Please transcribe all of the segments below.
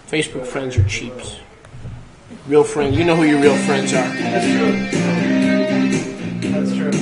Facebook friends are cheaps. Real friends, you know who your real friends are. That's true. That's true.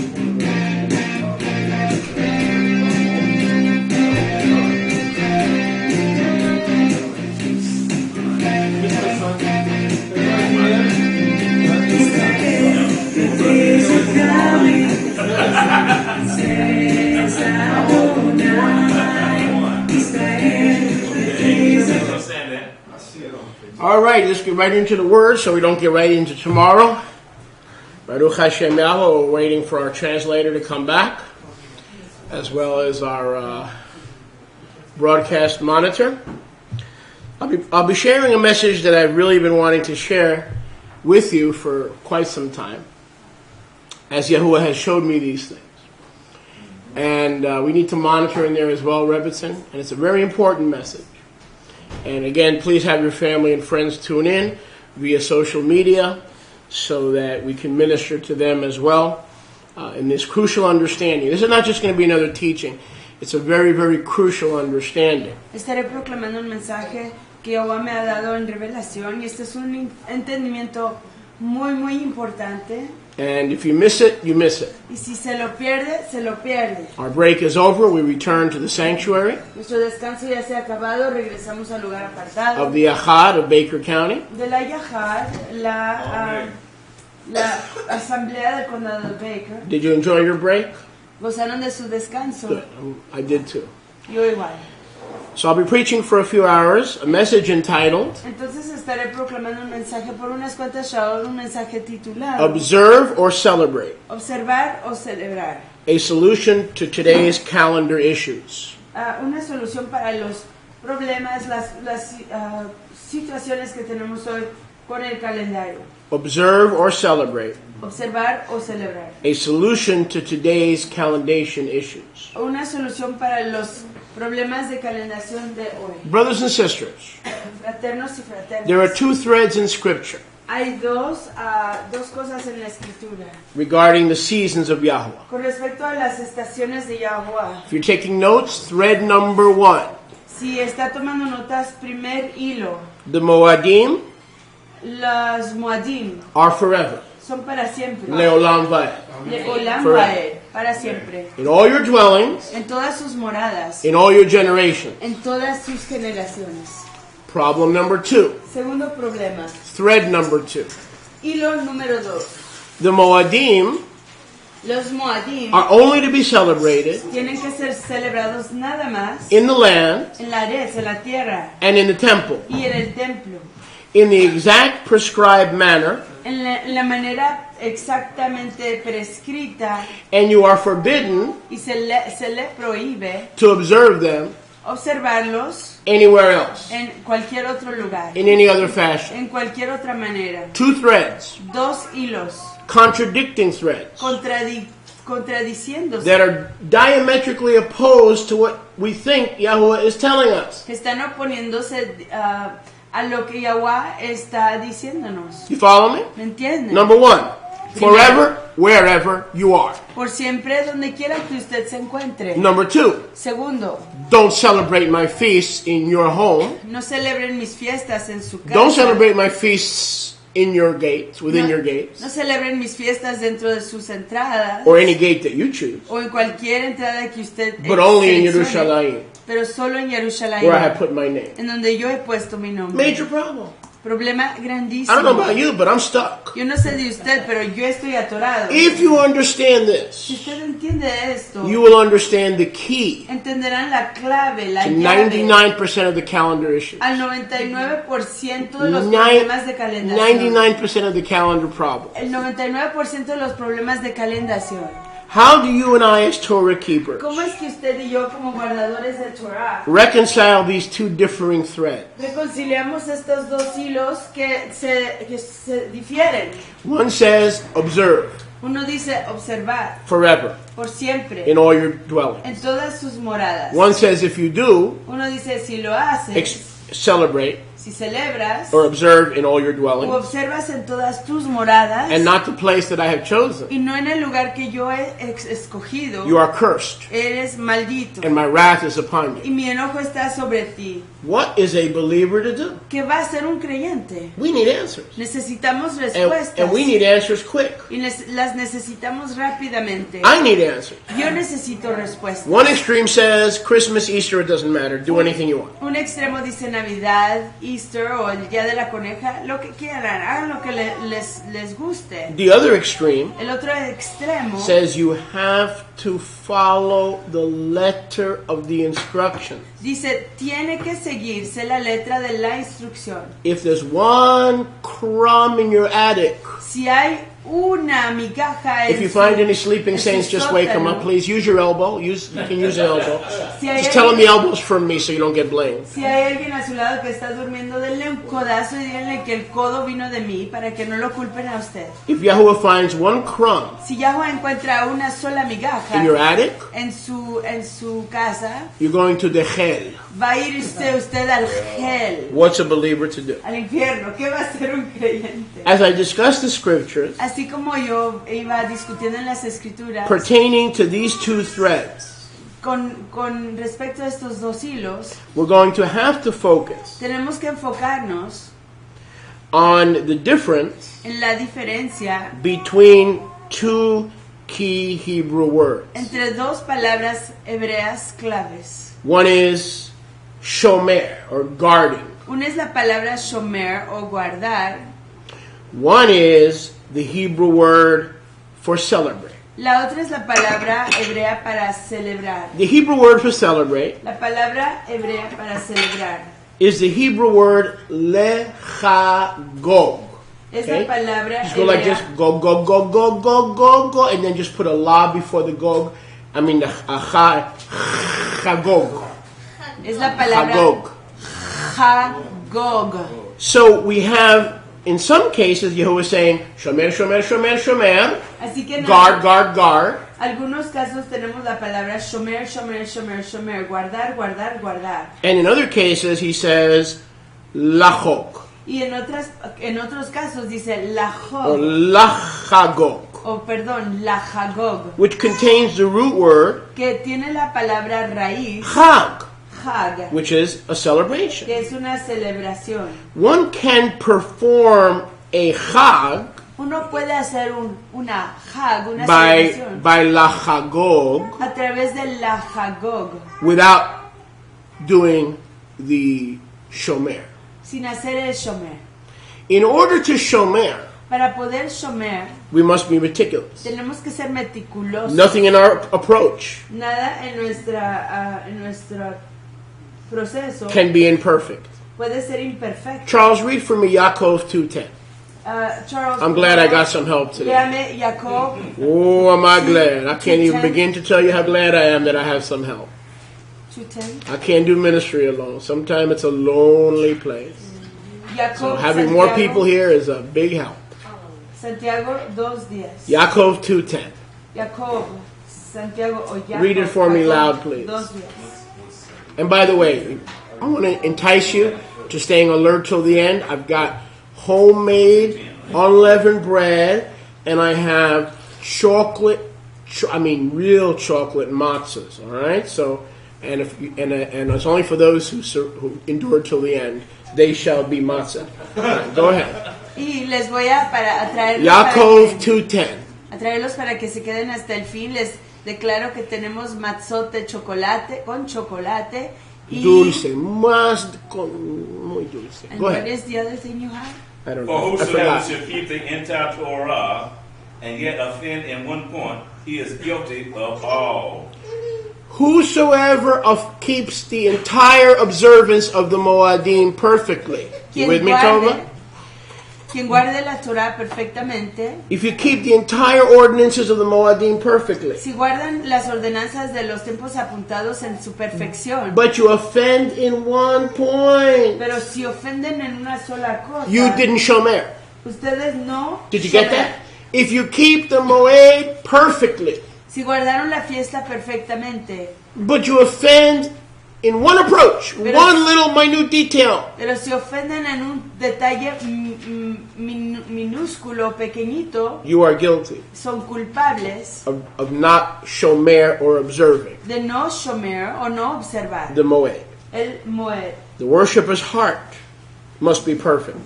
All right, let's get right into the word so we don't get right into tomorrow. Baruch Hashem Yahweh, we're waiting for our translator to come back, as well as our broadcast monitor. I'll be sharing a message that I've really been wanting to share with you for quite some time, as Yahuwah has showed me these things. And we need to monitor in there as well, Rebbitzin, and it's a very important message. And again, please have your family and friends tune in via social media so that we can minister to them as well in this crucial understanding. This is not just going to be another teaching. It's a very, very crucial understanding. Estaré proclamando un mensaje que Jehová me ha dado en revelación y este es un entendimiento muy, muy importante. And if you miss it, you miss it. Y si se lo pierde, se lo pierde. Our break is over. We return to the sanctuary Nuestro descanso ya se ha acabado. Regresamos al lugar apartado of the Ahad of Baker County. de la Yahad, la asamblea del condado de Baker. Did you enjoy your break? Gozaron de su descanso. Good. I did too. Yo igual. So I'll be preaching for a few hours, a message entitled, Entonces estaré proclamando un mensaje por unas cuantas horas, un mensaje titulado Observe or Celebrate, Observar o celebrar. a solution to today's calendar issues. Una solución para los problemas, las situaciones que tenemos hoy con el calendario. Observe or Celebrate, Observar o celebrar. a solution to today's calendation issues. Una solución para los problemas de calendación de hoy. Brothers and sisters, Fraternos y fraternas. there are two threads in Scripture Hay dos cosas en la escritura regarding the seasons of Yahweh. con respecto a las estaciones de Yahuwah. If you're taking notes, thread number 1, Si está tomando notas, primer hilo, the Moadim las Moadim are forever. son para siempre. Leolam Vayed. Leolam Forever. Vaed, para siempre. In all your dwellings, En todas sus moradas, in all your generations. en todas sus generaciones. Problem number 2, Segundo problema, thread number 2. hilo número 2. The Moadim Los Moadim are only to be celebrated tienen que ser celebrados nada más in the land en la red, en la tierra and in the temple y en el templo, in the exact prescribed manner, en la manera exactamente prescrita, and you are forbidden y se le prohíbe to observe them observarlos anywhere else, en cualquier otro lugar, in any other fashion. en cualquier otra manera. Two threads, Dos hilos contradicting threads, contradiciéndose, that are diametrically opposed to what we think Yahweh is telling us. que están oponiéndose a lo que Yahuwah está diciéndonos. You follow me? ¿Me entienden? Number 1, forever, wherever you are. Por siempre, donde quiera que usted se encuentre. Number 2, Segundo, don't celebrate my feasts in your home. no celebren mis fiestas en su casa. Don't celebrate my feasts in your gates, within no, your gates, no celebren mis fiestas dentro de sus entradas or any gate that you choose, o en cualquier entrada que usted but only in seleccione, Yerushalayim, pero solo en Jerusalén, where I have put my name. en donde yo he puesto mi nombre. Major problem. Problema I don't know grandísimo. about you, but I'm stuck. Yo no sé de usted, pero yo estoy atorado. If you understand Si this, usted entiende esto, you will understand the key entenderán la clave, la to llave 99% of the calendar issues. al 99% de los problemas de calendación. 99% of the calendar problem. El 99% de los problemas de calendación. How do you and I as Torah keepers ¿Cómo es que usted y yo como guardadores de Torah reconcile these two differing threads? reconciliamos estos dos hilos que se difieren? One says, observe Uno dice observar forever por siempre in all your dwellings. en todas sus moradas. One says, if you do, Uno dice si lo haces, celebrate Si celebras or observe in all your o dwellings, observas en todas tus moradas and not the place that I have chosen, y no en el lugar que yo he escogido, you are cursed, eres maldito and my wrath is upon y you. mi enojo está sobre ti. What is a believer to do? ¿Qué va a hacer un creyente? We need answers. Necesitamos respuestas And we need answers quick. y las necesitamos rápidamente. I need answers. Yo necesito respuestas. One extreme says Christmas, Easter, it doesn't matter. Do anything you want. Un extremo dice Navidad, Easter o el Día de la Coneja, lo que quieran, hagan lo que les guste. The other extreme El otro extremo says you have to follow the letter of the instruction. dice, tiene que seguirse la letra de la instrucción. If there's one crumb in your attic, Si hay una migaja if you find any sleeping en su saints, just wake them up, sótano, please. Use your elbow. You can use an elbow. Si hay Just tell them the elbow's from me so you don't get blamed. Si hay alguien a su lado que está durmiendo, denle un codazo y díganle que el codo vino de mí para que no lo culpen a usted. If Yahuwah finds one crumb Si Yahweh encuentra una sola migaja in your attic, en su casa, you're going to the hell. va a ir usted al hell, What's a believer to do? al infierno. ¿Qué va a hacer un creyente? As I discuss the scriptures Así como yo iba discutiendo en las escrituras pertaining to these two threads, con respecto a estos dos hilos, we're going to have to focus tenemos que enfocarnos on the difference en la diferencia between two key Hebrew words. entre dos palabras hebreas claves. One is shomer, or guarding. Una es la palabra shomer o guardar. One is the Hebrew word for celebrate. La otra es la palabra hebrea para celebrar. The Hebrew word for celebrate La palabra hebrea para celebrar is the Hebrew word lechagog. es Okay? la palabra Just go like this, hebrea. go, go, go, go, go, go, go, and then just put a la before the gog. I mean the chagog. Es la palabra Chagog. Chagog. So we have, in some cases, Yahuwah saying, shomer, shomer, shomer, shomer, Así que en guard, guard, guard. algunos casos tenemos la palabra shomer, shomer, shomer, shomer, guardar, guardar, guardar. And in other cases, he says, lachok, Y en otros casos dice la or jog, lachagog, o perdón, la jagog, which contains the root word que tiene la palabra raíz, chag, hag, which is a celebration. que es una celebración. One can perform a chag Uno puede hacer una hag, una by celebración, lachagog a través de la jagog, without doing the shomer. sin hacer el shomer. In order to shomer, Para poder shomer, we must be meticulous. tenemos que ser meticulosos. Nothing in our approach Nada en nuestro proceso can be imperfect. puede ser imperfecto. Charles, read for me Yaakov 2:10. Charles, I'm glad I got some help today. Léame Jacob, Oh, am I glad. I can't even 2:10. begin to tell you how glad I am that I have some help. 2:10. I can't do ministry alone. Sometimes it's a lonely place. So Jacob, having more Santiago, people here is a big help. Santiago 2:10. Yaakov 2:10. Jacob, Santiago o Jacob. Read it for me Jacob, loud, please. 2:10. And by the way, I want to entice you to staying alert till the end. I've got homemade, unleavened bread, and I have chocolate. Real chocolate matzahs. All right. So, and it's only for those who endure till the end. They shall be matzah. All right, go ahead. Y les voy a traerlos Yaakov 2:10. para que se queden hasta el fin. Les declaro que tenemos matzote con chocolate y Dulce, muy dulce. And Go what ahead. is the other thing you have? I don't For know. I whosoever forgot. shall keep the entire Torah and yet offend in one point, he is guilty of all. Whosoever keeps the entire observance of the Moadim perfectly. You with me, Tova? Quien guarde la Torah perfectamente, If you keep the entire ordinances of the Moadim perfectly, si guardan las ordenanzas de los tiempos apuntados en su perfección, but you offend in one point, pero si ofenden en una sola cosa, you didn't shomer. ustedes no. Did you get that? If you keep the Moed perfectly, Si guardaron la fiesta perfectamente, but you offend in one approach, Pero- one little minute detail, Pero si ofenden en un detalle minúsculo, pequeñito, you are guilty son culpables of not shomer or observing de no shomer o no observar the moed. el moed. The worshipper's heart must be perfect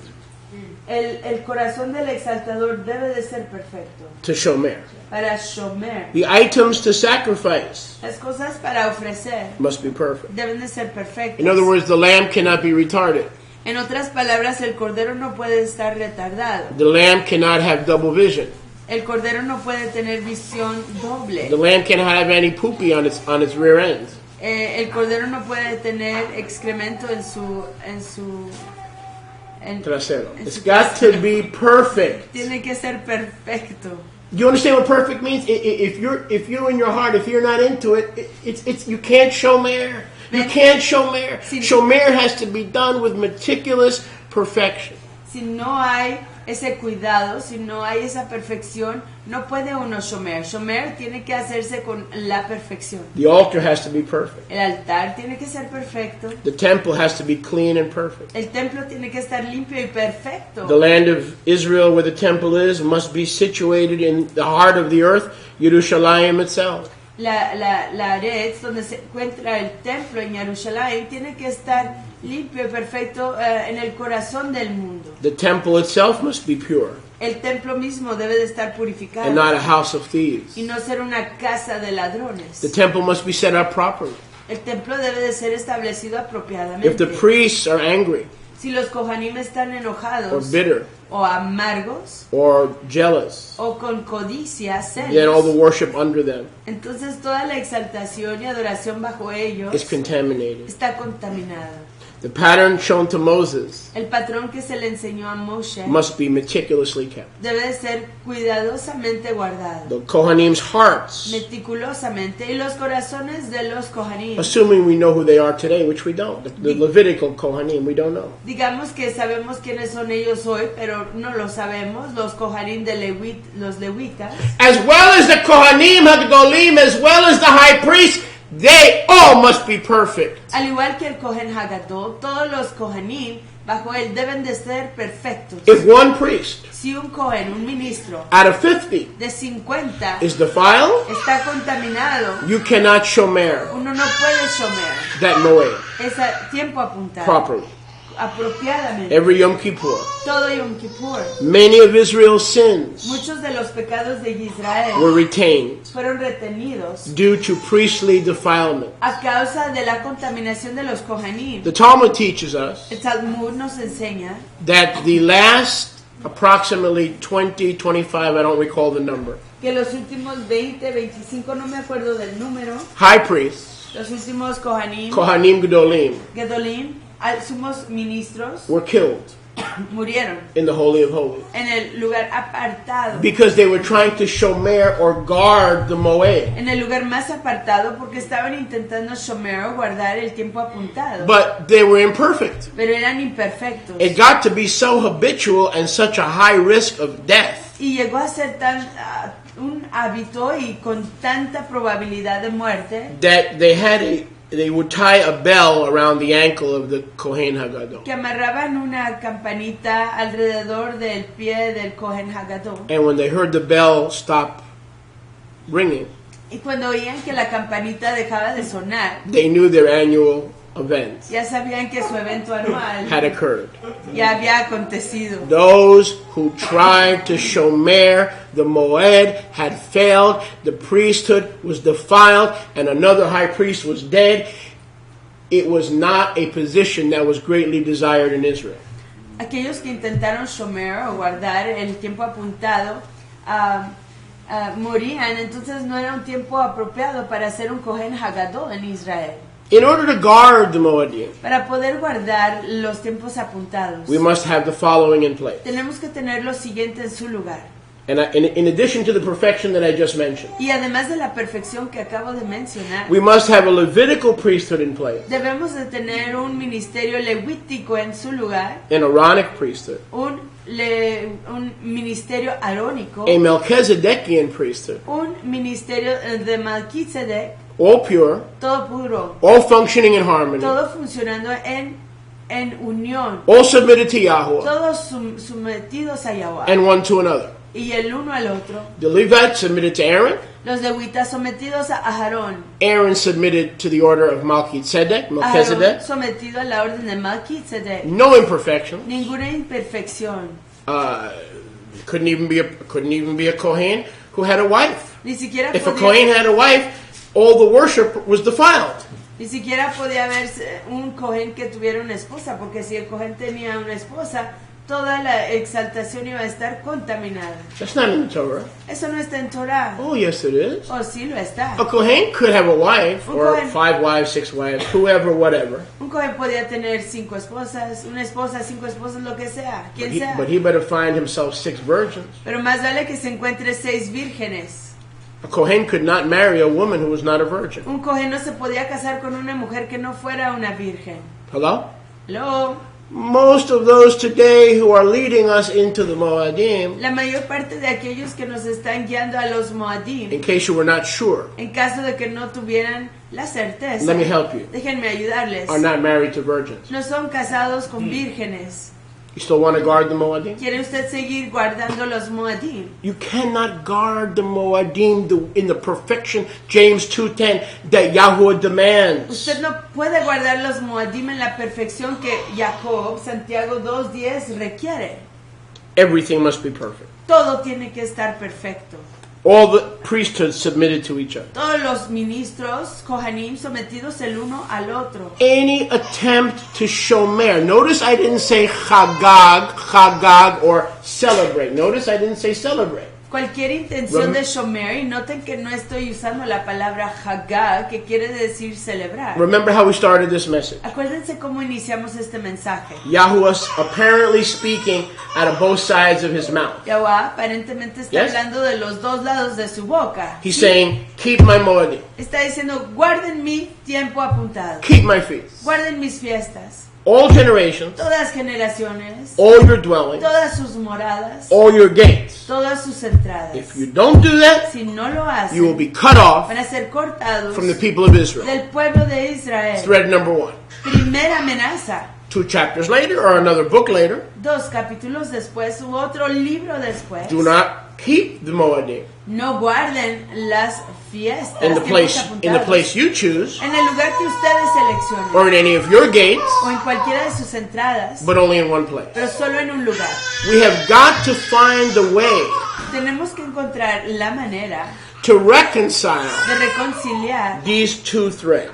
El corazón del exaltador debe de ser perfecto to shomer. para shomer. The items to sacrifice Las cosas para ofrecer must be perfect. deben de ser perfectas. In other words, the lamb cannot be retarded. En otras palabras, el cordero no puede estar retardado. The lamb cannot have double vision. El cordero no puede tener visión doble. The lamb cannot have any poopy on its rear end. El cordero no puede tener excremento en su Trasero. It's got to be perfect. tiene que ser perfecto. You understand what perfect means? If you're in your heart, if you're not into it, it's you can't shomer. You can't shomer. Sí. Shomer has to be done with meticulous perfection. Si no hay ese cuidado, si no hay esa perfección, no puede uno shomer. Shomer tiene que hacerse con la perfección. The altar has to be perfect. El altar tiene que ser perfecto. The temple has to be clean and perfect. El templo tiene que estar limpio y perfecto. The land of Israel, where the temple is, must be situated in the heart of the earth, Yerushalayim itself. La Aretz, donde se encuentra el templo en Jerusalén, tiene que estar limpio y perfecto en el corazón del mundo. The temple itself must be pure El templo mismo debe de estar purificado and not a house of thieves. y no ser una casa de ladrones. The temple must be set up properly. El templo debe de ser establecido If the apropiadamente. priests are angry Si los kohanim están or enojados bitter o amargos or jealous, o con codicia, then all the celos, worship under them entonces toda la exaltación y adoración bajo ellos is contaminated. está contaminada. The pattern shown to Moses El patrón que se le enseñó a Moshe must be meticulously kept. debe de ser cuidadosamente guardado, The Kohanim's hearts, meticulosamente, y los corazones de los kohanim. assuming we know who they are today, which we don't. The Levitical Kohanim, we don't know. Digamos que sabemos quiénes son ellos hoy, pero no lo sabemos. Los kohanim de los levitas, As well as the Kohanim, Hagadolim, as well as the high priest, they all must be perfect. al igual que el kohen hagadol, todos los kohanim bajo él deben de ser perfectos. If one priest Si un kohen, un ministro out of 50 de 50 is defiled, está contaminado, you cannot shomer uno no puede shomer that moed es a tiempo apuntado, properly. apropiadamente. Every Yom Kippur, Todo Yom Kippur, many of Israel's sins muchos de los pecados de Israel were retained fueron retenidos due to priestly defilement. a causa de la contaminación de los kohanim. The Talmud teaches us El Talmud nos enseña that the last approximately 20, 25, I don't recall the number, que los últimos 20, 25, no me acuerdo del número, high priests, los últimos kohanim, Kohanim Gedolim, gedolim, sumos ministros, were killed murieron in the Holy of Holies en el lugar apartado, because they were trying to shomer or guard the moed. en el lugar más apartado porque estaban intentando shomer o guardar el tiempo apuntado, But they were imperfect. pero eran imperfectos. It got to be so habitual and such a high risk of death Y llegó a ser tan un hábito y con tanta probabilidad de muerte that they would tie a bell around the ankle of the Kohen Hagadol. que amarraban una campanita alrededor del pie del Kohen Hagadol. And when they heard the bell stop ringing, Y cuando oían que la campanita dejaba de sonar, they knew their annual event ya sabían que su evento anual had occurred. ya había acontecido. Those who tried to shomer the moed had failed, the priesthood was defiled, and another high priest was dead. It was not a position that was greatly desired in Israel. Aquellos que intentaron shomer o guardar el tiempo apuntado morían, entonces no era un tiempo apropiado para hacer un Kohen Hagadol en Israel. In order to guard the Moedim, Para poder guardar los tiempos apuntados, we must have the following in place. tenemos que tener lo siguiente en su lugar. And in addition to the perfection that I just mentioned, Y además de la perfección que acabo de mencionar, we must have a Levitical priesthood in place, debemos de tener un ministerio levítico en su lugar, an Aaronic priesthood, un ministerio arónico, a Melchizedekian priesthood, un ministerio de Melquisedec, all pure, todo puro, all functioning in harmony, todo funcionando en unión, all submitted to Yahweh, todos sometidos a Yahweh and one to another. y el uno al otro. The Levites submitted to Aaron, Los levitas sometidos a Aarón, Aaron submitted to the order of Melchizedek, Aarón sometido a la orden de Melquisedec. no imperfection. Ninguna imperfección, Couldn't even be a Kohen who had a wife. ni siquiera If a podía, Kohen had a wife, all the worship was defiled. ni siquiera podía haber un Cohen que tuviera una esposa, porque si el Cohen tenía una esposa, toda la exaltación iba a estar contaminada. That's not in the Torah. Eso no está en Torah. Oh, yes, it is. O sí lo está. A Kohen could have a wife, Un or Kohen- 5 wives, 6 wives, whoever, whatever. Un Cohen podía tener 5 esposas, una esposa, 5 esposas, lo que sea, quien sea. But he better find himself 6 virgins. Pero más vale que se encuentre 6 vírgenes. A Kohen could not marry a woman who was not a virgin. Un Cohen no se podía casar con una mujer que no fuera una virgen. Hello? Hello. Most of those today who are leading us into the Moadim, La mayor parte de aquellos que nos están guiando a los Moadim, in case you were not sure, en caso de que no tuvieran la certeza, let me help you, déjenme ayudarles, are not married to virgins. no son casados con vírgenes. You still want to guard the Moadim? ¿Quiere usted seguir guardando los Moadim? You cannot guard the Moadim in the perfection, James 2:10, that Yahweh demands. Usted no puede guardar los Moadim en la perfección que Jacob, Santiago 2:10 requiere. Everything must be perfect. Todo tiene que estar perfecto. All the priesthoods submitted to each other. Todos los ministros, Kohanim, sometidos el uno al otro. Any attempt to shomer. Notice I didn't say chagag, or celebrate. Notice I didn't say celebrate. Cualquier intención de shomer, y noten que no estoy usando la palabra hagag, que quiere decir celebrar. Remember how we started this message. Acuérdense cómo iniciamos este mensaje. Yahuwah's apparently speaking out of both sides of his mouth. Yahweh aparentemente está Yes. hablando de los dos lados de su boca. He's saying, keep my moedim, Está diciendo, guarden mi tiempo apuntado. keep my feasts. Guarden mis fiestas. All generations, Todas generaciones. all your dwellings, Todas sus moradas. all your gates. Todas sus entradas. If you don't do that, Si no lo hacen, you will be cut off van a ser cortados from the people of Israel. del pueblo de Israel. Thread number 1. Primera amenaza. 2 chapters later, or another book later, 2 capítulos después u otro libro después. do not keep the moedim No guarden las fiestas. in the tiempos place apuntados, you choose, en el lugar que ustedes seleccionen. or in any of your gates, O en cualquiera de sus entradas. but only in one place. Pero solo en un lugar. We have got to find the way Tenemos que encontrar la manera to reconcile de reconciliar these 2 threads.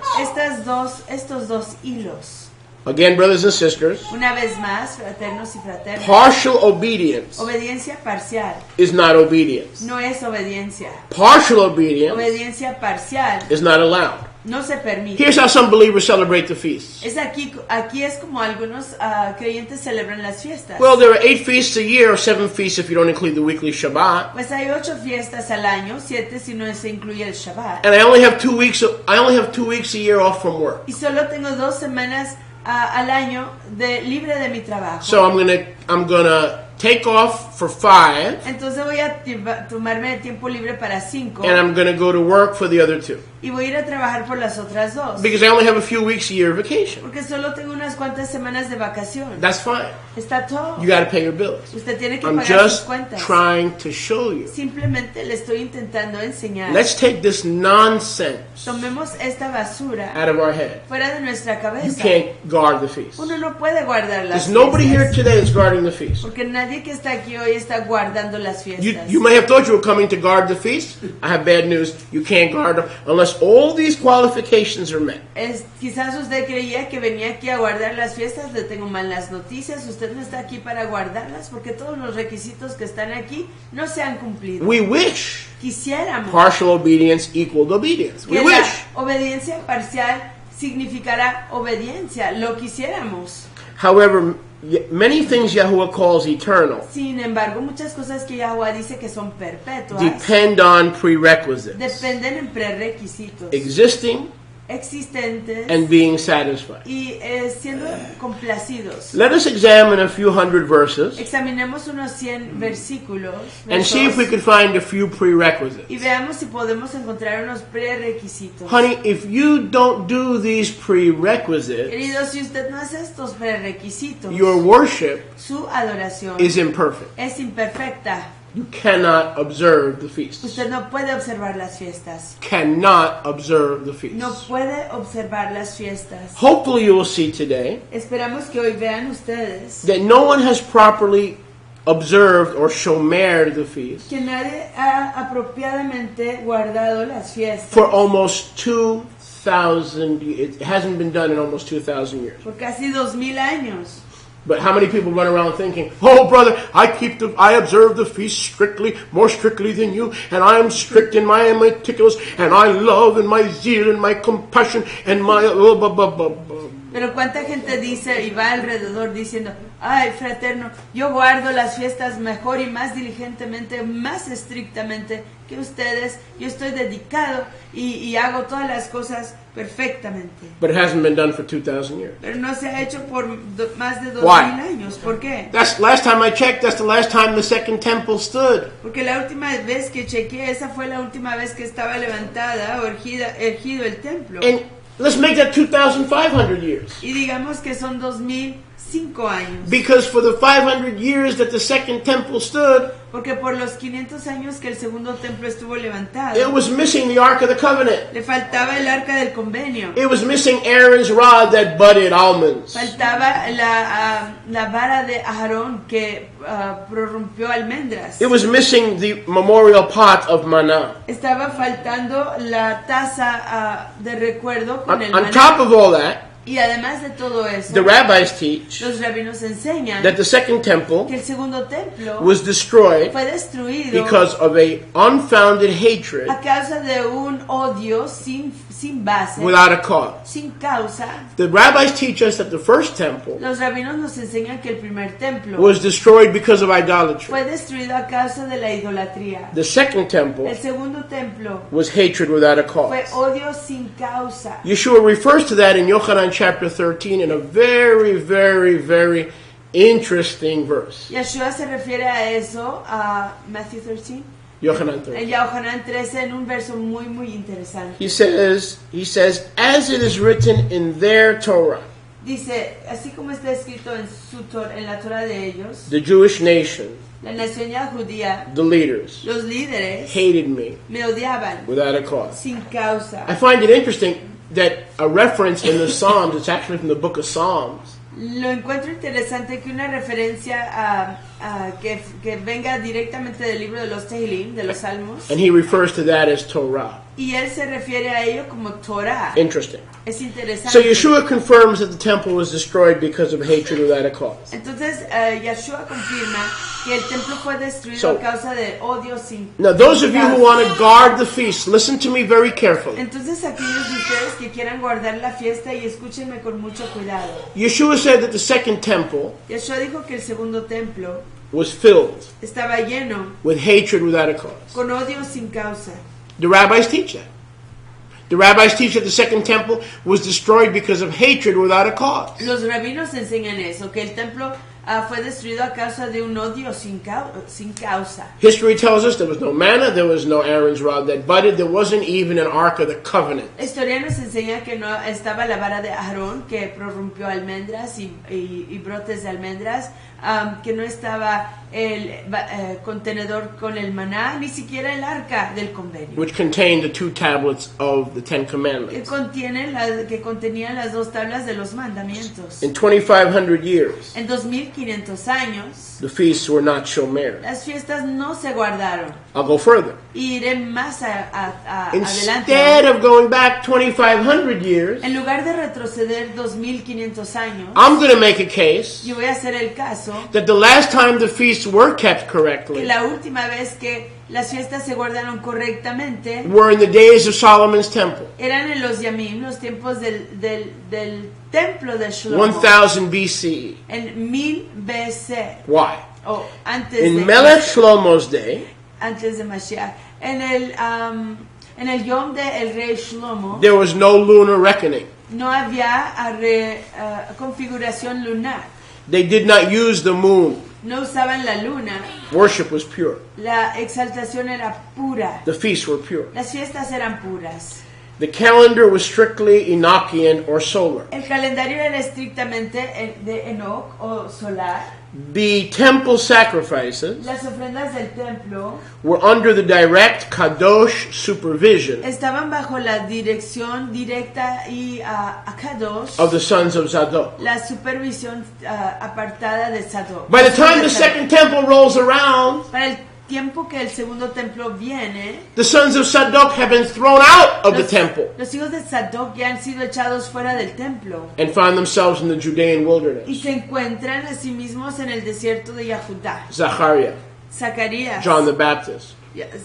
estos dos hilos. Again, brothers and sisters, Una vez más, fraternos y fraternas, partial obedience obediencia parcial is not obedience. no es obediencia. Partial obedience Obediencia parcial is not allowed. no se permite. Here's how some believers celebrate the feasts. Es aquí es como algunos creyentes celebran las fiestas. Well, there are 8 feasts a year, or 7 feasts if you don't include the weekly Shabbat. Pues hay 8 fiestas al año, 7 si no se incluye el Shabbat. And I only have 2 weeks. I only have 2 weeks a year off from work. Y solo tengo 2 semanas al año libre de mi trabajo. So I'm gonna take off for 5, Entonces voy a tomarme tiempo libre para 5 and I'm gonna go to work for the other 2 y voy a ir a trabajar por las otras 2. because I only have a few weeks a year of vacation. Porque solo tengo unas cuantas semanas de vacación. That's fine. Está todo. You got to pay your bills. Usted tiene que I'm pagar sus just cuentas. trying to show you. Simplemente le estoy intentando enseñar. Let's take this nonsense Tomemos esta basura out of our head. fuera de nuestra You cabeza. can't guard the feast. Uno no puede guardar las There's nobody here fiestas. today that's guarding the feast. Porque nadie que está aquí hoy está guardando las fiestas. You may have thought you were coming to guard the feast. I have bad news. You can't guard them unless all these qualifications are met. Quizás usted creía que venía aquí a guardar las fiestas. Le tengo malas noticias. Usted no está aquí para guardarlas porque todos los requisitos que están aquí no se han cumplido. We wish Quisiéramos partial obedience equaled obedience. We que wish. la obediencia parcial significara obediencia. Lo quisiéramos. However, many things Yahuwah calls eternal Sin embargo, muchas cosas que Yahweh dice que son perpetuas depend on prerequisites. dependen en prerequisitos. Existing existentes and being satisfied. y siendo complacidos. Let us examine a few hundred verses Examinemos unos 100 versículos and see if we versos, could find a few prerequisites. y veamos si podemos encontrar unos prerequisitos. Honey, if you don't do these prerequisites, Queridos, si usted no hace estos prerequisitos, your worship su adoración is imperfect. es imperfecta. You cannot observe the feasts. Usted no puede observar las fiestas. Cannot observe the feasts. No puede observar las fiestas. Hopefully you will see today Esperamos que hoy vean ustedes that no one has properly observed or shomered the feast que nadie ha apropiadamente guardado las fiestas for almost 2,000 years. It hasn't been done in almost 2,000 years. por casi 2000 años. But how many people run around thinking, "Oh, brother, I observe the feast strictly, more strictly than you, and I am strict and I am meticulous, and I love and my zeal and my compassion and my blah, blah, blah, blah." Pero cuánta gente dice y va alrededor diciendo, ay, fraterno, yo guardo las fiestas mejor y más diligentemente, más estrictamente que ustedes, yo estoy dedicado y hago todas las cosas perfectamente. But it hasn't been done for 2,000 years. Pero no se ha hecho por más de 2000 Why? años. ¿Por qué? That's last time I checked. That's the last time the second temple stood. Porque la última vez que chequeé, esa fue la última vez que estaba levantada o ergido el templo. And let's make that 2,500 years. Y digamos que son 2005 años. Because for the 500 years that the second temple stood, Porque por los 500 años que el segundo templo estuvo levantado, it was missing the Ark of the Covenant. le faltaba el arca del convenio. It was missing Aaron's rod that budded almonds. Faltaba la vara de Aarón que prorrumpió almendras. It was missing the memorial pot of manna. Estaba faltando la taza de recuerdo con el On maná. top of all that, Y además de todo eso, the rabbis teach los rabinos enseñan that the second temple que el segundo templo was destroyed fue destruido because of a unfounded hatred a causa de un odio sin base, without a cause. sin causa. The rabbis teach us that the first temple Los rabinos nos enseñan que el primer templo was destroyed because of idolatry. fue destruido a causa de la idolatría. The second temple El segundo templo was hatred without a fue cause. odio sin causa. Yeshua refers to that in Yochanan chapter 13 in a very, very, very interesting verse. Yeshua se refiere a eso, a Matthew 13, Yochanan en 13. Yohanan 13, en un verso muy, muy interesante. He says, as it is written in their Torah, Dice, así como está escrito en la Torah de ellos, the Jewish nation, la nación ya judía, the leaders, los líderes hated me me odiaban without a cause. sin causa. I find it interesting that a reference in the Psalms, it's actually from the book of Psalms, Lo encuentro interesante que una referencia que venga directamente del libro de los Tehillim, de los Salmos, and he refers to that as Torah. y él se refiere a ello como Torah. Interesting. Es interesante. So Yeshua confirms that the temple was destroyed because of hatred without a cause. Entonces, Yeshua confirma que el templo fue destruido So- a causa de odio sin Now, those of you who causa. want to guard the feast, listen to me very carefully. Entonces, aquellos de ustedes que quieran guardar la fiesta y escúchenme con mucho cuidado. Yeshua said that the second temple Yeshua dijo que el segundo templo was filled estaba lleno with hatred without a cause. con odio sin causa. The rabbis teach that. The rabbis teach that the second temple was destroyed because of hatred without a cause. Los rabinos enseñan eso, que el templo fue destruido a causa de un odio sin causa. History tells us there was no manna, there was no Aaron's rod that budded, there wasn't even an Ark of the Covenant. La historia nos enseña que no estaba la vara de Aarón que prorrumpió almendras y brotes de almendras, que no estaba el contenedor con el maná, ni siquiera el arca del convenio. Which contained the 2 tablets of the Ten Que Commandments. contenían las 2 tablas de los mandamientos. In 2,500 years, En 2500 años, the feasts were not shomer. las fiestas no se guardaron. I'll go further. Y iré más adelante. Instead of going back 2,500 years, En lugar de retroceder 2500 años, I'm going to make a case yo voy a hacer el caso that the last time the feasts were kept que correctly la última vez que las fiestas se guardaron correctamente were in the days of Solomon's temple, eran en los Yamim, los tiempos del templo de Shlomo, 1000 BCE. en 1000 BC, Why? o antes In de Melech Shlomo's day, antes de Mashiach. En el En el Yom del rey Shlomo there was no lunar reckoning. no había configuración lunar. They did not use the moon. No usaban la luna. Worship was pure. La exaltación era pura. The feasts were pure. Las fiestas eran puras. The calendar was strictly Enochian or solar. El calendario era estrictamente de Enoch o solar. The temple sacrifices Las ofrendas del templo were under the direct Kadosh supervision estaban bajo la dirección directa y Kadosh, of the sons of Zadok. la supervisión apartada de Sadok. By the time the second temple rolls around, Para el tiempo que el segundo templo viene, the sons of Zadok have been thrown out of the temple los hijos de Sadok ya han sido echados fuera del templo and found themselves in the Judean y wilderness. se encuentran a sí mismos en el desierto de Yahudá. Zachariah, Zacarías, John the Baptist,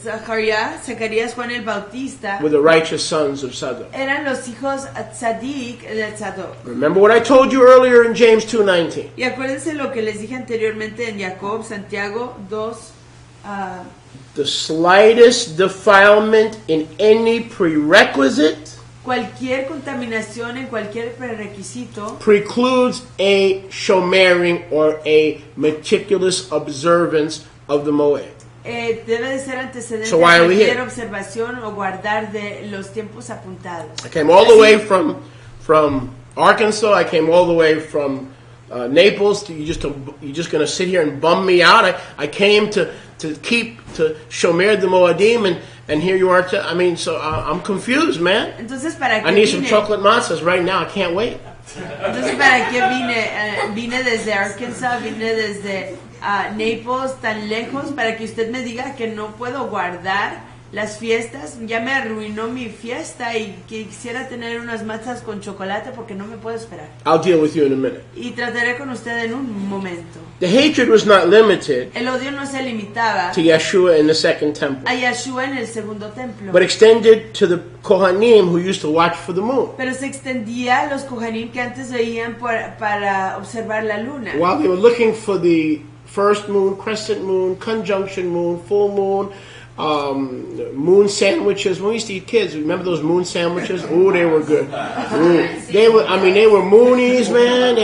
Zacarías, Juan el Bautista were the righteous sons of Zadok. eran los hijos tzadik del Zadok. Remember what I told you earlier in James 2:19. Y acuérdense lo que les dije anteriormente en Jacob, Santiago 2. The slightest defilement in any prerequisite Cualquier contaminación en cualquier prerequisito precludes a shomering or a meticulous observance of the moed. debe de ser antecedente So a why are we cualquier here? observación o guardar de los tiempos apuntados. I came all the way from Arkansas. I came all the way from Naples. You're just going to sit here and bum me out. I came to shomer the moedim, and here you are. I'm confused, man. Entonces, ¿para I qué need some vine? chocolate matzahs right now. I can't wait. Entonces, ¿para qué vine? Vine desde Arkansas, vine desde Naples, tan lejos, para que usted me diga que no puedo guardar las fiestas. Ya me arruinó mi fiesta y quisiera tener unas matzas con chocolate porque no me puedo esperar. I'll deal with you in a minute. Y trataré con usted en un momento. The hatred was not limited El odio no se limitaba to Yeshua in the second temple, a Yahshua en el segundo templo, but extended to the Kohanim who used to watch for the moon. pero se extendía a los Kohanim que antes veían para observar la luna. While they were looking for the first moon, crescent moon, conjunction moon, full moon, moon sandwiches. When we used to eat kids, remember those moon sandwiches? Ooh, they were good. Ooh. They were moonies, man.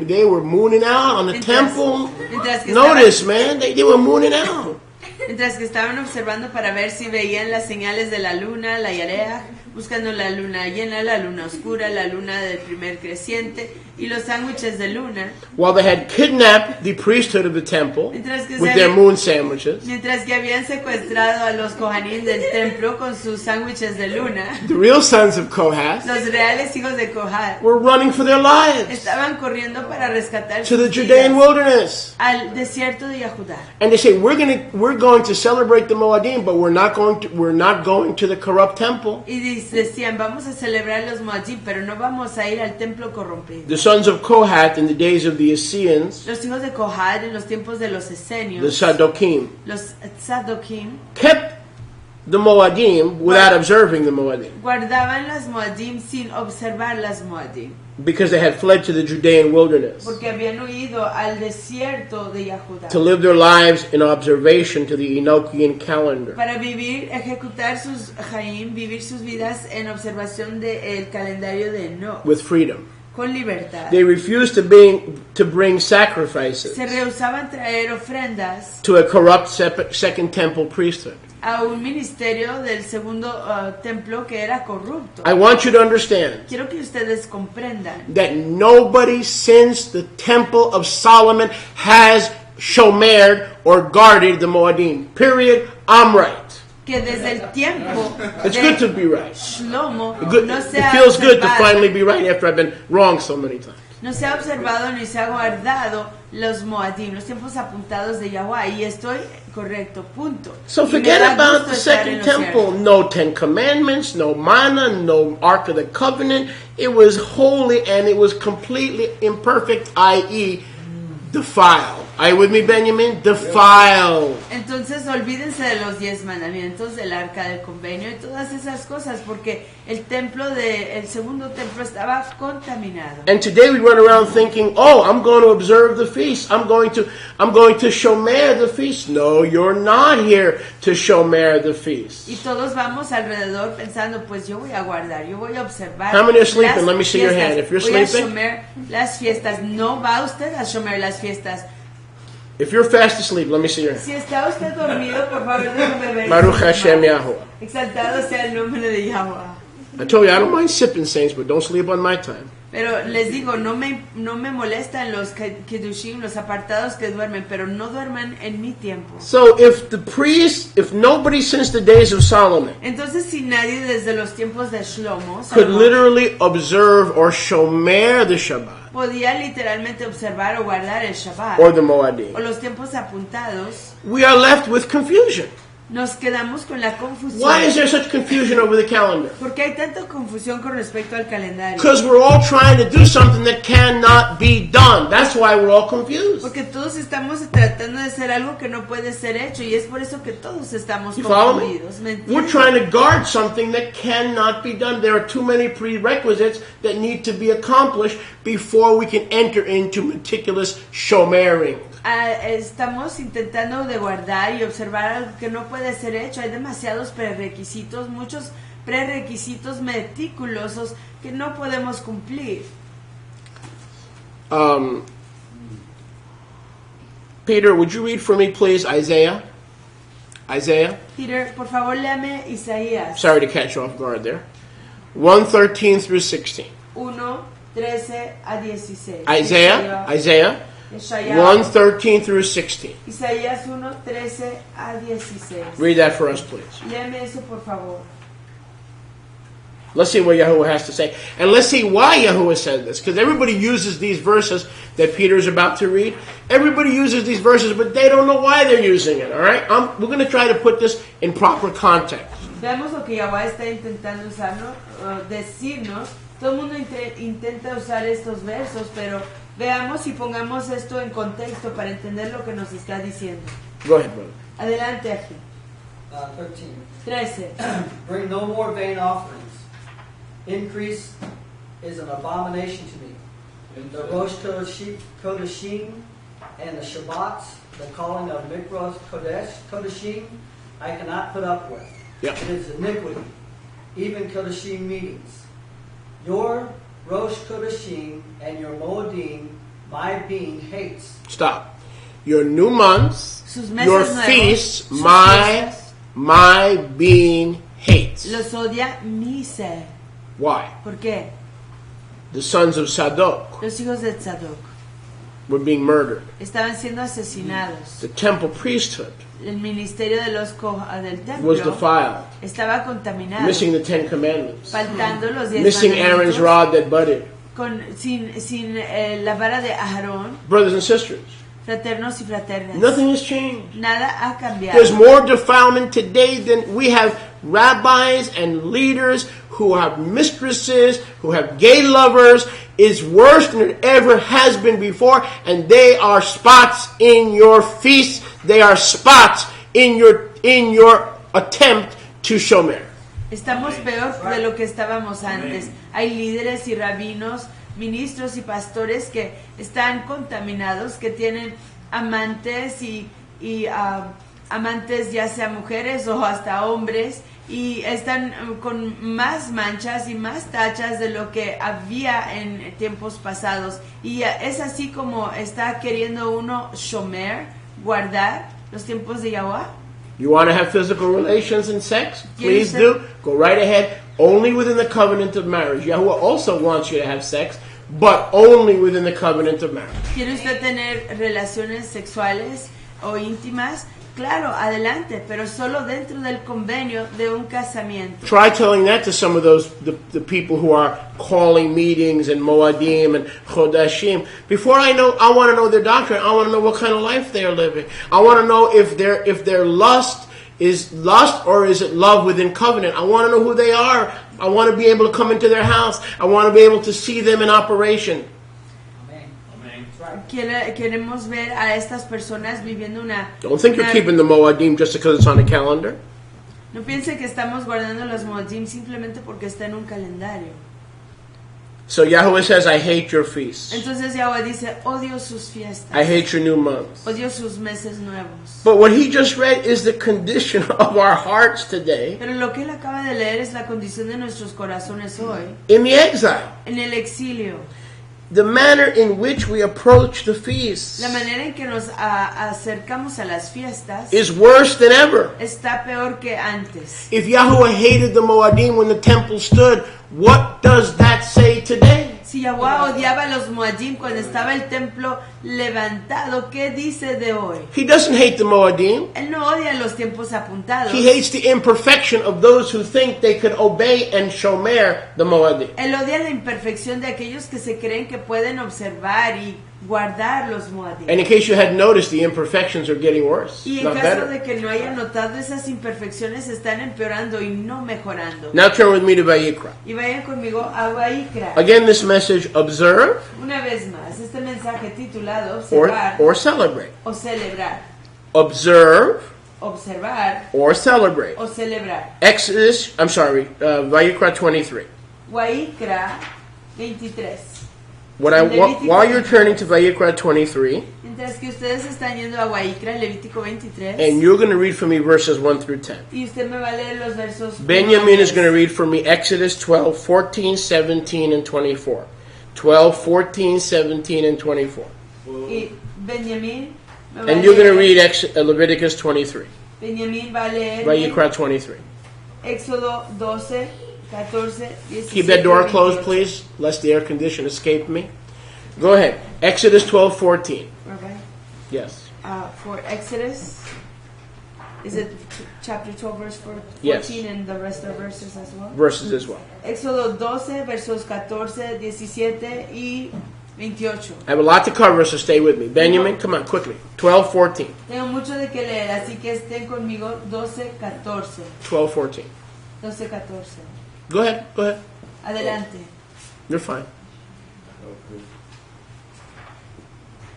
They were mooning out on the temple. Mientras que Notice, man, they were mooning out. Mientras que estaban observando para ver si veían las señales de la luna, la yarea, buscando la luna llena, la luna oscura, la luna del primer creciente y los sándwiches de luna. While they had kidnapped the priesthood of the temple Mientras que with their moon sandwiches, Mientras que habían secuestrado a los Kohanim del templo con sus sándwiches de luna, the real sons of Kohath los reales hijos de Kohat were running for their lives estaban corriendo para rescatar to the sus Judean vidas wilderness. al desierto de Yahudá. And they say, we're going to celebrate the Moadim, but we're not going to the corrupt temple. Y decían, vamos a celebrar los Moadim, pero no vamos a ir al templo corrompido. The sons of Kohath in the days of the Essenes, Los hijos de Kohat en los tiempos de los the esenios, Sadokim, los Tzadokim, kept the Moadim without observing the Moadim, guardaban las Moadim sin observar las Moadim, because they had fled to the Judean wilderness porque habían huido al desierto de Yahudá to live their lives in observation to the Enochian calendar. para ejecutar sus Jaim, vivir sus vidas en observación del calendario de Enoch, With freedom. con libertad. They refused to bring sacrifices Se rehusaban traer ofrendas to a corrupt second temple priesthood. a un ministerio del segundo templo que era corrupto. I want you to understand Quiero que ustedes comprendan that nobody since the temple of Solomon has shomered or guarded the Moadim. Period. I'm right. que desde el tiempo It's de good to be right. Shlomo no se It ha feels good to observado- finally be right after I've been wrong so many times. No se ha observado ni se ha guardado los Moadim, los tiempos apuntados de Yahweh, y estoy correcto, punto. So Y me forget da about gusto the estar en second lo temple. cierto. No Ten Commandments, no manna, no Ark of the Covenant. It was holy and it was completely imperfect, i.e. defiled. Are you with me, Benjamin? Defiled. Entonces olvídense de los 10 mandamientos, del arca del convenio y todas esas cosas, porque el segundo templo estaba contaminado. And today we run around thinking, oh, I'm going to observe the feast. I'm going to shomer the feast. No, you're not here to shomer the feast. Y todos vamos alrededor pensando, pues yo voy a guardar, yo voy a observar. How many are sleeping? las Let me see your fiestas. hand. If you're voy sleeping. a shomer las fiestas. No va usted a shomer las fiestas. If you're fast asleep, let me see your hand. Si está usted dormido, por favor, déjame ver. Baruch Hashem Yahuwah. Exaltado sea el nombre de Yahweh. I told you I don't mind sipping, saints, but don't sleep on my time. Pero les digo, no me molestan los kedushim, los apartados que duermen, pero no duerman en mi tiempo. So if nobody since the days of Solomon Entonces, si nadie desde los tiempos de Shlomo could Salomón, literally observe or shomer the Shabbat podía literalmente observar o guardar el Shabbat or the Moadim, o los tiempos apuntados, we are left with confusion. nos quedamos con la confusión. Why is there such confusion over the calendar? ¿Por qué hay tanta confusión con respecto al calendario? Because we're all trying to do something that cannot be done. That's why we're all confused. Porque todos estamos tratando de hacer algo que no puede ser hecho y es por eso que todos estamos You follow me? confundidos. ¿Me We're entiendes? trying to guard something that cannot be done. There are too many prerequisites that need to be accomplished before we can enter into meticulous shomering. Estamos intentando de guardar y observar algo que no puede ser hecho. Hay demasiados prerequisitos, muchos prerequisitos meticulosos que no podemos cumplir. Peter, would you read for me, please, Isaiah? Isaiah? Peter, por favor, léame Isaías Sorry to catch you off guard there. 1:13 through 16. 1:13 a 16. Isaiah 1:13 through 16. Isaías 1:13 a 16. Read that for us, please. Léame eso, por favor. Let's see what Yahuwah has to say. And let's see why Yahuwah said this. Because everybody uses these verses that Peter's about to read. Everybody uses these verses, but they don't know why they're using it. All right? We're going to try to put this in proper context. Veamos lo que Yahweh está intentando usarnos, decirnos. Todo el mundo intenta usar estos versos, pero veamos y pongamos esto en contexto para entender lo que nos está diciendo. Go ahead, brother. Adelante, aquí. 13. Bring no more vain offerings. Increase is an abomination to me. The Rosh Kodashim and the Shabbats, the calling of Mikros Kodashim, I cannot put up with. Yeah. It is iniquity. Even Kodashim meetings. Your Rosh Kodashim and your Moedim, my being hates. Stop. Your new months, Sus meses your nuevos, feasts, sus my being hates. Los odia mi ser. Why? ¿Por qué? The sons of Sadok Los hijos de Tzadok were being murdered. estaban siendo asesinados. The temple priesthood El ministerio de los del templo was defiled. estaba contaminado. Missing the 10 Commandments. Faltando los 10 Missing Aaron's mandamientos, rod that budded. sin la vara de Aarón. Brothers and sisters, Fraternos y fraternas. nothing has changed. Nada ha cambiado. There's more defilement today than we have rabbis and leaders who have mistresses, who have gay lovers. Is worse than it ever has been before, and they are spots in your feast. They are spots in your attempt to shomer. Estamos peor de lo que estábamos antes. Hay líderes y rabinos, ministros y pastores que están contaminados, que tienen amantes y amantes, ya sea mujeres o hasta hombres, y están con más manchas y más tachas de lo que había en tiempos pasados. Y es así como está queriendo uno shomer, guardar los tiempos de Yahweh. You want to have physical relations and sex? Please Yes, do. Go right ahead. Only within the covenant of marriage. Yahuwah also wants you to have sex, but only within the covenant of marriage. ¿Quiere usted tener relaciones sexuales o íntimas? Claro, adelante, pero solo dentro del convenio de un casamiento. Try telling that to some of those the people who are calling meetings and Moadim and Chodashim. Before I want to know their doctrine. I want to know what kind of life they are living. I want to know if their lust is lust or is it love within covenant. I want to know who they are. I want to be able to come into their house. I want to be able to see them in operation. Amen. Amen. That's right. queremos ver a estas personas viviendo una... Don't think you're una- keeping the Moadim just because it's on a calendar. No piense que estamos guardando los Moadim simplemente porque está en un calendario. So Yahweh says, I hate your feasts. Entonces Yahweh dice, odio sus fiestas. I hate your new months. Odio sus meses nuevos. But what he just read is the condition of our hearts today Pero lo que él acaba de leer es la condición de nuestros corazones hoy, in the exile. en el exilio. The manner in which we approach the feasts La manera en que nos acercamos a las fiestas is worse than ever. está peor que antes. If Yahweh hated the Moadim when the temple stood, what does that say today? Si Yahweh odiaba a los Moadim cuando estaba el templo levantado, ¿qué dice de hoy? He doesn't hate the Moadim. Él no odia los tiempos apuntados. He hates the imperfection of those who think they could obey and shomer the Moadim. Él odia la imperfección de aquellos que se creen que pueden observar y guardar los Moadim. And in case you hadn't noticed, the imperfections are getting worse, Y en not caso better. de que no haya notado, esas imperfecciones están empeorando y no mejorando. Now turn with me to Vayikra. Y vayan conmigo a Vaikra. Again, this message, observe Una vez más, este mensaje titulado Observar or celebrate. o Celebrar. Observe Observar or celebrate. o celebrar. Vayikra 23. Vaikra 23. While you're turning to Vayikra 23, Mientras que ustedes están yendo a Vaikra, Levítico 23, and you're going to read for me verses 1 through 10. y usted me va a leer los versos. Benjamin is going to read for me Exodus 12, 14, 17, and 24. 12, 14, 17, and 24. Y Benjamín me va And a you're going to leer. read Leviticus 23. Benjamín va a leer Vayikra 23. Éxodo 12, 14, 17. Keep that door 28. closed, please, lest the air condition escape me. Go ahead. Exodus 12, 14. Rabbi, Yes. for Exodus, is it chapter 12, verse 14, Yes. and the rest of verses as well? Verses as well. Éxodo 12, versos 14, 17 y 28. I have a lot to cover, so stay with me. Benjamin, come on, quickly. 12, 14. Tengo mucho de que leer, así que estén conmigo 12, 14. 12, 14. 12, 14. Go ahead. Go ahead. Adelante. You're fine.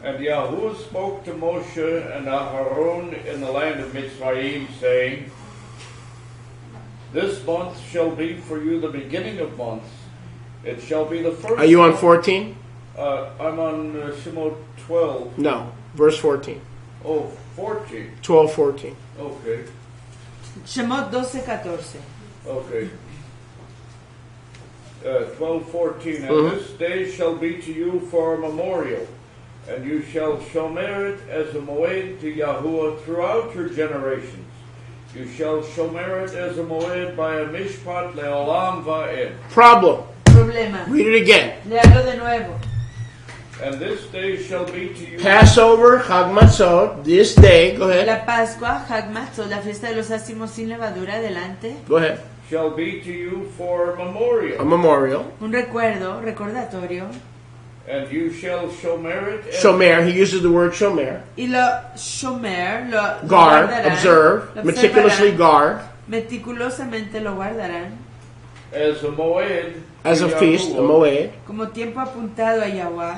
And Yahuwah spoke to Moshe and Aharon in the land of Mitzrayim, saying, This month shall be for you the beginning of months. It shall be the first. Are you on month. 14? I'm on Shemot 12. No. Verse 14. Oh, 14. 12, 14. Okay. Shemot 12, 14. Okay. 12, 14. And Mhm. this day shall be to you for a memorial, and you shall shomer it as a moed to Yahuwah throughout your generations. You shall shomer it as a moed by a mishpat leolam va'ed. Problem. Problema. Read it again. Léalo de nuevo. And this day shall be to you. Passover, Chag Matzot, this day, go ahead. La Pascua, Hag Matzot, la fiesta de los ácimos sin levadura, adelante. Go ahead. Shall be to you for a memorial. A memorial. Un recuerdo, recordatorio. And you shall shomer it as Shomer, he uses the word shomer. Y lo shomer, lo Guard, guardarán, observe, lo meticulously observarán, guard, meticulosamente lo guardarán, as a moed as to a feast, a Yahuwah moed, como tiempo apuntado a Yahweh,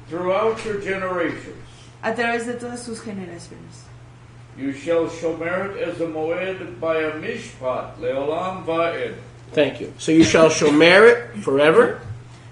throughout your generations. a través de todas sus generaciones. You shall shomer it as a moed by a mishpat leolam va'ed. Thank you. So you shall shomer it forever,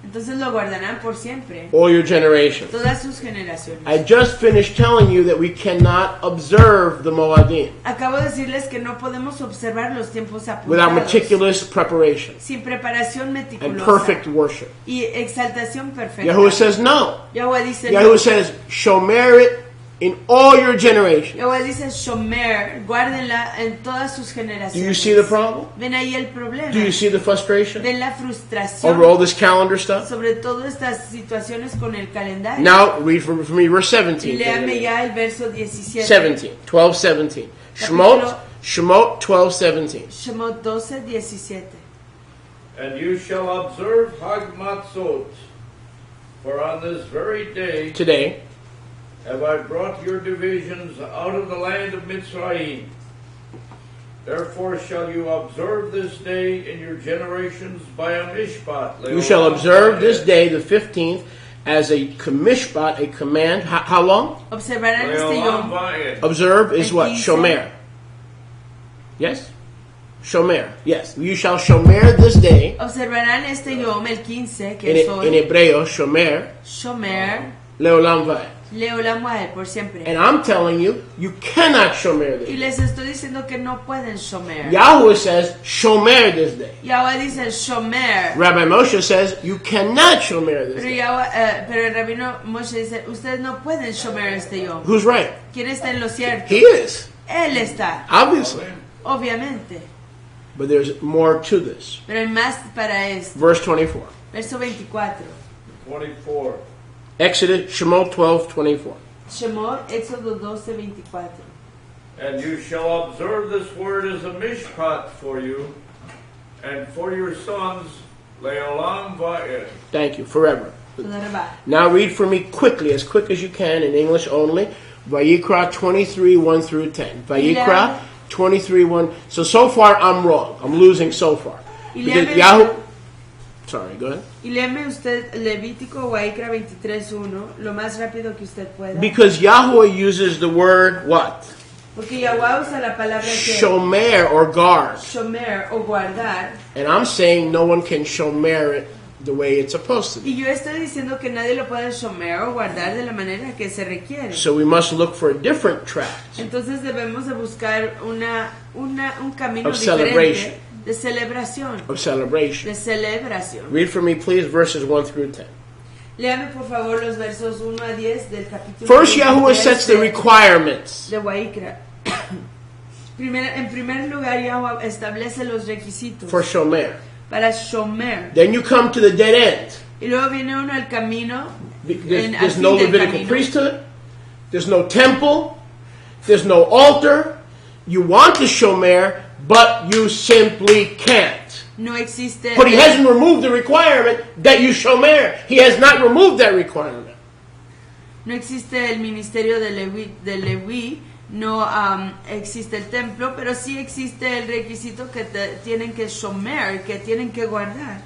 Entonces lo guardarán por siempre, all your generations. todas sus generaciones. I just finished telling you that we cannot observe the Moadim Acabo de decirles que no podemos observar los tiempos without apuntados meticulous preparation sin preparación and meticulosa perfect worship. y exaltación perfecta. Yahuwah says no. Yahweh dice Yahuwah says, shomer it in all your generations. Yahweh dice shomer, guárdenla en todas sus Do generaciones. you see the problem? Ven ahí el problema. Do you see the frustration Ven la frustración over all this calendar stuff? sobre todo estas situaciones con el calendario. Now read for me verse Y 17. léame ya el verso 17. 17, 12, 17. Shemot 12, 17. Shemot 12, 17. And you shall observe Hag Matzot, for on this very day Today, have I brought your divisions out of the land of Mitzrayim. Therefore shall you observe this day in your generations by a mishpat. you shall observe this day, the 15th, as a mishpat, a command. How long? Observarán este Leolam yom. va'ed. Observe is El what? 15. Shomer. Yes? Shomer. Yes. You shall shomer this day. Observarán este yom, el 15, que In, es in hoy. Hebreo, shomer, Shomer, leolam va'ed. Leolam Waed, por siempre. And I'm telling you, you cannot shomer Y this. les estoy diciendo que no pueden shomer. Yahweh says, shomer this day. Yahweh dice shomer. Rabbi Moshe says, you cannot shomer this Pero, day. pero el rabino Moshe dice, ustedes no pueden shomer este yom. Who's right? ¿Quién está en lo cierto? He is, Él está, obviously. obviamente. But there's more to this. Pero hay más para esto. Verse 24. Verso 24. 24. Exodus, Shemot 12:24. Shemot, Éxodo 12, 24. And you shall observe this word as a mishpat for you, and for your sons, leolam va'ed. Thank you, forever. Tודה רבה. Now read for me quickly, as quick as you can, in English only. Vayikra 23, 1 through 10. Vayikra 23, 1. So far I'm wrong. I'm losing so far. Y Because léame Yahweh... usted- Sorry, go ahead. Y léeme usted Levítico Waikra 23:1, lo más rápido que usted pueda. Because Yahweh uses the word, what? Porque Yahweh usa la palabra que Shomer, or guard. shomer o guardar. And I'm saying no one can shomer it the way it's supposed to be. Y yo estoy diciendo que nadie lo puede shomer o guardar de la manera que se requiere. So we must look for a different tract. Entonces debemos de buscar un camino Of celebration. diferente de celebración. Of celebration. De celebración. Read for me, please, verses 1 through 10. Léame por favor los versos 1 a 10 del capítulo First, Yahweh 23 sets the de- requirements de Waikra. En primer lugar, Yahweh establece los requisitos for shomer. para shomer. Then you come to the dead end. Y luego viene uno al camino. There's al no fin del Levitical camino. priesthood. There's no temple. There's no altar. You want to shomer, but you simply can't. No existe. But he hasn't removed the requirement that you shomer. He has not removed that requirement. No existe el ministerio de Leví, no existe el templo, pero sí existe el requisito que tienen que shomer, que tienen que guardar.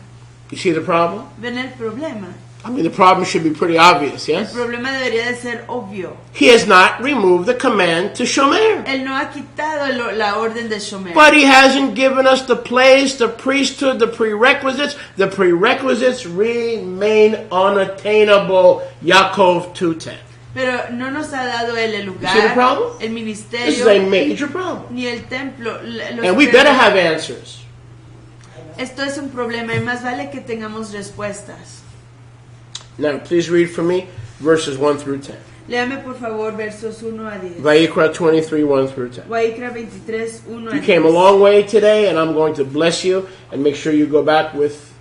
You see the problem? ¿Ven el problema? I mean, the problem should be pretty obvious, El yes? problema debería de ser obvio. He has not removed the command to shomer. Él no ha quitado la orden de shomer. But he hasn't given us the place, the priesthood, the prerequisites. The prerequisites remain unattainable. Yaakov 2:10. Pero no nos ha dado él el You see the lugar, problem? el This is ministerio, a major problem. ni el templo. Los And we better have answers. Esto es un problema y más vale que tengamos respuestas. Now, please read for me verses 1 through 10. Léame por favor versos 1 a 10. Vayikra 23, 1 through 10. Waikra 23, 1 a 10. You came a long way today, and I'm going to bless you and make sure you go back with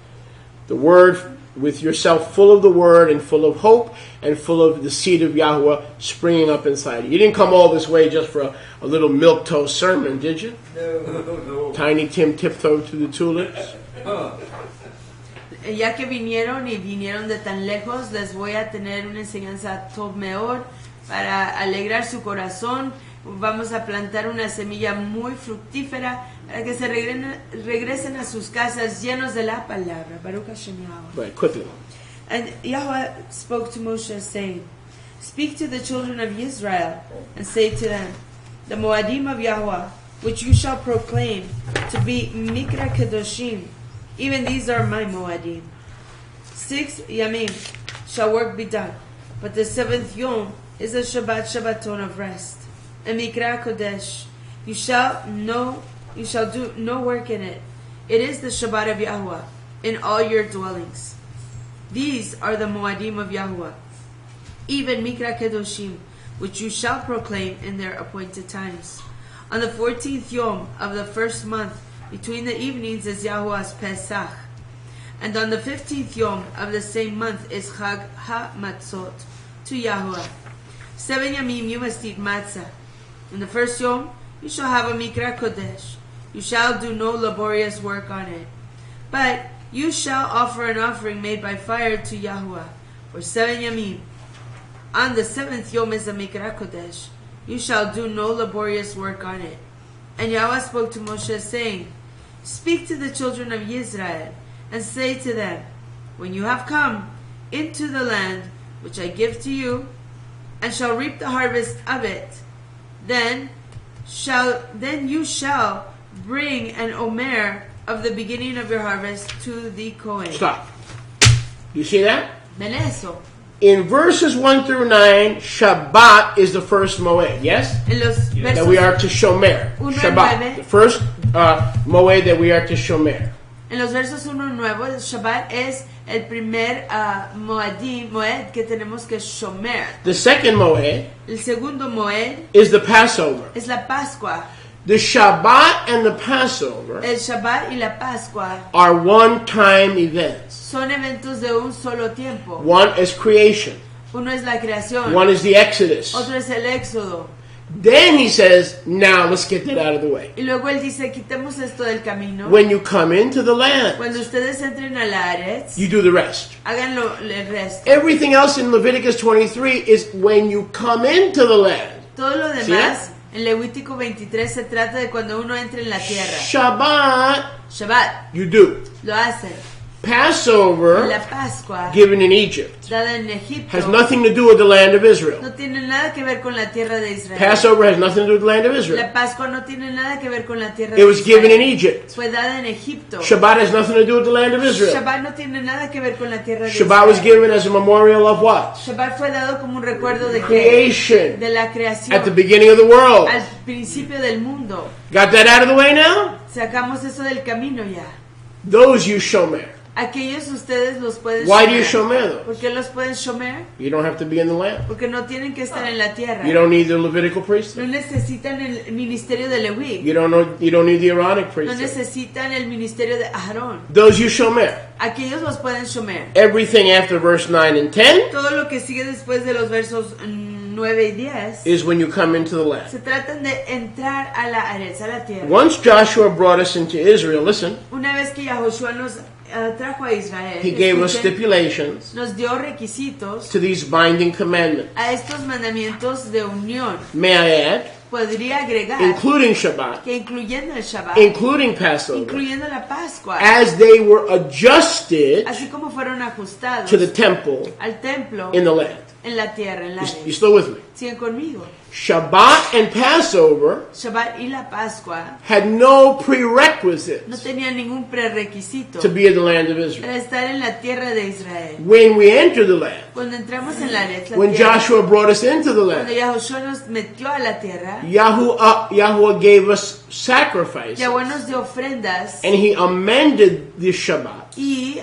the Word, with yourself full of the Word and full of hope and full of the seed of Yahweh springing up inside you. You didn't come all this way just for a little milquetoast sermon, did you? No. Tiny Tim tiptoed through the tulips. Ya que vinieron y vinieron de tan lejos, les voy a tener una enseñanza Tov Meor para alegrar su corazón. Vamos a plantar una semilla muy fructífera para que se regresen a sus casas llenos de la palabra. Baruch Hashem Yahweh. Right, quickly. And Yahweh spoke to Moshe, saying, Speak to the children of Israel, and say to them, The Moadim of Yahweh, which you shall proclaim to be Mikra Kedoshim, even these are my Moadim. 6 Yamim shall work be done, but the 7th Yom is a Shabbaton of rest. And Mikra Kodesh, you shall do no work in it. It is the Shabbat of Yahweh in all your dwellings. These are the Moadim of Yahweh, even Mikra Kedoshim, which you shall proclaim in their appointed times. On the 14th Yom of the first month, between the evenings is Yahuwah's Pesach. And on the 15th Yom of the same month is Chag HaMatzot to Yahuwah. 7 Yamim you must eat matzah. In the first Yom you shall have a Mikra Kodesh. You shall do no laborious work on it. But you shall offer an offering made by fire to Yahuwah for 7 Yamim. On the 7th Yom is a Mikra Kodesh. You shall do no laborious work on it. And Yahweh spoke to Moshe, saying, Speak to the children of Israel, and say to them, When you have come into the land which I give to you, and shall reap the harvest of it, then you shall bring an omer of the beginning of your harvest to the Kohen. Stop. You see that? ¿Ven eso? In verses 1 through 9, Shabbat is the first moed, yes? En los That versos we are to shomer. Uno y Shabbat. nueve. The first moed that we are to shomer. En los versos 1 y 9, el Shabbat es el primer moed que tenemos que shomer. The second moed El segundo moed is the Passover. es la Pascua. The Shabbat and the Passover El Shabbat y la Pascua are one-time events. son eventos de un solo tiempo. One is creation. Uno es la creación, One is the Exodus. otro es el éxodo. Then he says, now let's get that out of the way. Y luego él dice, quitemos esto del camino. When you come into the land, Cuando ustedes entren a la Aretz, you do the rest. háganlo el resto. Everything else in Leviticus 23 is when you come into the land. Todo lo ¿Sí? demás, en Levítico 23 se trata de cuando uno entra en la tierra. Shabbat, Shabbat, you do. lo hacen. Passover, La Pascua, given in Egypt, dada en Egipto, has nothing to do with the land of Israel. no tiene nada que ver con la tierra de Israel. Passover has nothing to do with the land of Israel. La Pascua no tiene nada que ver con la tierra It de was Israel. given in Egypt. Fue dada en Egipto. Shabbat has nothing to do with the land of Israel. Shabbat no tiene nada que ver con la tierra de Shabbat was Israel. given as a memorial of what? Shabbat fue dado como un recuerdo de qué? Creation De la creación. at the beginning of the world. Al principio del mundo. Got that out of the way now? Sacamos eso del camino ya. Those you shomer. Aquellos ustedes los pueden Why do you shomer. shomer ¿Por those? qué los pueden shomer? You don't have to be in the land. Porque no tienen que estar en la tierra. You don't need the Levitical No priesthood. necesitan el ministerio de Leví. You don't need the Aaronic No priesthood. necesitan el ministerio de Aarón. Those you shomer. Aquellos los pueden shomer. Everything after verse 9 and 10 Todo lo que sigue después de los versos 9 y 10 is when you come into the land. se tratan de entrar a la Aretz, a la tierra. Once Joshua brought us into Israel, listen, Una vez que Yahushua nos trajo a Israel, he gave us escuchen, stipulations nos dio requisitos to these binding commandments. a estos mandamientos de unión. May I add, Podría agregar including Shabbat, que incluyendo el Shabbat, including Passover, incluyendo la Pascua, as they were adjusted así como fueron ajustados to the temple al templo in the land. en la tierra, en la You Aretz. still with me? Siguen conmigo. Shabbat and Passover Shabbat y la Pascua had no no prerequisites tenían ningún prerequisito to be in the land of Israel. para estar en la tierra de Israel. When we enter the land, Cuando entramos en la Aretz, la when tierra, Joshua brought us into the cuando land, Yahushua nos metió a la tierra, Yahuwah gave us sacrifices, Yahuwah nos dio ofrendas and he amended the Shabbat y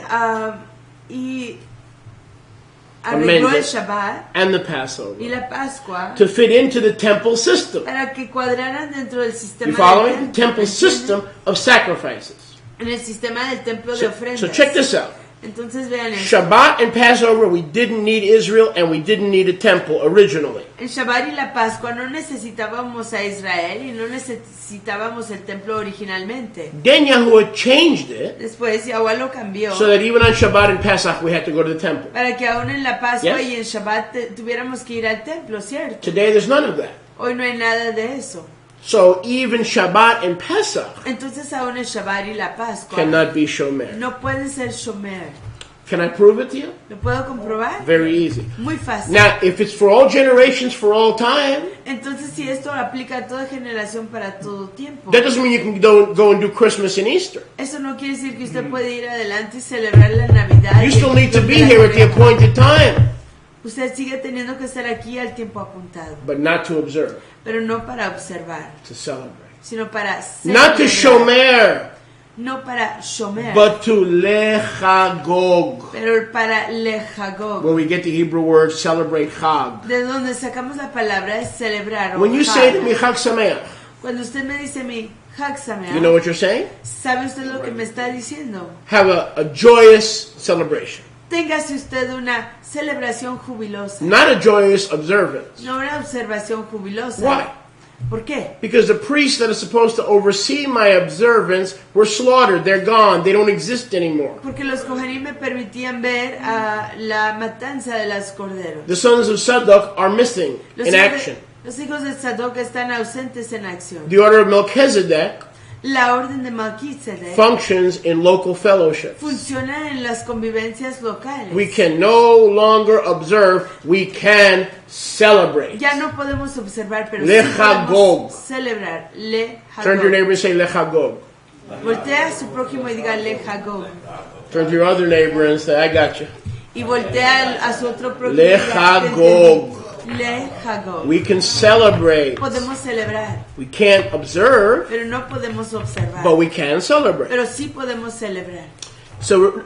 arregló Amended. el Shabbat and the y Passover la Pascua to fit into the temple system. para que cuadraran dentro del sistema You following? del The temple ¿entienden? system of sacrifices. En el sistema del templo de ofrendas. So check this out. Entonces vean esto. Shabbat and Passover, we didn't need Israel and we didn't need a temple originally. En Shabbat y la Pascua no necesitábamos a Israel y no necesitábamos el templo originalmente. Then Yahuwah changed it Después Yahuwah lo cambió so that even on Shabbat and Pesach we had to go to the temple. para que aún en la Pascua Yes. y en Shabbat tuviéramos que ir al templo, ¿cierto? Today there's none of that. Hoy no hay nada de eso. So even Shabbat and Pesach Entonces aún el Shabbat y la Pascua cannot be shomer. no pueden ser shomer. Can I prove it to you? ¿Lo puedo comprobar? Very easy. Muy fácil. Now, if it's for all generations, for all time, Entonces si esto aplica a toda generación para todo tiempo, that doesn't mean you can go and do Christmas and Easter. eso no quiere decir que usted puede ir adelante y celebrar la Navidad. You y still el need to Día be de la here at the Navidad. appointed time, Usted sigue teniendo que estar aquí al tiempo apuntado, but not to observe, pero no para observar, to celebrate. sino para Not to celebrar. shomer, No para shomer, but to lechagog. pero para lejagog. Where we get the Hebrew word celebrate chag. De donde sacamos la palabra es celebrar. o When you say to chag. me Chag Sameach, Cuando usted me dice mi Chag Sameach, you know what you're saying? ¿sabe usted lo que me está diciendo? Have a joyous celebration, Téngase usted una celebración jubilosa, not a joyous observance. no una observación jubilosa. Why? ¿Por qué? Because the priests that are supposed to oversee my observance were slaughtered. They're gone. They don't exist anymore. Porque los Kohanim me permitían ver la matanza de las corderos. The sons of Sadok are missing in action. Los hijos de Sadoc están ausentes en acción. The order of Melchizedek La orden de Melquisedec functions in local fellowships. funciona en las convivencias locales. We can no longer observe, we can celebrate. Ya no podemos observar, pero Le sí Chagog. podemos celebrar. Le Turn to your Hagog. neighbor and say, Le Chagog. Voltea a su prójimo y diga Le Hagog. Turn to your other neighbor and say, I got you. Y voltea a su otro prójimo Le y diga, "Te Hagog. entendí". Le Hagog. We can celebrate. Podemos celebrar, We can't observe, pero no podemos observar. but we can celebrate. Pero sí podemos celebrar. So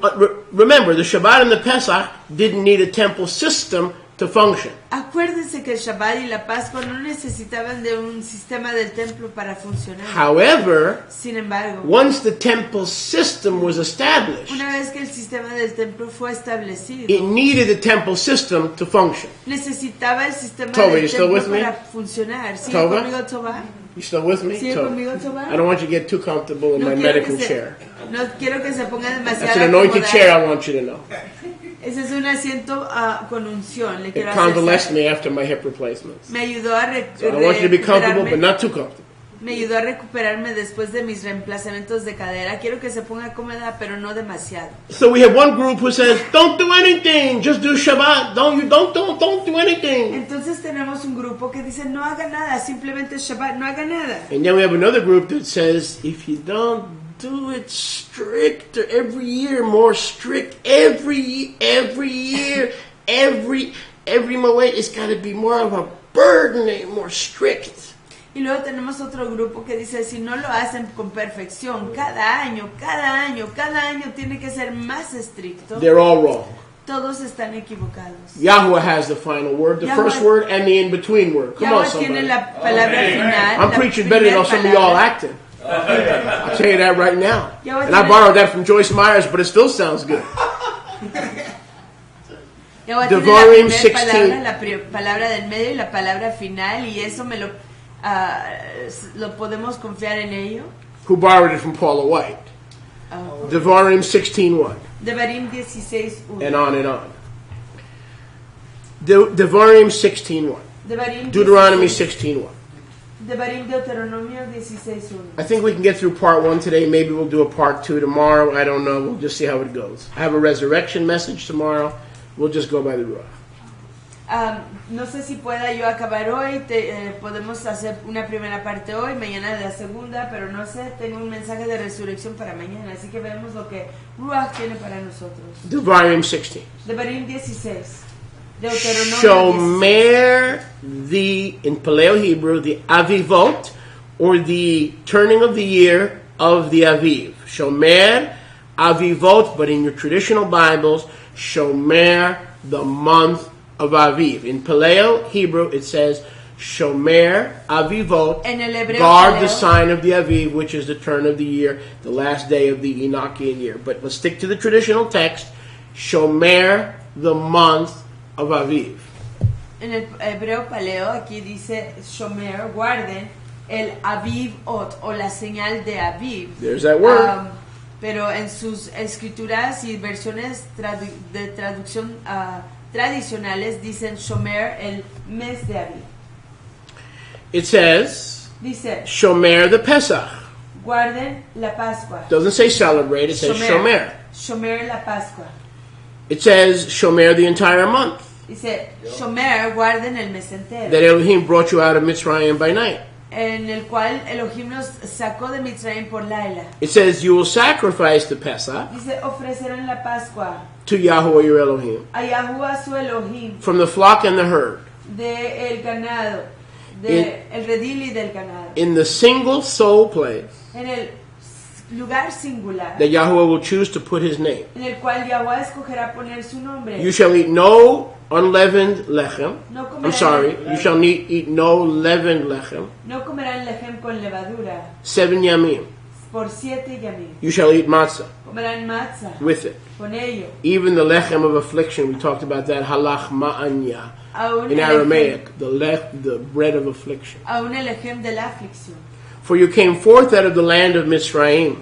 remember, the Shabbat and the Pesach didn't need a temple system to function. Acuérdense que el Shabbat y la Pascua no necesitaban de un sistema del templo para funcionar. However, Sin embargo, once the temple system was established, una vez que el sistema del templo fue establecido, it needed a temple system to function. necesitaba el sistema Toba, you del still with templo me? para funcionar. ¿Sigue Toba? conmigo, Toba? You still with me? ¿Sigue So, conmigo, Toba? I don't want you to get too comfortable in No my quiero medical que se- chair. No quiero que se ponga That's demasiado an anointed chair, I acomodado. want you to know. Ese es un asiento con unción. Le It quiero convalesced hacer. me after my hip replacements. Me ayudó a So I want you to be comfortable, but recuperarme. not too comfortable. Me ayudó a recuperarme después de mis reemplazamientos de cadera. Quiero que se ponga cómoda, pero no demasiado. So we have one group who says, "Don't do anything, just do Shabbat. Don't do anything." Entonces tenemos un grupo que dice no haga nada, simplemente Shabbat, no haga nada. And then we have another group that says, "If you don't do it stricter every year, more strict every year, every moed, it's got to be more of a burden, and more strict." Y luego tenemos otro grupo que dice si no lo hacen con perfección, cada año tiene que ser más estricto. They're all wrong. Todos están equivocados. Yahweh has the final word, the Yahweh- first word, and the in-between word. Come on, Yahweh tiene somebody. la palabra final. I'm la preaching better than primera some of y'all palabra. acting. I'll tell you that right now. Yahweh And I tiene- borrowed that from Joyce Myers, but it still sounds good. Yahweh tiene Devarim la 16. primera palabra, palabra del medio y la palabra final, y eso lo podemos confiar en ello. Who borrowed it from Paula White. Devarim 16:1. Devarim 16:1. And on and on. Devarim 16:1. Devarim Deuteronomy 16. 16:1. Devarim Deuteronomio 16:1. I think we can get through part 1 today. Maybe we'll do a part 2 tomorrow. I don't know. We'll just see how it goes. I have a resurrection message tomorrow. We'll just go by the Ruach. No sé si pueda yo acabar hoy, podemos hacer una primera parte hoy, mañana la segunda, pero no sé, tengo un mensaje de resurrección para mañana, así que veamos lo que Ruach tiene para nosotros. Devarim 16. Devarim 16, Deuteronomio 16. Shomer in Paleo Hebrew, the Avivot, or the turning of the year of the Aviv. Shomer, Avivot, but in your traditional Bibles, Shomer, the month of Aviv. In Paleo Hebrew, it says, Shomer, Avivot, En el hebreo guard paleo, the sign of the Aviv, which is the turn of the year, the last day of the Enochian year. But let's stick to the traditional text, Shomer, the month of Aviv. En el hebreo paleo aquí dice Shomer, guarden el Aviv Ot o la señal de Aviv. There's that word. Pero en sus escrituras y versiones de traducción tradicionales dicen Shomer, el mes de Aviv. It says, Dice, Shomer the Pesach. guarden la Pascua. Doesn't say celebrate, it says Shomer. Shomer la Pascua. It says Shomer the entire month. Dice, Shomer, guarden el mes entero. That Elohim brought you out of Mitzrayim by night. En el cual Elohim nos sacó de Mitzrayim por Laila. It says you will sacrifice the Pesach Dice, ofrecerán la Pascua to Yahweh your Elohim a Yahuwah su Elohim, from the flock and the herd de el ganado, de el redil y del ganado. in the single sole place En el lugar singular, that Yahweh will choose to put his name. en el cual Yahuwah escogerá poner su nombre. You shall eat no unleavened lechem. No I'm sorry, comerán, you shall eat no leavened lechem. no comerán lejem con levadura 7 yamim. por 7 yamim. You shall eat matzah Comerán matzah with it. con ello. Even the lechem of affliction, we talked about that, halach ma'anya. Aún In el Aramaic, the bread of affliction. aún el lejem de la aflicción. For you came forth out of the land of Mitzrayim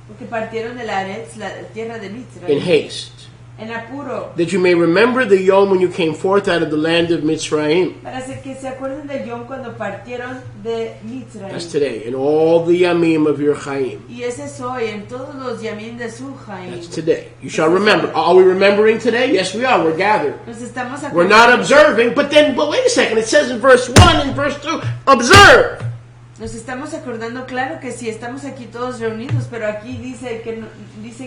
Porque partieron de la Aretz, la tierra de in Mitzrayim, haste. en apuro, that you may remember the Yom when you came forth out of the land of Mitzrayim. para que se acuerden de Yom cuando partieron de Mitzrayim. That's today. In all the Yamim of your Chaim. Y ese es hoy, en todos los yamim de su Jaim. That's today. You shall remember. Are we remembering today? Yes, we are. We're gathered. Nos estamos We're not acordando, observing, but wait a second. It says in verse 1 and verse 2, observe. nos estamos acordando, claro que sí, estamos aquí todos reunidos, pero aquí dice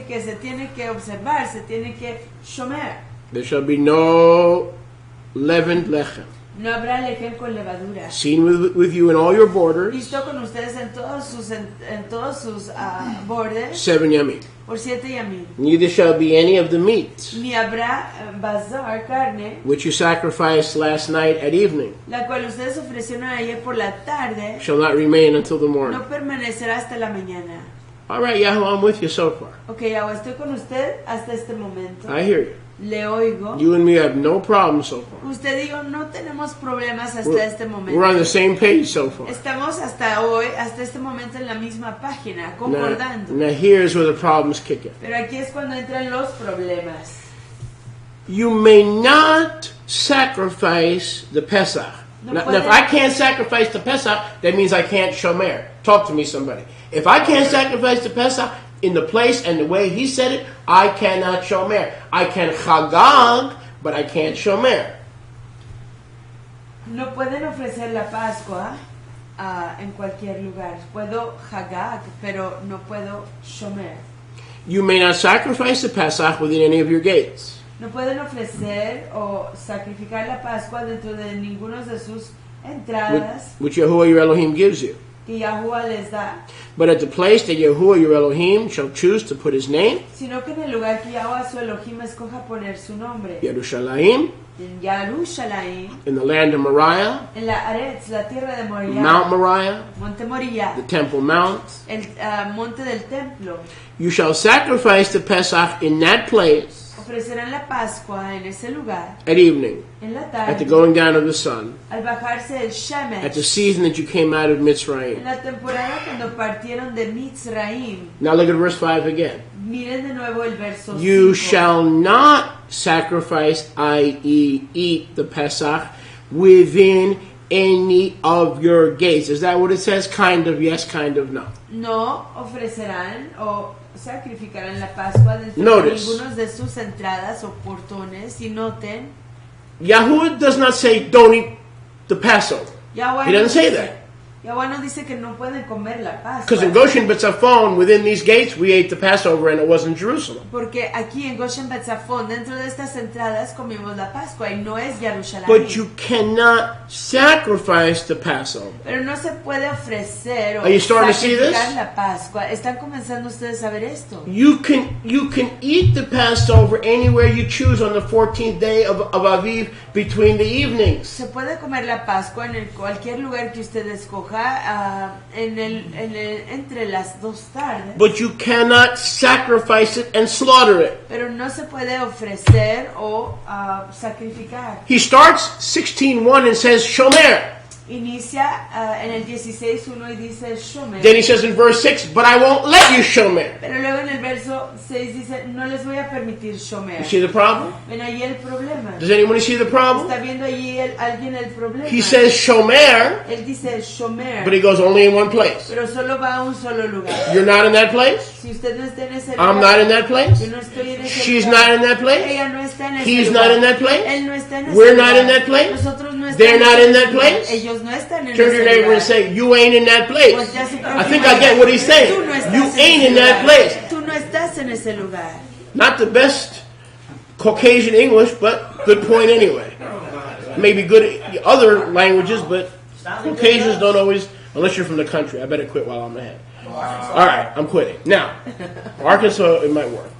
que se tiene que observar, se tiene que shomer. There shall be no leavened lechem. No habrá lejem con levadura. Seen with you in all your borders, Visto con ustedes en todos sus bordes 7 Yamim. por 7 yamim. Neither shall be any of the meat Ni habrá bazar, carne, which you sacrificed last night at evening. la cual ustedes ofrecieron ayer por la tarde, Shall not remain until the morning. no permanecerá hasta la mañana. All right, Yahweh, I'm with you so far. Ok, Yahweh, estoy con usted hasta este momento. I hear you. Le oigo. You and me have no problem so far. Usted y yo no tenemos problemas hasta este We're on momento. the same page so far. Estamos hasta hoy, hasta este momento en la misma página, concordando. Now here's where the problems kick in. Pero aquí es cuando entran los problemas. You may not sacrifice the Pesach. No Now, puede- if I can't sacrifice the Pesach, that means I can't shomer. Talk to me, somebody. If I can't sacrifice the Pesach in the place and the way he said it, I cannot shomer. I can chagag, but I can't shomer. No pueden ofrecer la Pascua en cualquier lugar. Puedo hagag, pero no puedo shomer. You may not sacrifice the Pesach within any of your gates. No pueden ofrecer o sacrificar la Pascua dentro de ninguno de sus entradas Which Yahuwah your Elohim gives you. que Yahuwah les da, But at the place that Yahuwah your Elohim shall choose to put his name, sino que en el lugar que Yahuwah su Elohim escoja poner su nombre. Yerushalayim, En Yarushalayim, in the land of Moriah, en la Aretz, la tierra de Moriah, Mount Moriah, Monte Moriah, the Temple Mount, el monte del templo. you shall sacrifice the Pesach in that place Ofrecerán la Pascua en ese lugar, at evening, en la at tarde, the going down of the sun, al bajarse el at the Shemesh, season that you came out of en Mitzrayim. la temporada cuando partieron de Mitzraim. Now look at verse 5 again. Miren de nuevo el verso You 5. shall not sacrifice, i.e., eat the Pesach within any of your gates. Is that what it says? Kind of yes, kind of no. No ofrecerán o sacrificarán la Pascua dentro de Notice. ninguno de sus entradas o portones. Y noten, Yahuwah does not say don't eat the Passover. Yahweh He no doesn't say dice- that. Yahweh no dice que no pueden comer la Because in Pascua. Goshen B'Tzafon, within these gates, we ate the Passover and it wasn't Jerusalem. Porque aquí en Goshen Betzafón, dentro de estas entradas, comimos la Pascua y no es Jerusalén. But you cannot sacrifice the Passover. Pero no se puede ofrecer o Are you starting to see this? sacrificar la Pascua. ¿Están comenzando ustedes a ver esto? You can eat the Passover anywhere you choose on the 14th day of Aviv between the evenings. Se puede comer la Pascua en cualquier lugar que usted escoja entre las dos tardes. But you cannot sacrifice it and slaughter it. Pero no se puede ofrecer o sacrificar. He starts 16:1 and says Shomer. Inicia en el 16:1 y dice Shomer. Then he says in verse 6, but I won't let you Shomer. Pero luego en el verso 6 dice, no les voy a permitir Shomer. You see the problem? Ven ahí el problema. Does anyone see the problem? ¿Está viendo allí alguien el problema? He says Shomer, Él dice Shomer, but he goes only in one place. pero solo va a un solo lugar. You're not in that place? Si usted no está en ese lugar, I'm not in that place? yo no estoy en ese She's lugar. not in that place? Ella no está en ese He's lugar. not in that place? Él no está en ese We're lugar. not in that place? Nosotros no They're estamos not en in ese that lugar. place? Ellos no están en Turn to ese your neighbor lugar. and say, you ain't in that place. Voltea a su I prójimo think y I get what he's dice, saying. "Tú no estás You en ain't ese in that lugar. place. Tú no estás en ese lugar. Not the best Caucasian English, but good point anyway. Maybe good other languages, but Caucasians don't always, unless you're from the country. I better quit while I'm ahead. All right, I'm quitting. Now, Arkansas, it might work.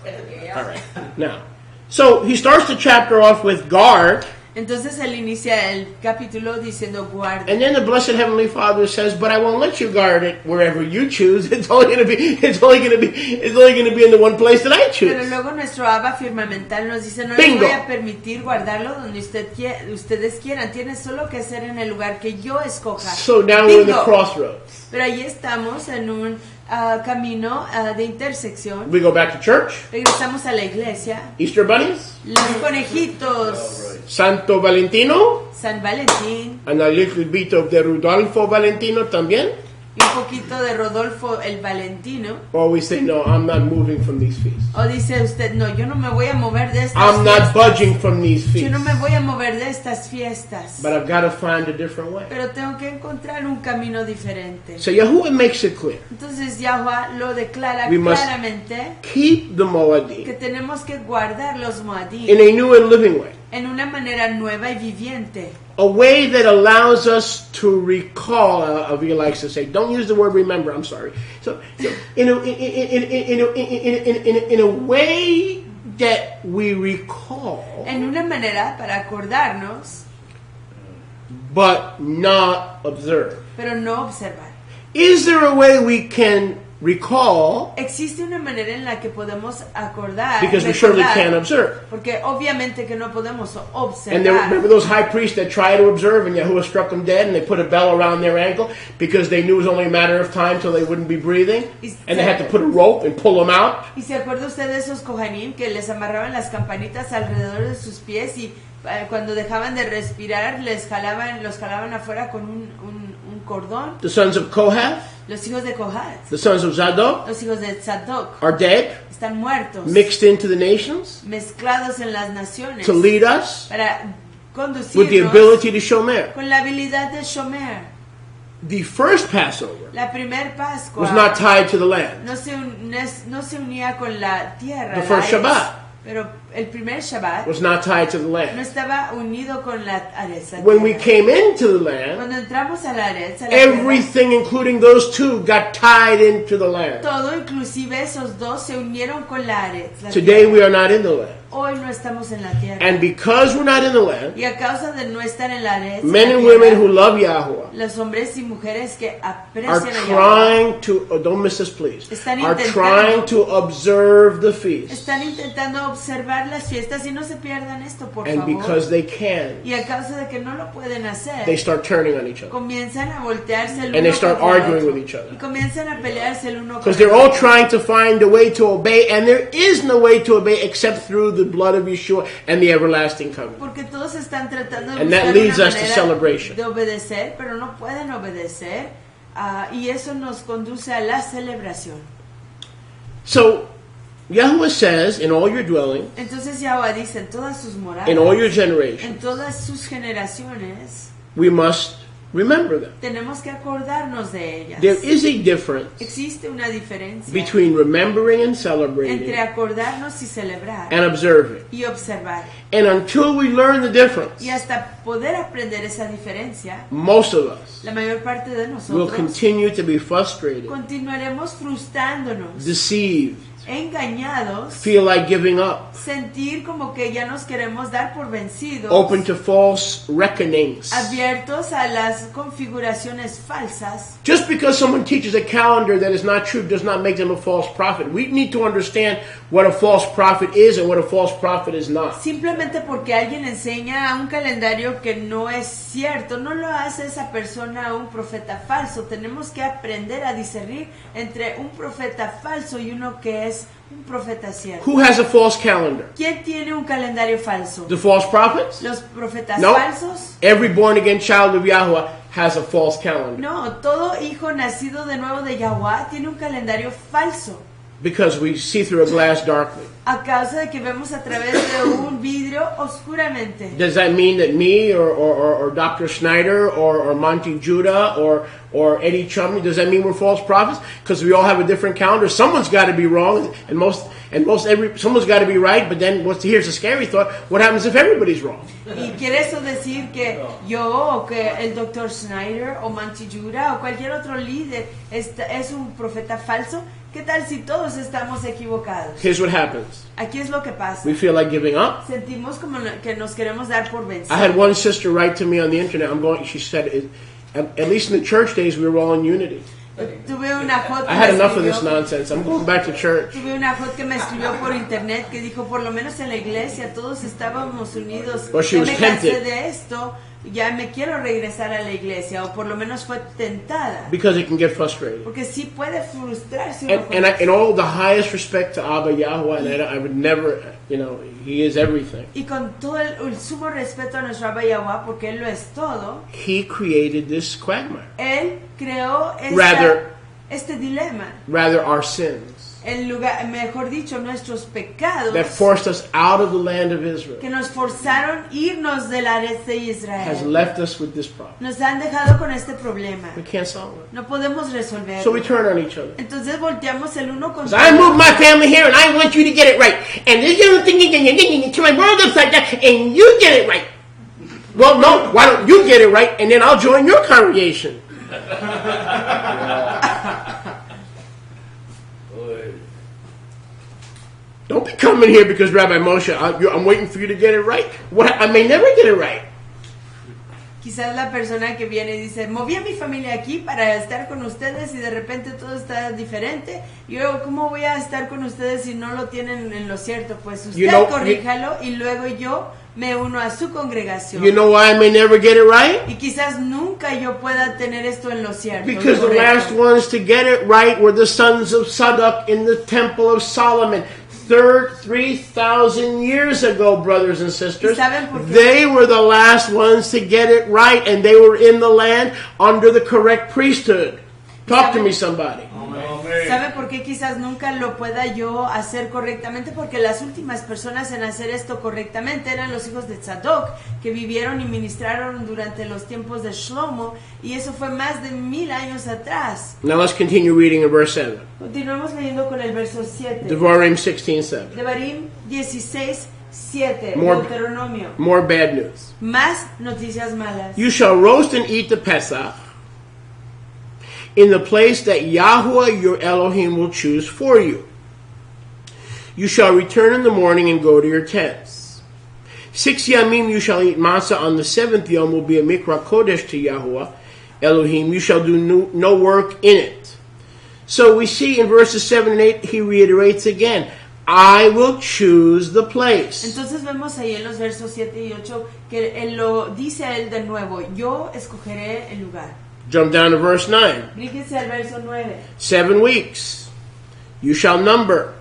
All right, now. So he starts the chapter off with guard, Entonces él inicia el capítulo diciendo guarda. and then the Blessed Heavenly Father says, "But I won't let you guard it wherever you choose. It's only going to be in the one place that I Pero choose." luego nuestro Abba firmamental nos dice, no Bingo. les voy a permitir guardarlo donde ustedes quieran. Tiene solo que ser en el lugar que yo escoja. So now we're in the Bingo. crossroads. Pero ahí estamos en un camino de intersección. We go back to church. Regresamos a la iglesia. Easter bunnies. Los conejitos, Santo Valentino. San Valentín, And a little bit of the Rudolfo Valentino también. y un poquito de Rodolfo el Valentino. Or we say, no, I'm not moving from these feasts. O dice usted, no, yo no me voy a mover de estas I'm not fiestas. budging from these Yo no me feasts. voy a mover de estas fiestas. But I've got to find a different way. Pero tengo que encontrar un camino diferente. So Yahuwah makes it clear. Entonces Yahweh lo declara We must claramente keep the que Moadim tenemos que guardar los in Moadim a new and living way. en una manera nueva y viviente. A way that allows us to recall, Avi likes to say, don't use the word remember, I'm sorry. So, in a way that we recall, En una manera para acordarnos, but not observe. pero no observar. Is there a way we can recall, Existe una manera en la que podemos acordar, because we surely recordar, can't observe? porque obviamente que no podemos And there, remember observar. those high priests that tried to observe and Yahuwah struck them dead and they put a bell around their ankle because they knew it was only a matter of time till they wouldn't be breathing? And they had to put a rope and pull them out? ¿Y se acuerda usted de esos Kohanim que les amarraban las campanitas alrededor de sus pies y cuando dejaban de respirar los jalaban afuera con un cordón? The sons of Kohath, Los hijos de Kohat, the sons of Zadok, los hijos de Tzadok, are dead, están muertos, mixed into the nations mezclados en las naciones to lead us para with the conducirnos ability to shomer. con la habilidad de Shomer. The first Passover La primer Pascua was not tied to the land. no se unía con la tierra, The la first Aretz, Shabbat pero el primer Shabbat was not tied to the no land. estaba unido con la Aretz. la When we tierra. came into the land, Cuando entramos a la Aretz, a la tierra, everything, including those two, got tied into the land. todo, inclusive esos dos, se unieron con la Aretz. la Today tierra. we are not in the land. Hoy no estamos en la tierra. And because we're not in the land, Y a causa de no estar en la Aretz, men la and tierra, women who love Yahuwah los hombres y mujeres que are aprecian a Yahweh trying to, don't miss this please, Están are intentando- trying to observe the feast. están intentando observar las fiestas y no se pierdan esto, por And favor. because they can, Y a causa de que no lo pueden hacer, they start turning on each other. comienzan a voltearse el And they uno start contra el arguing otro. with each other. Y comienzan a pelearse el uno Because contra they're el all otro. trying to find a way to obey, and there is no way to obey except through the blood of Yeshua and the everlasting covenant. Porque todos están tratando de And that buscar leads una us to manera celebration. de obedecer, pero no pueden obedecer. Y eso nos conduce a la celebración. So, Yahuwah says, in all your dwelling, Entonces Yahweh dice en todas sus moradas, in all your generations, en todas sus generaciones, we must remember them. tenemos que acordarnos de ellas. There is a difference Existe una diferencia between remembering and entre celebrating acordarnos y celebrar and observing. y observar. And until we learn the difference, Y hasta poder aprender esa diferencia, most of us la mayor parte de will nosotros continue to be frustrated, continuaremos frustrándonos, deceived, engañados, feel like giving up, sentir como que ya nos queremos dar por vencidos, open to false reckonings. abiertos a las configuraciones falsas. Just because someone teaches a calendar that is not true does not make them a false prophet. We need to understand what a false prophet is and what a false prophet is not. Simplemente porque alguien enseña un calendario que no es cierto, no lo hace esa persona un profeta falso. Tenemos que aprender a discernir entre un profeta falso y uno que es un profeta cierto. Who has a false calendar? ¿Quién tiene un calendario falso? The false prophets? ¿Los profetas No. falsos? Every born again child of Yahweh has a false calendar. No, todo hijo nacido de nuevo de Yahweh tiene un calendario falso. Because we see through a glass darkly. A causa de que vemos a través de un vidrio oscuramente. Does that mean that me or Dr. Schneider or Monty Judah or Eddie Chumley, does that mean we're false prophets? Because we all have a different calendar. Someone's got to be wrong, someone's got to be right. But then here's a scary thought: what happens if everybody's wrong? ¿Y quiere eso decir que yo o que el Dr. Schneider o Monty Judah o cualquier otro líder es un profeta falso? ¿Qué tal si todos estamos equivocados? Here's what happens: Aquí es lo que pasa. we feel like giving up. Sentimos como que nos queremos dar por I vencidos. had one sister write to me on the internet. She said, at least in the church days, we were all in unity. Tuve una hot que I had me enough of this escribió- nonsense. I'm going back to church. Tuve una hot que me escribió por internet que dijo, por lo menos en la iglesia todos estábamos unidos. Well, she Ya was me cansé tempted. de esto, ya me quiero regresar a la iglesia, o por lo menos fue tentada. because it can get frustrating. Porque sí puede frustrarse uno con And eso. in all the highest respect to Abba Yahweh, and I would never, He is everything. Y con todo el sumo respeto a nuestro Abba Yahweh, porque Él lo es todo, He created this quagmire. Él creó este dilema. Rather, our sins El lugar, mejor dicho, nuestros pecados that forced us out of the land of Israel que nos forzaron irnos del área de has Israel. left us with this problem. Nos han dejado con este problema. We can't solve it. No podemos So resolverlo. we turn on each other. Entonces volteamos el uno con So I moved my family here, and I want you to get it right. And this young thing, you turn my world upside down, and you get it right. Well, no, why don't you get it right, and then I'll join your congregation. Don't be coming here because Rabbi Moshe, I'm waiting for you to get it right. What? I may never get it right. Quizás la persona que viene y dice, moví a mi familia aquí para estar con ustedes y de repente todo está diferente. Yo, ¿cómo voy a estar con ustedes si no lo tienen en lo cierto? Pues usted corríjalo y luego yo me uno a su congregación. You know why I may never get it right? Y quizás nunca yo pueda tener esto en lo cierto. Because the correcto. last ones to get it right were the sons of Sadok in the temple of Solomon. 3,000 years ago, brothers and sisters. They were the last ones to get it right, and they were in the land under the correct priesthood. Talk to me, somebody. ¿Sabe por qué quizás nunca lo pueda yo hacer correctamente? Porque las últimas personas en hacer esto correctamente eran los hijos de Tzadok, que vivieron y ministraron durante los tiempos de Shlomo, y eso fue más de 1000 años atrás. Now let's continue reading in verse 7. Continuamos leyendo con el verso 7. Devarim 16:7. Devarim 16:7. More- Deuteronomio. More bad news. Más noticias malas. You shall roast and eat the Pesach in the place that Yahweh your Elohim will choose for you. You shall return in the morning and go to your tents. 6 yamim you shall eat matzah. On the 7th yom will be a mikra kodesh to Yahweh Elohim. You shall do no work in it. So we see in verses 7 and 8 he reiterates again, I will choose the place. Entonces vemos ahí en los versos 7 y 8 que él lo dice a él de nuevo, yo escogeré el lugar. Jump down to verse 9. Fíjense al verso 9. 7 weeks you shall number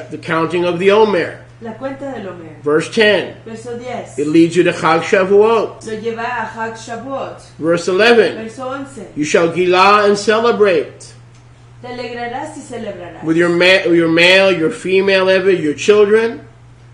the counting of the Omer. La cuenta del Omer. Verse 10. Verso 10. It leads you to Chag Shavuot. Lo lleva a Chag Shavuot. Verse 11. Verso 11. You shall gilah and celebrate Te alegrarás y celebrarás. with your male, your female, your children,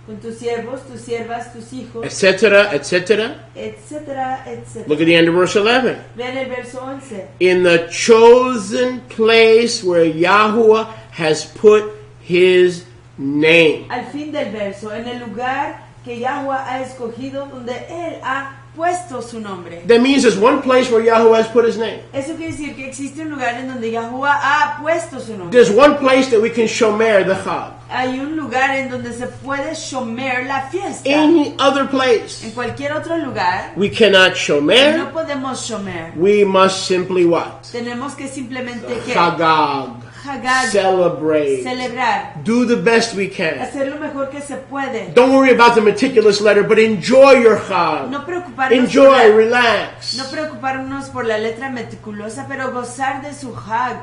Con tus siervos, tus siervas, tus hijos, etc., etc. etcétera, etcétera. Look at the end of verse 11. Vean el verso 11. In the chosen place where Yahuwah has put his name. Al fin del verso, en el lugar que Yahweh ha escogido, donde Él ha puesto su nombre. That means there's one place where Yahuwah has put his name. Eso quiere decir que existe un lugar en donde Yahweh ha puesto su nombre. There's one place that we can shomer the Chag. Hay un lugar en donde se puede shomer la fiesta. Any other place En cualquier otro lugar we cannot no shomer. podemos shomer. We must simply what? Tenemos que simplemente que Chagag. Hagad, Celebrate. celebrar, Do the best we can. hacer lo mejor que se puede. Don't worry about the meticulous letter, but enjoy your Chag. No preocuparnos, Enjoy, relax. no preocuparnos por la letra meticulosa, pero gozar de su Hag,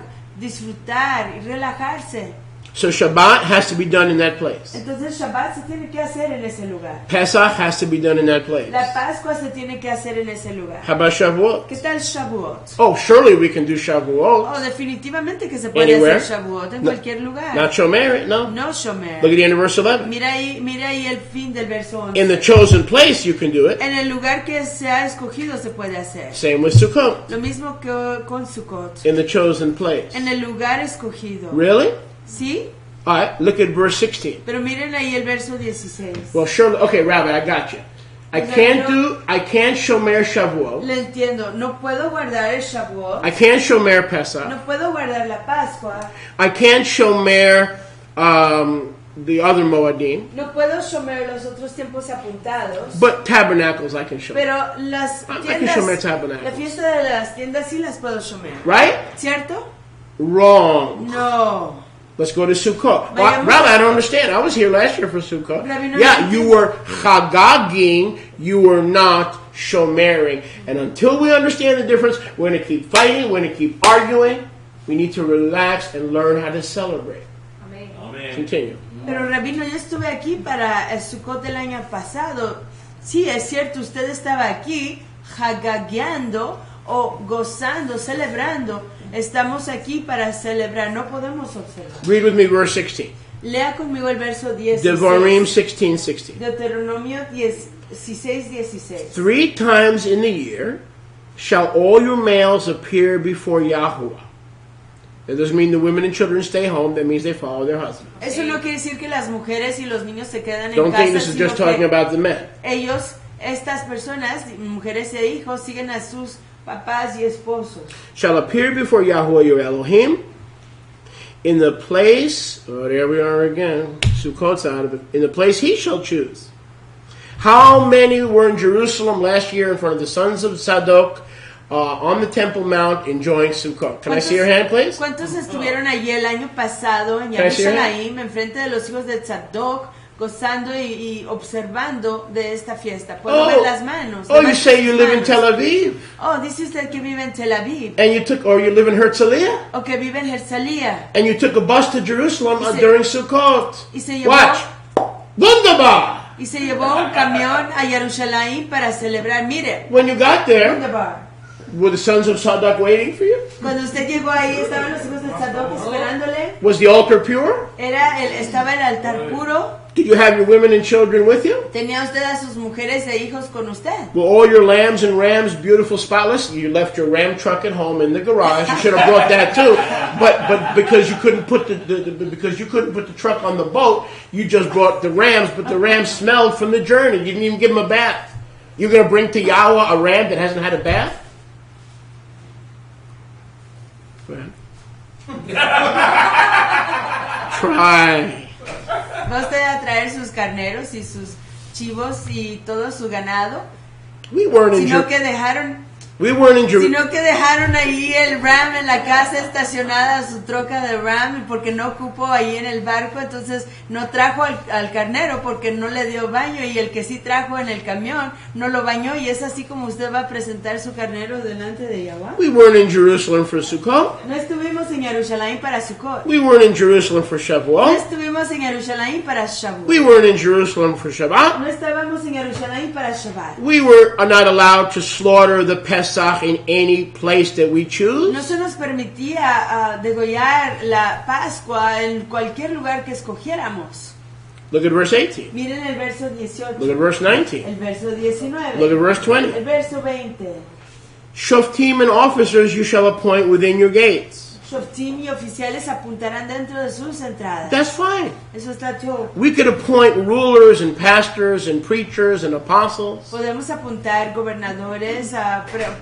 disfrutar y relajarse. So Shabbat has to be done in that place. Entonces Shabbat se tiene que hacer en ese lugar. Pesach has to be done in that place. La Pascua se tiene que hacer en ese lugar. How about Shavuot? ¿Qué tal Shavuot? Oh, surely we can do Shavuot. Oh, definitivamente que se puede Anywhere? hacer Shavuot en No. cualquier lugar. Not shomer it, no. No shomer. Look at the end of verse 11. Mira ahí el fin del verso 11. In the chosen place you can do it. En el lugar que se ha escogido se puede hacer. Same with Sukkot. Lo mismo que con Sukkot. In the chosen place. En el lugar escogido. Really? ¿Sí? All right, look at verse 16. Pero miren ahí el verso 16. Well, surely, okay, Rabbi, I got you. I can't shomer Shavuot. Le entiendo. No puedo guardar el Shavuot. I can't shomer Pesach. No puedo guardar la Pascua. I can't shomer the other Moadim. No puedo shomer los otros tiempos apuntados. But tabernacles I can shomer. Pero las I can shomer tiendas, tabernacles. la fiesta de las tiendas sí las puedo shomer. Right? ¿Cierto? Wrong. No. Let's go to Sukkot. Vayamos- Rabbi, I don't understand. I was here last year for Sukkot. Rabbi, no Yeah, entiendo. you were chagaging. You were not shomering. And until we understand the difference, we're going to keep fighting, we're going to keep arguing. We need to relax and learn how to celebrate. Amen. Continue. Pero Rabino, yo estuve aquí para el Sukkot del año pasado. Sí, es cierto, usted estaba aquí jagagueando o gozando, celebrando. Estamos aquí para celebrar, no podemos observar. Read with me verse 16. Lea conmigo el verso 16. Devarim 16:16. Deuteronomio 16:16. 3 times in the year shall all your males appear before Yahuwah. That doesn't mean the women and children stay home. That means they follow their husband. Eso no quiere decir que las mujeres y los niños se quedan en Don't casa, think this is sino just talking que about the men. ellos, estas personas, mujeres e hijos, siguen a sus papás y esposos. Shall appear before Yahuwah your Elohim in the place, oh, there we are again, Sukkot's out of it, in the place he shall choose. How many were in Jerusalem last year in front of the sons of Zadok on the Temple Mount enjoying Sukkot? Can I see your hand, please? ¿Cuántos estuvieron allí el año pasado en Can I see your Jerusalén, enfrente de los hijos de Tzadok, gozando y observando de esta fiesta? Puedo ver las manos. Oh, you Levanten say you sus live in manos. Tel Aviv, Oh, dice usted que vive en Tel Aviv, and you live in Herzliya, o que vive en Herzliya, and you took a bus to Jerusalem Y se- during Sukkot. y se llevó, Watch. Wunderbar! y se llevó un camión a Jerusalén para celebrar. Mire, When you got there, wunderbar. were the sons of Zadok waiting for you? Cuando usted llegó ahí, estaban los hijos de Tzadok esperándole. Was the altar pure? Estaba el altar puro. Did you have your women and children with you? Tenía usted a sus mujeres e hijos con usted. Were all your lambs and rams beautiful, spotless? You left your ram truck at home in the garage. You should have brought that too. But because you couldn't put the truck on the boat, you just brought the rams. But the rams smelled from the journey. You didn't even give them a bath. You're going to bring to Yahweh a ram that hasn't had a bath? Go ahead. Try. ¿Va usted a traer sus carneros y sus chivos y todo su ganado? We weren't in Sino que dejaron ahí el Ram en la casa estacionada, su troca de Ram, porque no ocupó ahí en el barco, entonces no trajo al carnero porque no le dio baño, y el que sí trajo en el camión no lo bañó, y es así como usted va a presentar su carnero delante de Yahweh. We weren't in Jerusalem for Sukkot. No estuvimos en Jerusalén para Sukkot. We weren't in Jerusalem for No Shavuot. estuvimos en Jerusalén para Shavuot. We weren't in Jerusalem for Shabbat. No estábamos en Jerusalén para Shabbat. We were not allowed to slaughter the Pesach in any place that we choose. No se nos permitía degollar la Pascua en cualquier lugar que escogiéramos. Look at verse 18. Miren el verso 18, Look at verse 19. el verso 19, Look at verse 20. el verso 20. Shoftim and officers you shall appoint within your gates. Shoftim y oficiales apuntarán dentro de sus entradas. That's fine. Eso está todo. We could appoint rulers and pastors and preachers and apostles Podemos apuntar gobernadores,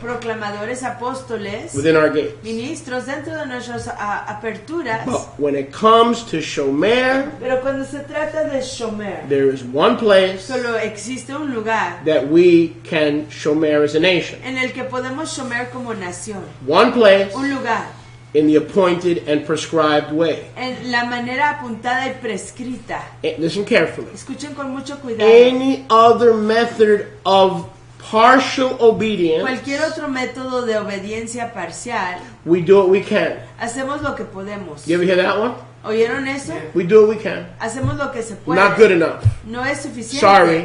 proclamadores, apóstoles, within our gates. ministros dentro de nuestras aperturas. But when it comes to Shomer, Pero cuando se trata de Shomer, there is one place solo existe un lugar that we can Shomer as a nation. en el que podemos Shomer como nación. One place Un lugar in the appointed and prescribed way. en la manera apuntada y prescrita. Listen carefully. Escuchen con mucho cuidado. Any other method of partial obedience, Cualquier otro método de obediencia parcial, we do what we can. hacemos lo que podemos. You ever hear that one? ¿Oyeron eso? We do what we can. Hacemos lo que se puede. Not good enough. No es suficiente. Sorry.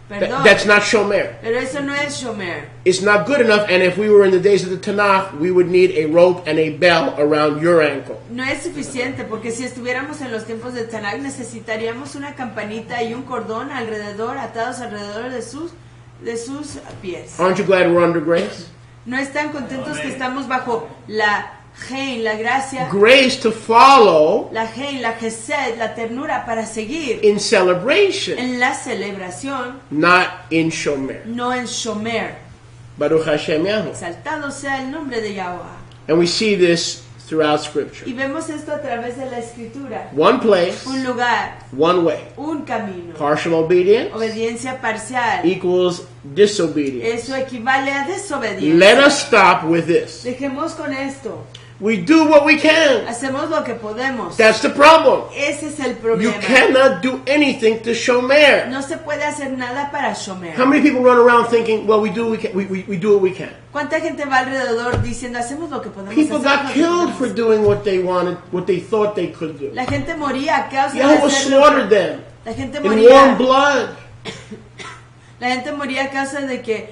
Perdón. That's not Shomer. Pero eso no es Shomer. It's not good enough, and if we were in the days of the Tanakh, we would need a rope and a bell around your ankle. No es suficiente, porque si estuviéramos en los tiempos de Tanakh necesitaríamos una campanita y un cordón atados alrededor de sus pies. Aren't you glad we're under grace? ¿No están contentos que estamos bajo la Gein, la gracia, Grace to follow la Gein, la Gesed, la ternura para seguir in celebration, en la celebración, not in Shomer. no en Shomer? Baruch Hashem Yahu. Exaltado sea el nombre de Yahweh. And we see this throughout Scripture. Y vemos esto a través de la Escritura. One place, Un lugar, one way. un camino. Partial obedience Obediencia parcial. equals disobedience. Eso equivale a desobediencia. Let us stop with this. Dejemos con esto. We do what we can. Hacemos lo que podemos. That's the problem. Ese es el You problema. cannot do anything to shomer. No se puede hacer nada para Shomer. How many people run around thinking, well, we do what we can? ¿Cuánta gente va alrededor diciendo hacemos lo que podemos? People hacemos got lo que killed podemos"? for doing what they wanted, what they thought they could do. La gente moría a causa de Yahweh hacer lo slaughtered que... them La gente in moría. warm blood. La gente moría a causa de que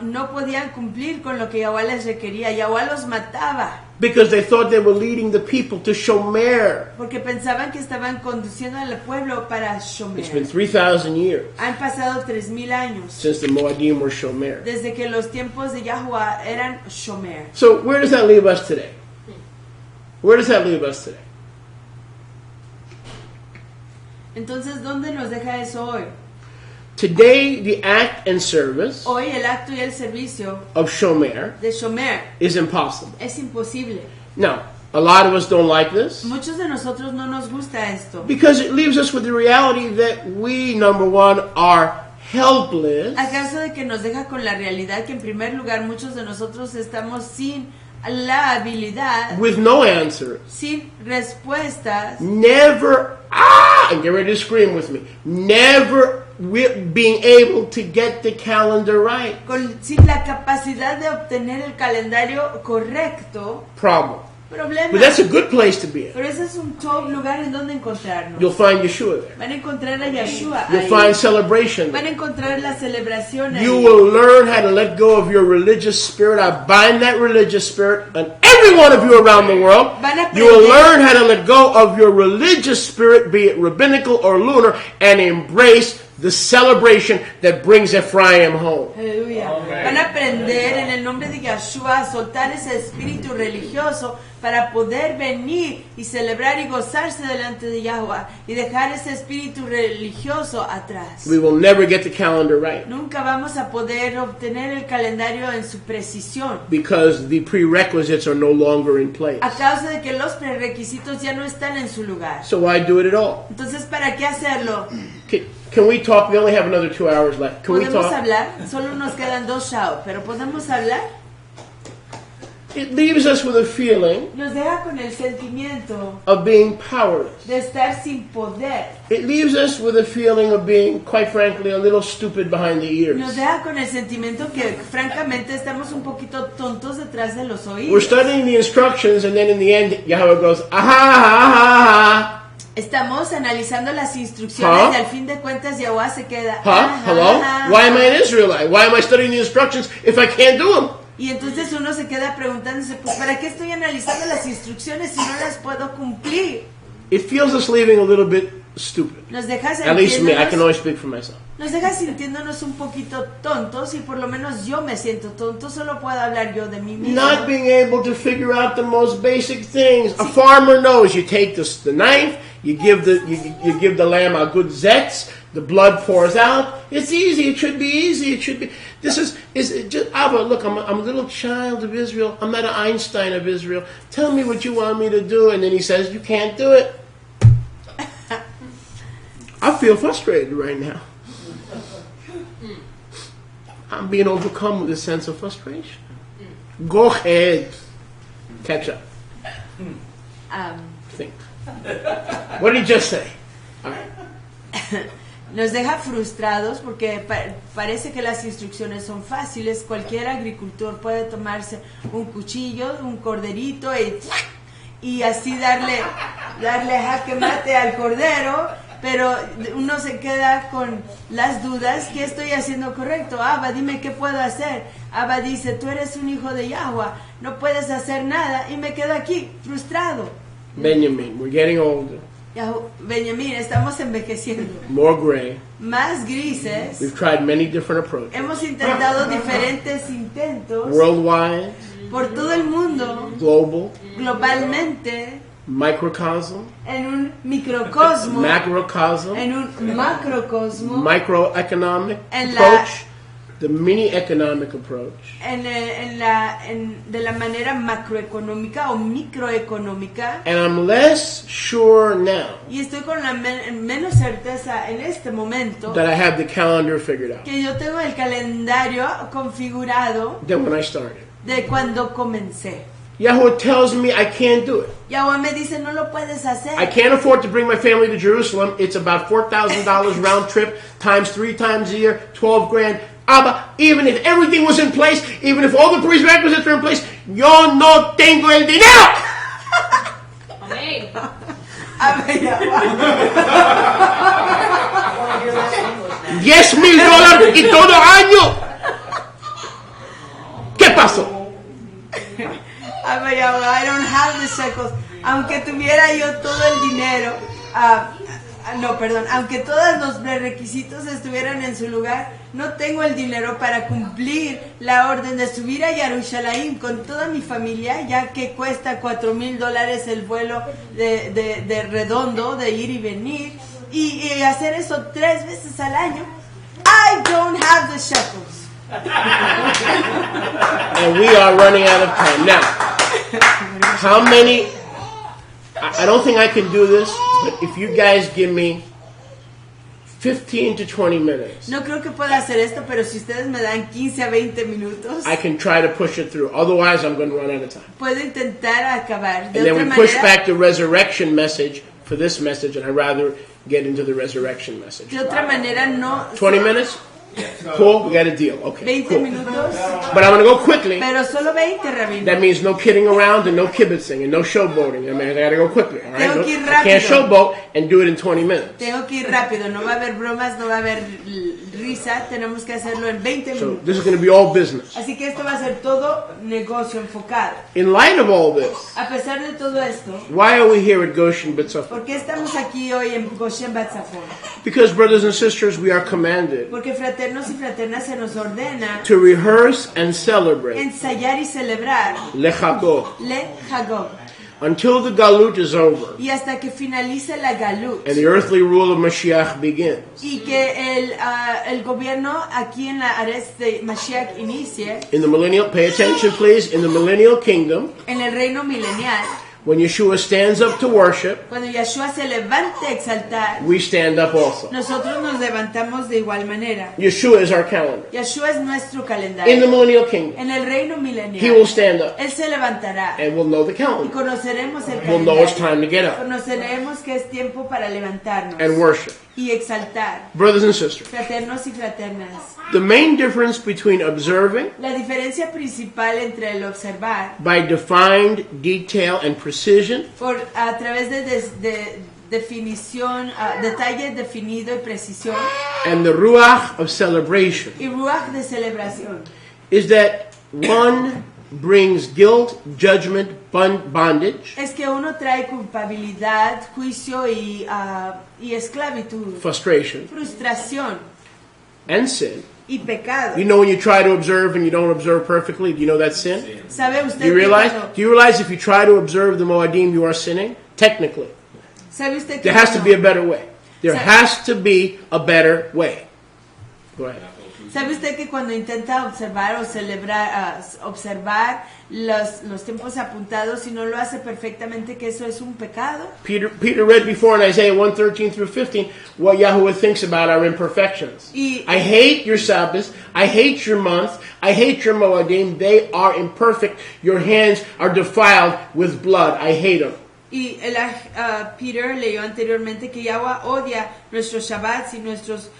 no podían cumplir con lo que Yahweh les requería. Yahweh los mataba Because they thought they were leading the people to shomer. porque pensaban que estaban conduciendo al pueblo para It's been Shomer. 3,000 years Han pasado 3000 años since the Moadim were shomer. desde que los tiempos de Yahuwah eran Shomer. So where does that leave us today? Where does that leave us today? Entonces, ¿dónde nos deja eso hoy? Today, the act and service Hoy el acto y el servicio of shomer de Shomer is impossible. es imposible. Now, a lot of us don't like this Muchos de nosotros no nos gusta esto. because it leaves us with the reality that we, number one, are helpless A causa de que nos deja con la realidad que en primer lugar muchos de nosotros estamos sin la habilidad, with no answers, sin respuestas, and get ready to scream with me, never being able to get the calendar right. sin la capacidad de obtener el calendario correcto. Problem. Problema. But that's a good place to be in. Pero ese es un top lugar en donde encontrarnos. You'll find Yeshua there. Van a encontrar a Yeshua You'll ahí. find celebration Van there. a encontrar la celebración ahí. You will learn how to let go of your religious spirit. I bind that religious spirit on every one of you around the world. Van a You will aprender- learn how to let go of your religious spirit, be it rabbinical or lunar, and embrace the celebration that brings Ephraim home. Aleluya. Van a aprender en el nombre de Yeshua a soltar ese espíritu religioso para poder venir y celebrar y gozarse delante de Yahweh y dejar ese espíritu religioso atrás. We will never get the calendar right Nunca vamos a poder obtener el calendario en su precisión because the prerequisites are no longer in place. a causa de que los prerequisitos ya no están en su lugar. So why do it at all? Entonces, ¿para qué hacerlo? Can we talk? We only have another 2 hours left. Can we ¿Podemos talk? hablar? Solo nos quedan 2 shows, pero ¿podemos hablar? It leaves us with a feeling Nos deja con el sentimiento of being powerless. de estar sin poder. It leaves us with a feeling of being, quite frankly, a little stupid behind the ears. Nos deja con el sentimiento que francamente estamos un poquito tontos detrás de los We're oídos. studying the instructions, and then in the end, Yahweh goes, aha, aha, Estamos analizando las instrucciones Huh? y al fin de cuentas Yahweh se queda. aha. Huh? Hello? Why am I an Israelite? Why am I studying the instructions if I can't do them? Y entonces uno se queda preguntándose, pues ¿para qué estoy analizando las instrucciones si no las puedo cumplir? It feels us leaving a little bit stupid. Nos deja At least me. I can sintiéndonos, only speak for myself. nos deja sintiéndonos un poquito tontos y por lo menos yo me siento tonto, solo puedo hablar yo de mí mismo. Not being able to figure out the most basic things. A farmer knows. You take the knife, you give the lamb a good zetz, the blood pours out. It's easy. It should be easy. It should be. This is just Abba. Look, I'm a little child of Israel. I'm not an Einstein of Israel. Tell me what you want me to do, and then he says you can't do it. I feel frustrated right now. I'm being overcome with a sense of frustration. Go ahead. Catch up. Think. What did he just say? All right. Nos deja frustrados porque parece que las instrucciones son fáciles. Cualquier agricultor puede tomarse un cuchillo, un corderito y así darle jaque mate al cordero, pero uno se queda con las dudas. ¿Qué estoy haciendo correcto? Abba, dime qué puedo hacer. Abba dice, tú eres un hijo de Yahweh, no puedes hacer nada, y me quedo aquí frustrado. Benjamin, we're getting older, Benjamín, estamos envejeciendo, more gray. más grises. We've tried many different approaches. Hemos intentado diferentes intentos Worldwide, por todo el mundo, global, globalmente, microcosm, en un microcosmo, macrocosm, en un macrocosmo, microeconomic En la- approach, the mini economic approach. de la manera macroeconómica o microeconómica. And I'm less sure now Y estoy con la menos certeza en este momento that I have the calendar figured out que yo tengo el calendario configurado than when I started. de cuando comencé. Yahweh tells me I can't do it. Yahweh me dice, no lo puedes hacer. I can't afford to bring my family to Jerusalem. It's about $4,000 round trip times 3 times a year, 12 grand. Abba, even if everything was in place, even if all the prerequisites were in place, yo no tengo el dinero. Amén. Amén, Yahweh. I want to hear that in English now. $10,000 y todo año. ¿Qué pasó? Amén, Yahweh. I don't have the shekels. Aunque tuviera yo todo el dinero, aunque todos los requisitos estuvieran en su lugar, no tengo el dinero para cumplir la orden de subir a Jerusalén con toda mi familia, ya que cuesta $4,000 el vuelo de redondo, de ir y venir, y hacer eso 3 veces al año. I don't have the shekels. And we are running out of time. Now, how many... I don't think I can do this, but if you guys give me 15 to 20 minutes, No creo que pueda hacer esto, pero si ustedes me dan 15 a 20 minutos, I can try to push it through. Otherwise, I'm going to run out of time. puedo intentar acabar. De And then otra we push manera, back the resurrection message for this message, and I'd rather get into the resurrection message. de otra manera no. 20 minutes? Cool, we got a deal. Okay, 20 cool. minutos, But I'm going to go quickly. pero solo 20, Rabino. That means no kidding around and no kibitzing and no showboating. I mean, I got to go quickly. All right? Tengo No, que ir I can't rápido. showboat and do it in 20 minutes. Tengo que ir rápido, no va a haber bromas, no va a haber risa, tenemos que hacerlo en 20 So minutos. this is going to be all business. Así que esto va a ser todo negocio enfocado. In light of all this, A pesar de todo esto, why are we here at Goshen B'Tzafon? ¿por qué estamos aquí hoy en Goshen Batzafon? Because, brothers and sisters, we are commanded Porque fraternos y fraternas se nos ordena to rehearse and celebrate ensayar y celebrar Lechagog Le Hagog. until the Galut is over Y hasta que finalice la Galut. and the earthly rule of Mashiach begins. Y que el gobierno aquí en la Ares de Mashiach inicie In the millennial, pay attention please, in the millennial kingdom, en el reino milenial. when Yeshua stands up to worship, Cuando Yeshua se levante a exaltar, we stand up also. nosotros nos levantamos de igual manera. Yeshua is our calendar. Yeshua es nuestro In the calendario. millennial kingdom, En el reino he will milenial, stand up Él se levantará and we'll know the y calendar. conoceremos el We'll know it's calendario. time to get up Conoceremos que es tiempo para levantarnos and worship. y exaltar. Brothers and sisters, Fraternos y fraternas. the main difference between observing La diferencia principal entre el observar by defined detail and precision a través de definición, detalle definido y precisión and the ruach of celebration y ruach de celebración is that one brings guilt, judgment, bondage, es que uno trae culpabilidad, juicio y esclavitud, frustration, frustración and sin. y pecado. You know when you try to observe and you don't observe perfectly, do you know that's sin? ¿Sabe Do usted you que realize? cuando- Do you realize if you try to observe the Moadim, you are sinning? Technically. ¿Sabe usted que There has to cuando- be a better way. There Sa- has to be a better way. Go ahead. ¿Sabe usted que cuando intenta observar o celebrar, observar los tiempos apuntados, si no lo hace perfectamente, que eso es un pecado? Peter read before in Isaiah 1:13 through 15 what Yahweh thinks about our imperfections. Y- I hate your Sabbaths. I hate your month. I hate your Moadim. They are imperfect. Your hands are defiled with blood. I hate them. Y Peter leyó anteriormente que Yahweh odia nuestros Shabbats y nuestros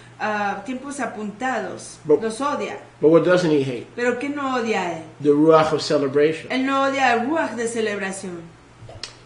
tiempos apuntados. But- Los odia. But what doesn't he hate? ¿Pero qué no odia a él? The Ruach of celebration. Él no odia el ruach de celebración.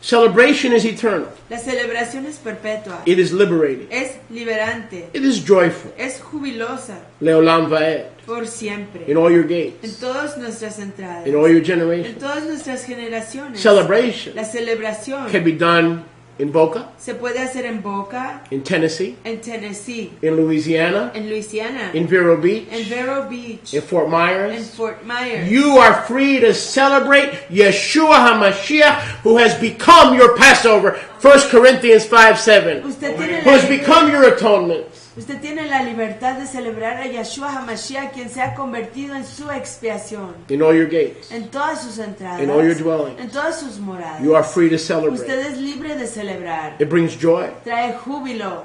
Celebration is eternal. La celebración es perpetua. It is liberating. Es liberante. It is joyful. Es jubilosa. Leolam va'ed. Por siempre. In all your En gates. todas nuestras entradas. In all your En generations. todas nuestras generaciones. Celebration La celebración can be done in Boca, se puede hacer en Boca, in Tennessee, en Tennessee, in Louisiana, en Louisiana, in Vero Beach, en Vero Beach, in Fort en Myers. Fort Myers. You are free to celebrate Yeshua HaMashiach, who has become your Passover. 1 Corinthians 5:7. Usted tiene, Who has become your atonement. usted tiene la libertad de celebrar a Yeshua HaMashiach, quien se ha convertido en su expiación. In all your gates. En todas sus entradas, In all your dwellings. en todas sus moradas. You are free to celebrate. Usted es libre de celebrar. It brings joy. Trae júbilo.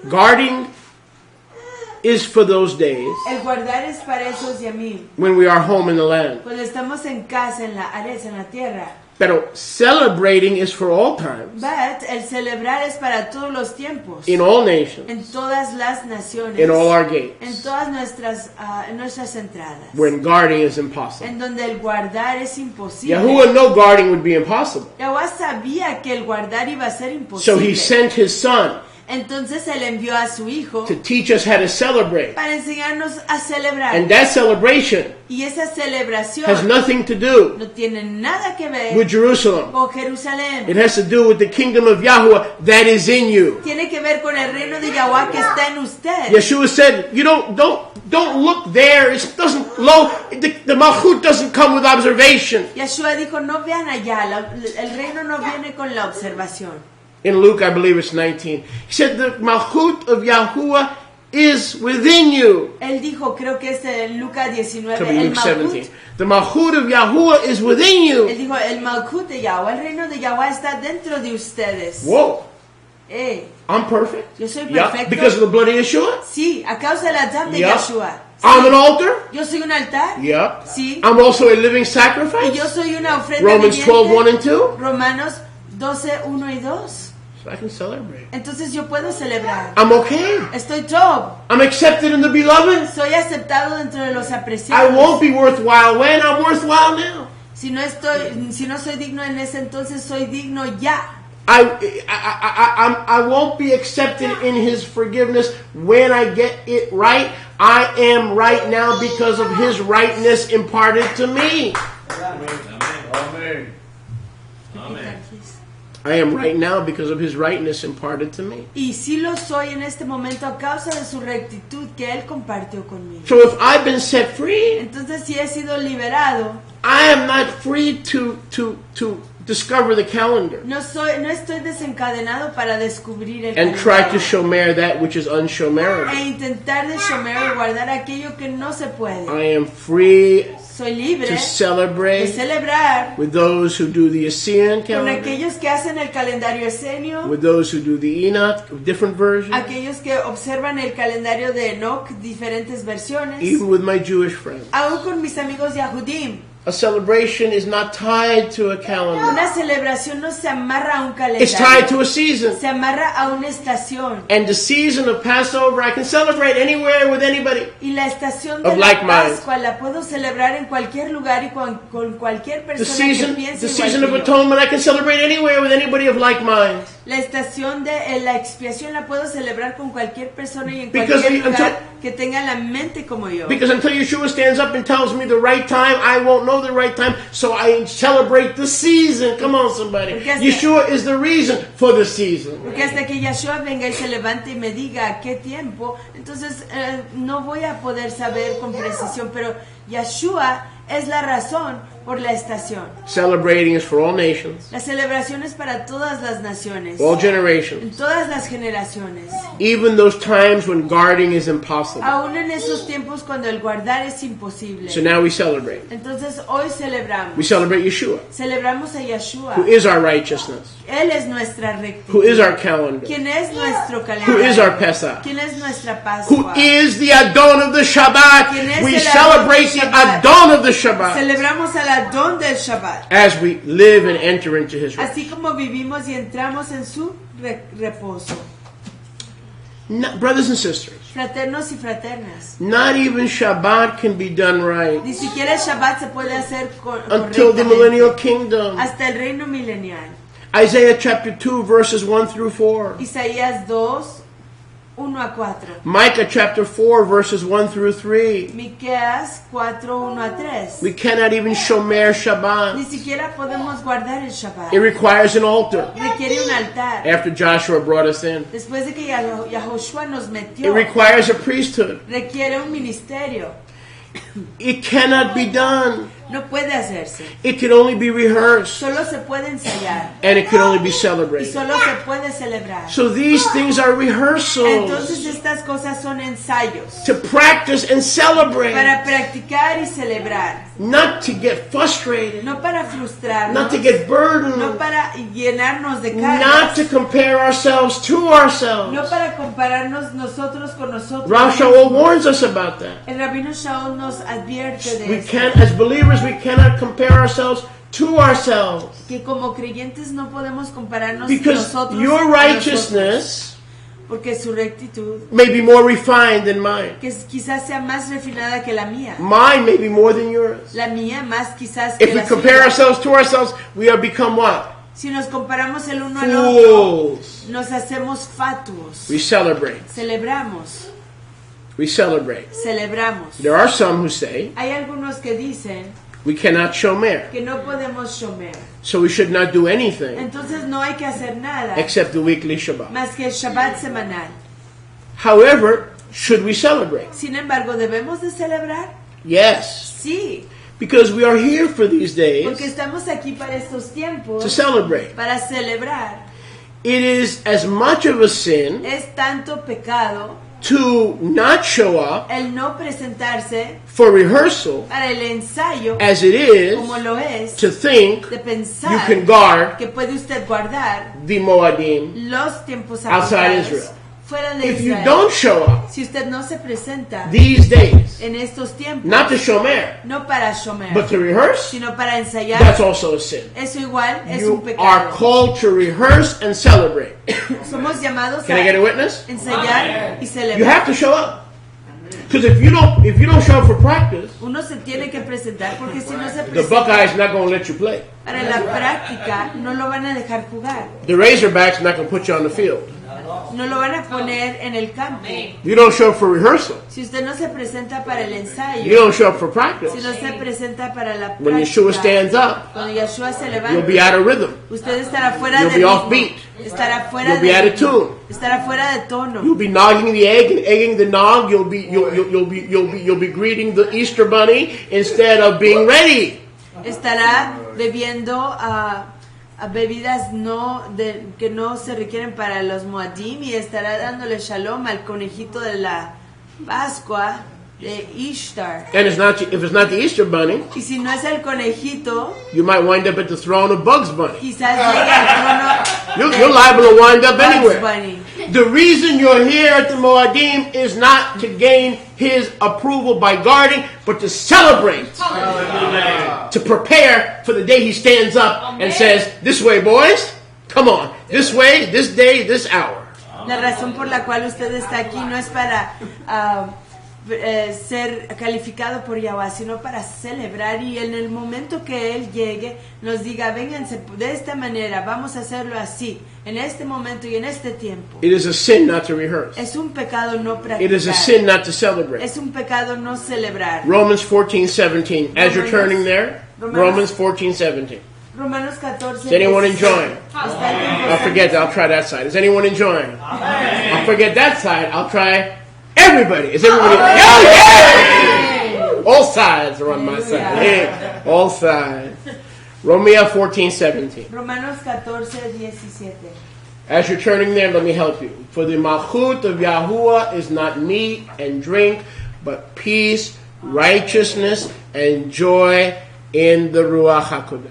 Guarding is for those days El guardar es para esos yamim. when we are home in the land. Cuando estamos en casa, en la Ares, en la tierra. Pero celebrating is for all times, But el celebrar es para todos los tiempos. in all nations, En todas las naciones. in all our gates, En todas nuestras entradas. when guarding is impossible. En donde el guardar es imposible. Yahuwah knew guarding would be impossible. Yahuwah sabía que el guardar iba a ser So he imposible. sent his son Entonces él envió a su hijo to teach us how to celebrate. para enseñarnos a celebrar. And that celebration Y esa has celebración nothing to do no tiene nada que ver with Jerusalem. con Jerusalén. It has to do with the kingdom of Yahuwah that is in you. Tiene que ver con el reino de Yahuwah que está en usted. Yeshua said, "You don't look there. It doesn't the malchut doesn't come with observation." Yeshua dijo, no vean allá, el reino no viene con la observación. In Luke, I believe it's 19. He said, "The malchut of Yahuwah is within you." Él dijo, creo que es en Lucas 19, Could be el Luke 17. Malkut. The malchut of Yahuwah is within Él you. dijo, el Malkut de Yahuwah, el reino de Yahuwah está dentro de ustedes. Whoa, I'm perfect. Yo soy Yeah, perfecto. because of the blood of Yeshua. Sí, a causa de la sangre de Yep. Yeshua. I'm an altar. Yo soy un altar. Yep. Sí. I'm also a living Y sacrifice. yo soy una ofrenda Romans viviente. 12, 1 and 2. Romanos 12, 1 y 2. So I can celebrate. Entonces yo puedo celebrar. I'm okay. Estoy top. I'm accepted in the beloved. Soy aceptado dentro de los I apreciados. won't be worthwhile when I'm worthwhile now. Si no soy digno en ese entonces, soy digno ya. I won't be accepted in his forgiveness when I get it right. I am right now because of his rightness imparted to me. Amen. Amen. I am right now because of his rightness imparted to me. Y sí lo soy en este momento a causa de su rectitud que él compartió conmigo. So if I've been set free, Entonces si he sido liberado, I am not free to discover the calendar no estoy desencadenado para descubrir el and try to calendario shomer that which is unshomerable. e intentar de shomer o guardar aquello que no se puede. I am free Soy libre to de celebrate celebrar with those who do the Assyrian con calendar, aquellos que hacen el calendario esenio, with those who do the Enoch, different versions, aquellos que observan el calendario de Enoch, diferentes versiones, even with my Jewish friends. aún con mis amigos Yahudim. A celebration is not tied to a calendar. Una celebración no se amarra a un It's tied to calendario, a season. se amarra a una estación. And the season of Passover, I can celebrate anywhere with anybody. Y la estación de Of la like mind. Pascua la puedo celebrar en cualquier lugar y con cualquier The persona que season, piense the igual season que of yo. atonement, I can celebrate anywhere with anybody of like mind. La estación de la expiación la puedo celebrar con cualquier persona y en Because cualquier the- lugar que tenga la mente como yo. Because until Yeshua stands up and tells me the right time, I won't know the right time. So I celebrate the season. Come on, somebody. Porque hasta- Yeshua is the reason for the season. Porque hasta que Yeshua venga y se levante y me diga a qué tiempo, entonces no voy a poder saber con precisión, pero Yeshua es la razón por la estación. Celebrating is for all nations, La celebración es para todas las naciones, all en generations, todas las generaciones, even those times when guarding is impossible. aún en esos tiempos cuando el guardar es imposible. So now we celebrate. Entonces hoy We celebramos, celebrate Yeshua, celebramos a Yeshua. who is our righteousness, Él es nuestra who is rectitud. our calendar, ¿Quién es nuestro who is our calendario? Pesach, ¿Quién es nuestra who Pascua? is the Adon of the Shabbat. ¿Quién es We el celebrate the Adon del Shabbat? Adon of the Shabbat Celebramos al Adón del Shabbat. as we live and enter into his rest. Así como vivimos y entramos en su reposo. Brothers and sisters, Fraternos y fraternas. not even Shabbat can be done right Ni siquiera el Shabbat se puede hacer until the correctamente. millennial kingdom. Hasta el reino milenial. Isaiah chapter 2 verses 1 through 4. Isaías 2, 1 a 4. Micah chapter 4 verses 1 through 3. Miqueas 4, 1 a 3. We cannot even shomer Ni Shabbat. siquiera podemos guardar el Shabbat. It requires an altar Requiere un altar. after Joshua brought us in. Después de que Yahushua nos It metió, requires a priesthood. requiere un ministerio. It cannot be done no puede hacerse. It can only be rehearsed, Solo se puede ensayar and it can only be y celebrated. solo se puede celebrar. So these things are rehearsals Entonces estas cosas son ensayos to practice and celebrate, para practicar y celebrar, not to get frustrated, no para frustrarnos, not to get burdened, no para llenarnos de not cargas, to compare ourselves to ourselves. no para compararnos nosotros con nosotros. Rav Shaul warns us about that. El rabino Shaul nos advierte de We esto, can't, as believers, we cannot compare ourselves to ourselves, que como creyentes no podemos compararnos because nosotros your con nosotros, righteousness porque su rectitud may be more refined than mine. que quizás sea más refinada que la mía, Mine may be more than yours. la mía más quizás que If we la compare suya. ourselves to ourselves, we are become what? Si nos comparamos el uno al otro, Fools. nos hacemos fatuos. We celebrate. Celebramos, We celebrate. celebramos. There are some who say Hay algunos que dicen we cannot shomer, que no podemos shomer. so we should not do anything Entonces no hay que hacer nada except the weekly Shabbat. más que el Shabbat semanal. However, should we celebrate? Sin embargo, ¿debemos de celebrar? Yes, Sí, because we are here for these porque days estamos aquí para estos tiempos, to celebrate. para celebrar. It is as much of a sin Es tanto pecado to not show up el no presentarse for rehearsal para el ensayo as it is como lo es to think de you pensar can guard que puede usted guardar the Moadim. los tiempos Outside apartados Israel. fuera de If you Israel. don't show up Si usted no se presenta these days, en estos tiempos, not to shomer, no para shomer, but to rehearse, sino para ensayar, that's also a sin. eso igual es You un are pecado. called to rehearse and celebrate. Somos llamados Can I get a a witness? ensayar y You celebrar. have to show up. Because if you don't show up for practice, Uno se tiene que presentar porque si no se the presenta Buckeyes not going to let you play. para la práctica, no lo van a dejar jugar. The Razorbacks not going to put you on the field. No lo van a poner en el campo. You don't show up for rehearsal. Si usted no se presenta para el You ensayo, don't show up for practice. si no se presenta para la When Yeshua práctica, stands up, cuando Yeshua se you'll be levanta, out of rhythm. usted estará fuera You'll de be ritmo, offbeat. estará fuera You'll be de out of ritmo, tune. estará fuera de tono. You'll be nogging the egg and egging the nog. You'll be greeting the Easter bunny instead of being ready. Estará bebiendo a bebidas que no se requieren para los Moadim y estará dándole shalom al conejito de la Pascua de Ishtar. And if it's not the Easter bunny, Y si no es el conejito, you might wind up at the throne of Bugs Bunny. quizás llegue al trono You're liable to wind up de Bugs anywhere. Bunny. The reason you're here at the Moadim is not to gain his approval by guarding, but to celebrate. To prepare for the day he stands up and says, "This way, boys. Come on. This way, this day, this hour." La razón por la cual usted está aquí no es para ser calificado por Yahweh, sino para celebrar y en el momento que Él llegue nos diga, vénganse de esta manera, vamos a hacerlo así, en este momento y en este tiempo. It is a sin not to rehearse. Es un pecado no It is a practicar. sin not to celebrate. Es un pecado no celebrar. Romans 14:17. As you're turning there, Romans 14:17. Romanos 14. Is anyone enjoying? Está el tiempo I'll forget that. I'll try that side. Is anyone enjoying? I'll forget that side. I'll try everybody. Is everybody? Yeah! All sides are on my side. Yeah. All sides. Romans 14:17. Romanos 14:17. As you're turning there, let me help you. For the malchut of Yahuwah is not meat and drink, but peace, righteousness, and joy in the Ruach HaKodesh.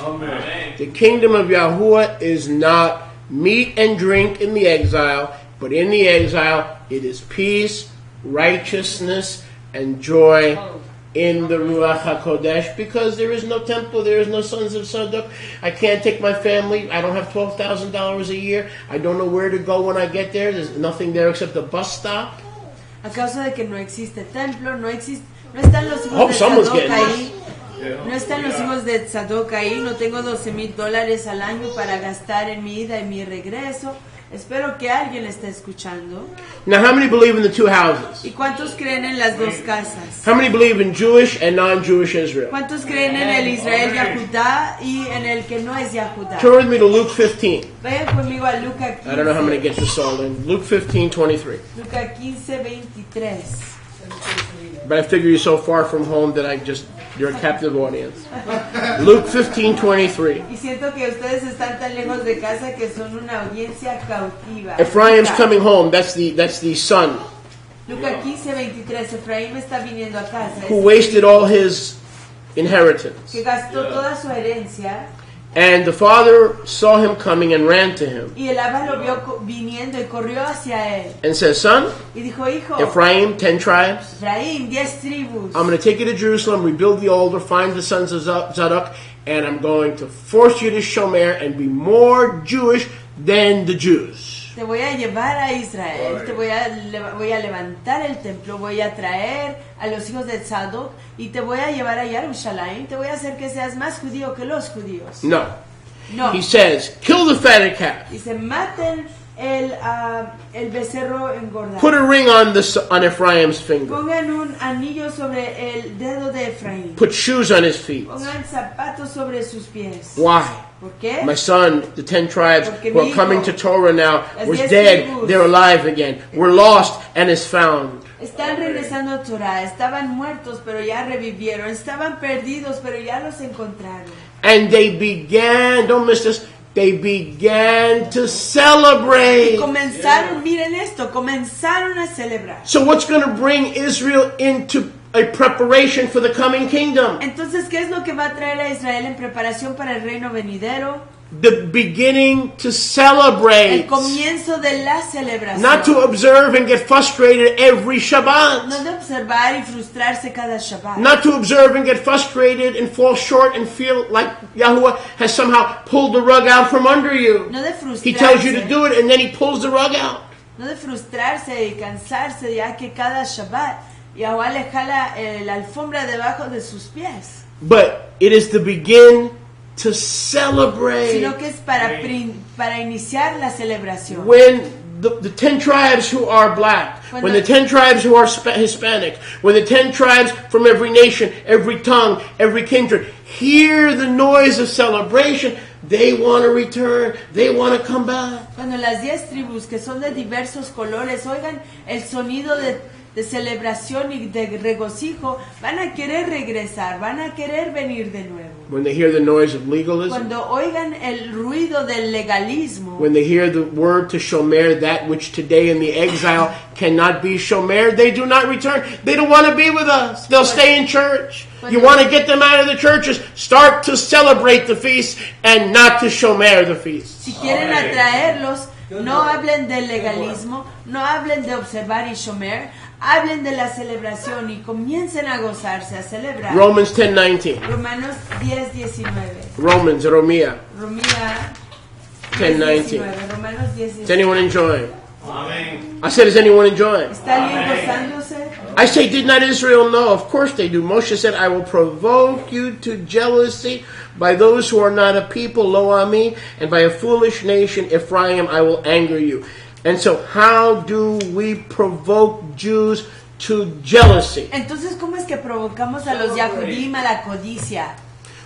Amen. The kingdom of Yahuwah is not meat and drink in the exile, but in the exile it is peace, righteousness, and joy in the Ruach HaKodesh, because there is no temple, there is no sons of Sadok. I can't take my family. I don't have $12,000 a year. I don't know where to go when I get there. There's nothing there except a bus stop. A causa de que no existe templo, no están los hijos de someone's Zadok getting ahí, no están los hijos de Zadok ahí, no tengo $12,000 al año para gastar en mi ida y mi regreso. Espero que alguien esté escuchando. Now, how many believe in the two houses? ¿Y cuántos creen en las dos casas? How many believe in Jewish and non-Jewish Israel? ¿Cuántos creen en el Israel Yahudá y en el que no es Yahudá? Turn with me to Luke 15. Vayan conmigo a Lucas 15. I don't know how many get this all in. Luke 15:23. Lucas 15:23. But I figure you're so far from home that I just You're a captive audience. Luke 15:23. Y siento que ustedes están tan lejos de casa que son una audiencia cautiva. Ephraim's coming home. That's the son Lucas 15:23. Efraín está viniendo a casa. who wasted all his inheritance. Que gastó toda su herencia. And the father saw him coming and ran to him Y el Abba lo vio viniendo y corrió hacia él. and said, "Son, Y dijo, hijo, Ephraim, 10 tribes. Efraín, 10 tribus. I'm going to take you to Jerusalem, rebuild the altar, find the sons of Zadok, and I'm going to force you to Shomer and be more Jewish than the Jews." Te voy a llevar a Israel, voy a levantar el templo, voy a traer a los hijos de Zadok y te voy a llevar a Jerusalén, te voy a hacer que seas más judío que los judíos. No. No, He says, "Kill the fatted calf. dice, maten el becerro engordado. Put a ring on Ephraim's finger. Pongan un anillo sobre el dedo de Efraín. Put shoes on his feet." Pongan zapatos sobre sus pies. Why? ¿Por qué? My son, the 10 tribes Porque who mi are coming hijo, to Torah now, las was 10 dead, tribus. they're alive again. We're lost and is found. Están regresando a Torah, estaban muertos pero ya revivieron, estaban perdidos pero ya los encontraron. And they began, don't miss this, they began to celebrate. Comenzaron, miren esto, comenzaron a celebrar. So what's going to bring Israel into a preparation for the coming kingdom? Entonces, ¿qué es lo que va a traer a Israel en preparación para el reino venidero? The beginning to El celebrate. comienzo de la celebración. Not to observe and get frustrated every No Shabbat. de observar y frustrarse cada Shabbat. Not to observe and get frustrated and fall short and feel like Yahuwah has somehow pulled the rug out from under you. No de He tells you to frustrarse. do it and then he pulls the rug out. No de frustrarse y cansarse ya que cada Shabbat Yahweh le jala la alfombra debajo de sus pies. But it is to begin to celebrate. Sino que es para iniciar la celebración. When the 10 tribes who are black, when the 10 tribes who are Hispanic, when the 10 tribes from every nation, every tongue, every kindred, hear the noise of celebration, they want to return, they want to come back. Cuando las 10 tribus que son de diversos colores oigan el sonido de celebración y de regocijo, van a querer regresar, van a querer venir de nuevo. When they hear the noise of legalism, Cuando oigan el ruido del legalismo, when they hear the word to shomer, that which today in the exile cannot be shomer, they do not return. They don't want to be with us. They'll stay in church. You want to get them out of the churches, start to celebrate the feast and not to shomer the feast. si quieren atraerlos, no hablen del legalismo, no hablen de observar y shomer, hablen de la celebración y comiencen a gozarse, a celebrar. Romans 10:19. Romanos 10:19. Romans, Romia, Romía 10:19. 10:19. Romanos Is 10:19. anyone enjoying? Amen. I said, is anyone enjoying? ¿Está alguien gozándose? I say, did not Israel know? Of course they do. Moshe said, I will provoke you to jealousy by those who are not a people, lo ami, and by a foolish nation, Ephraim, I will anger you. And so, how do we provoke Jews to jealousy? Entonces, ¿cómo es que provocamos a los Yahudim a la codicia?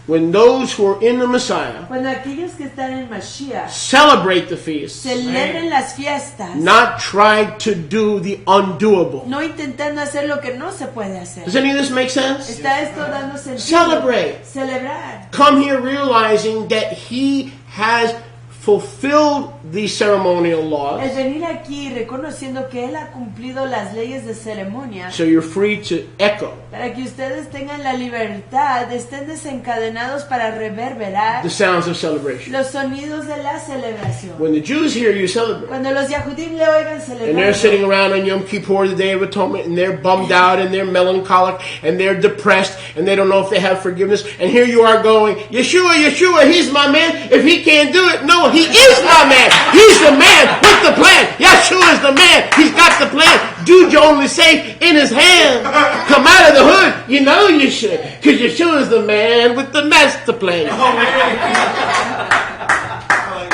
When those who are in the Messiah Cuando aquellos que están en Mashiach celebrate the feast, celebren las fiestas, not try to do the undoable. no intentando hacer lo que no se puede hacer. Does any of this make sense? ¿Está esto dando sentido? Celebrate. Celebrar. Come here realizing that he has fulfilled the ceremonial El laws, venir aquí reconociendo que Él ha cumplido las leyes de ceremonia so you're free to echo para que ustedes tengan la libertad, estén desencadenados para reverberar the sounds of celebration. los sonidos de la celebración. When the Jews hear you celebrate, Cuando los Yahudim le oigan and they're sitting celebrar around on Yom Kippur, the Day of Atonement, and they're bummed out, and they're melancholic, and they're depressed, and they don't know if they have forgiveness, and here you are going, Yeshua, Yeshua, he's my man. If he can't do it, no, he is my man. He's the man with the plan. Yeshua is the man. He's got the plan. Dude, you're only safe in his hand. Come out of the hood. You know you should. Because Yeshua is the man with the master plan.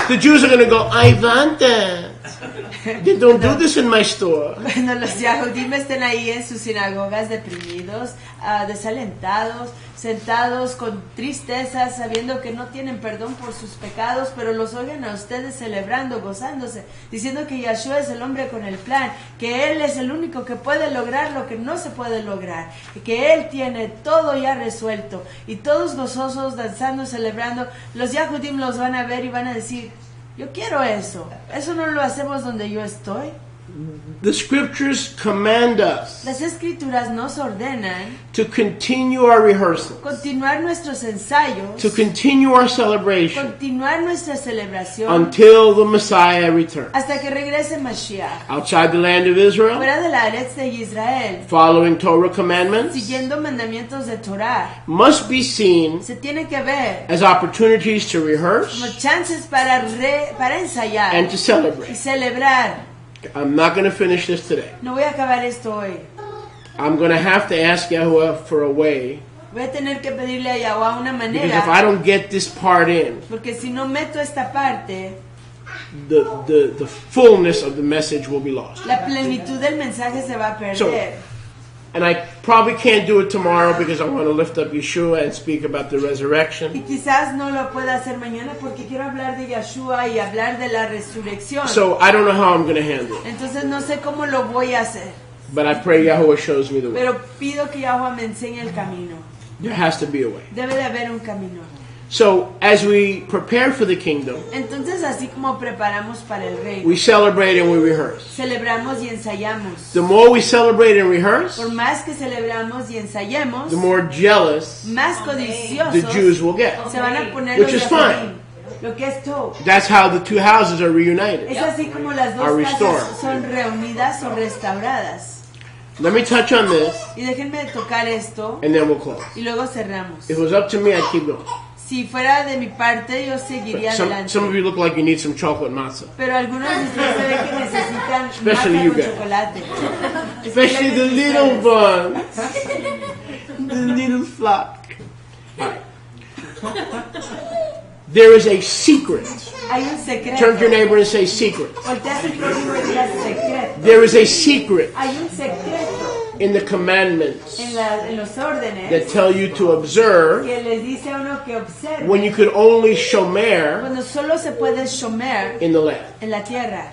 The Jews are going to go, I want that. They don't do this in my store. Cuando los Yahudim estén ahí en sus sinagogas deprimidos, desalentados, sentados con tristeza, sabiendo que no tienen perdón por sus pecados, pero los oigan a ustedes celebrando, gozándose, diciendo que Yahshua es el hombre con el plan, que Él es el único que puede lograr lo que no se puede lograr, y que Él tiene todo ya resuelto, y todos gozosos, danzando, celebrando, los Yahudim los van a ver y van a decir, yo quiero eso. Eso no lo hacemos donde yo estoy. The scriptures command us Las escrituras nos ordenan to continue our rehearsal, continuar nuestros ensayos, to continue our celebration continuar nuestra celebración until the Messiah returns. hasta que regrese Mashiach. Outside the land of Israel, Fuera de la Eretz de Israel, following Torah commandments siguiendo mandamientos de Torah, must be seen se tiene que ver as opportunities to como rehearse chances para ensayar and to y celebrate. celebrar. I'm not going to finish this today. No voy a acabar esto hoy. I'm going to have to ask Yahuwah for a way, Voy a tener que pedirle a Yahweh una because if I manera, don't get this part in, porque si no meto esta parte, the fullness of the message will be lost. la plenitud del mensaje se va a perder. And I probably can't do it tomorrow because I want to lift up Yeshua and speak about the Y resurrection. quizás no lo pueda hacer mañana porque quiero hablar de Yahshua y hablar de la resurrección. So I don't know how I'm going to handle it. Entonces no sé cómo lo voy a hacer. But I pray Yahuwah shows me the way. Pero pido que Yahweh me enseñe el camino. There has to be a way. Debe de haber un camino. So as we prepare for the kingdom, Entonces así como preparamos para el reino, we celebrate and we rehearse. celebramos y ensayamos. The more we celebrate and rehearse, Por más que celebramos y ensayemos, the more jealous más the codiciosos Jews will get. se van a poner Which los is Yahudim. Lo que es todo. That's how the two houses are reunited. Es así como las dos Are restored. casas son reunidas o restauradas. Let me touch on this Y déjenme tocar esto and then we'll close. y luego cerramos. If it was up to me, I'd keep going. Si fuera de mi parte, yo seguiría But some adelante. of you look like you need some chocolate matzah. Pero algunos de ustedes se ve que necesitan Especially masa you con guys. chocolate. Especially the little ones. The little flock. There is a secret. Hay un secreto. Turn to your neighbor and say secret. Voltea a su prójimo y diga secreto. There is a secret Hay un secreto in the commandments en los órdenes that tell you to observe que les dice a uno que observe when you could only shomer cuando solo se puede shomer in the land. en la tierra.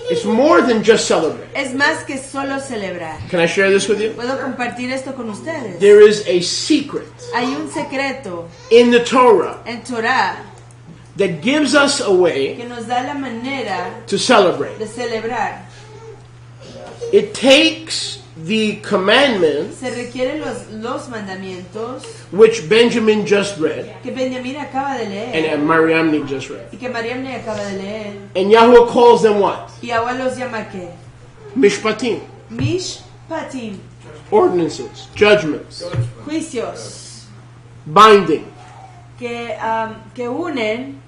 It's more than just celebrate. Es más que solo celebrar. Can I share this with you? Puedo compartir esto con ustedes. There is a secret Hay un secreto in the Torah en Torah that gives us a way que nos da la manera to celebrate. de celebrar. It takes the commandments Se requieren los mandamientos which Benjamin just read que Benjamín acaba de leer and Mariamne just read. y que Mariamne acaba de leer. And Yahweh calls them what? Y ahora los llama ¿qué? Mishpatim. Mishpatim, Ordinances, judgments, juicios binding. que unen.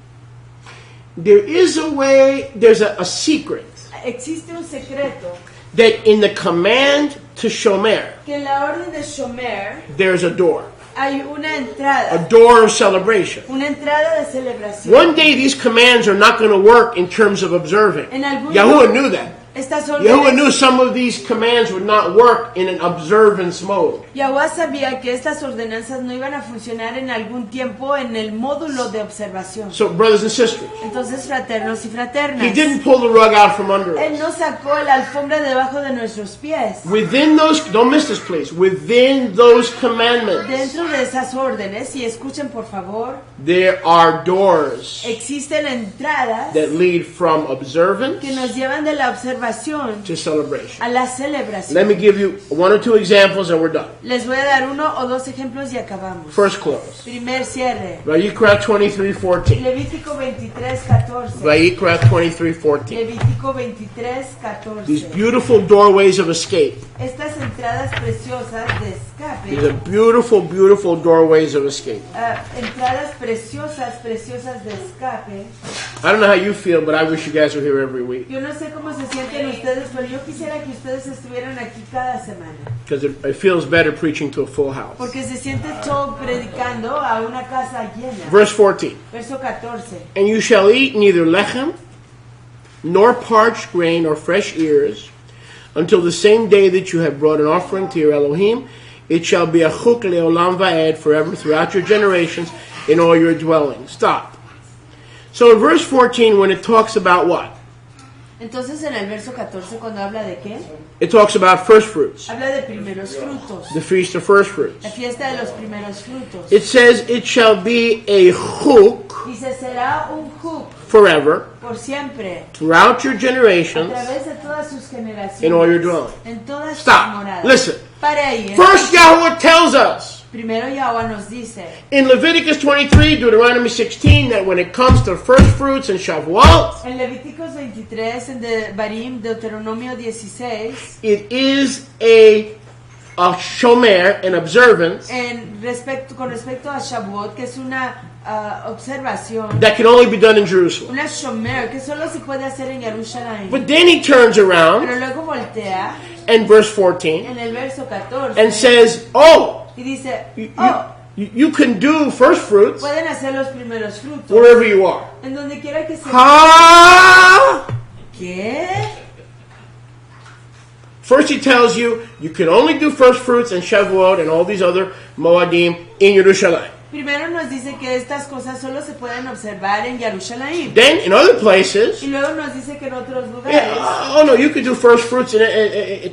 There is a way, there's a secret Existe un secreto that in the command to shomer, que en la orden de Shomer there's a door. hay una A entrada, door of celebration. una entrada de celebración. One day these commands are not going to work in terms of observing. En algún Yahuwah momento- knew that. Estas Yahuwah órdenes, knew some of these commands would not work in an observance mode. Yahweh sabía que estas ordenanzas no iban a funcionar en algún tiempo en el módulo de observación. So, brothers and sisters, Entonces, fraternos y He fraternas, didn't pull the rug out from under Él us. no sacó la alfombra debajo de nuestros pies. Within those, don't miss this please, within those commandments, Dentro de esas órdenes, y escuchen por favor, there are doors existen entradas that lead from observance que nos llevan de la observación to celebration. a la celebración. Let me give you one or two examples and we're done. Les voy a dar uno o dos ejemplos y acabamos. First close. Primer cierre. Vayikra 23:14. Levítico 23:14. Vayikra 23:14. Levítico 23:14. These beautiful doorways of escape. Estas entradas preciosas de These are escape. beautiful, beautiful doorways of escape. Entradas preciosas de escape. I don't know how you feel, but I wish you guys were here every week. Yo no sé cómo se sienten ustedes, pero yo quisiera que ustedes estuvieran aquí cada semana. Because it feels better preaching to a full house. Porque se siente todo predicando a una casa llena. Verse 14. Verso 14. And you shall eat neither lechem nor parched grain or fresh ears, until the same day that you have brought an offering to your Elohim. It shall be a chuk leolam va'ed forever throughout your generations in all your dwellings. Stop. So in verse 14, when it talks about what? Entonces en el verso 14 cuando habla de qué? It talks about first fruits, Habla de primeros frutos. the feast of first fruits. La fiesta de los primeros frutos. It says it shall be a chuk Dice, será un juk forever por siempre, throughout your a generations través de todas sus generaciones, in all your dwellings. en todas sus Stop. moradas. Listen. Pare ahí. First, Yahweh tells us Primero Yahweh nos dice in Leviticus 23, Deuteronomy 16, that when it comes to first fruits and Shavuot, en Levíticos 23, en Devarim, Deuteronomio 16, it is a shomer, an observance, con respecto a Shavuot, que es una observación, that can only be done in Jerusalem. una shomer, que solo se puede hacer en Jerusalén. But then he turns around Pero luego voltea in verse 14 en el verso 14 and says, oh, y dice, you can do first fruits pueden hacer los primeros frutos wherever you are. en donde quiera que se... Ha! ¿Qué? First he tells you, you can only do first fruits and Shavuot and all these other Moadim in Yerushalayim. Primero nos dice que estas cosas solo se pueden observar en Jerusalén. Then in other places, Y luego nos dice que en otros lugares, oh no, you could do first fruits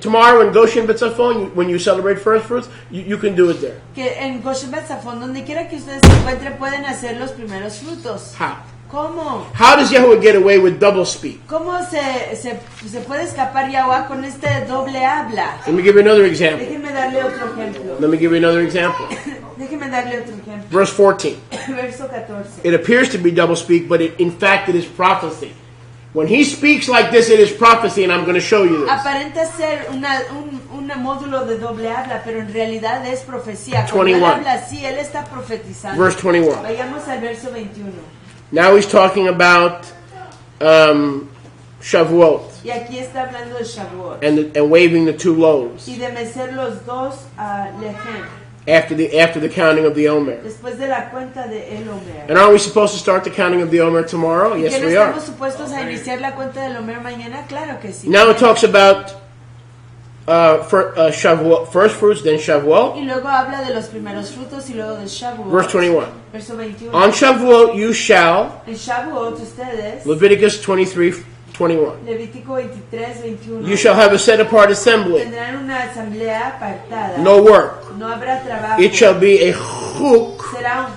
tomorrow in Goshen B'Tzafon when you celebrate first fruits. You can do it there. que en Goshen Betzafón, donde quiera que ustedes se encuentren, pueden hacer los primeros frutos. How? ¿Cómo? How does Yahweh get away with double speak? ¿Cómo se puede escapar Yahweh con este doble habla? Let me give you another example. Déjenme darle otro ejemplo. Let me give you another example. Déjenme darle otro ejemplo. Verse 14. Verso 14. It appears to be double speak, but in fact it is prophecy. When he speaks like this, it is prophecy, and I'm going to show you this. Aparenta ser un módulo de doble habla, pero en realidad es profecía. Cuando él 21. habla así, él está profetizando. Verse 21. Vayamos al verso 21. Now he's talking about Shavuot Y aquí está hablando de Shavuot. and waving the two loaves Y de mecer los dos lejem. after the counting of the Omer. Después de la cuenta de El Omer. And aren't we supposed to start the counting of the Omer tomorrow? ¿Y Yes, que no we are. estamos supuestos a iniciar la cuenta del Omer mañana? Claro que sí. Now it talks about Shavuot, first fruits, then Shavuot. Y luego habla de los primeros frutos y luego de Shavuot. Verse 21. Verso 21. On Shavuot you shall, En Shavuot ustedes, Leviticus 23:21. Levítico 23, 21. You shall have a set apart assembly, Tendrán una asamblea apartada. no work. No habrá trabajo. It shall be a chuk, Será un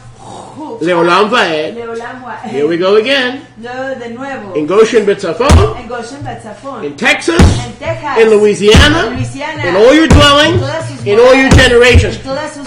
juk. leolam va'ed. Leolam Waed. Here we go again. Luego de nuevo. In Goshen B'Tzafon, En Goshen Batzafón. in Texas, En Texas. in Louisiana, En Luisiana. in all your dwellings, Todas sus in all your moradas. generations. En todas sus...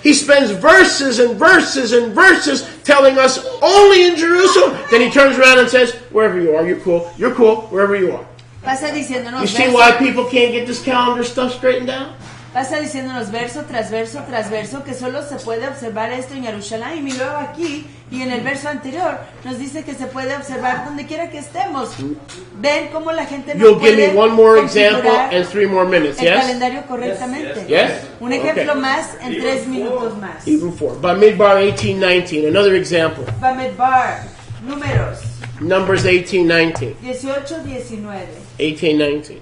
He spends verses and verses and verses telling us only in Jerusalem. Then he turns around and says, wherever you are, you're cool, wherever you are. Pasa diciéndonos You see verso, why people can't get this calendar stuff straightened out? pasa diciéndonos verso tras verso tras verso que solo se puede observar esto en Jerusalén y luego aquí y en el verso anterior nos dice que se puede observar donde quiera que estemos. Ven cómo la gente no You'll give puede me one more example configurar and 3 more minutes, el yes? calendario correctamente. Yes? Un ejemplo Okay. más en 3 minutos más. Even 4. Bamidbar 18:19, another example. Bamidbar, números Numbers 18:19. 18-19. 18:19.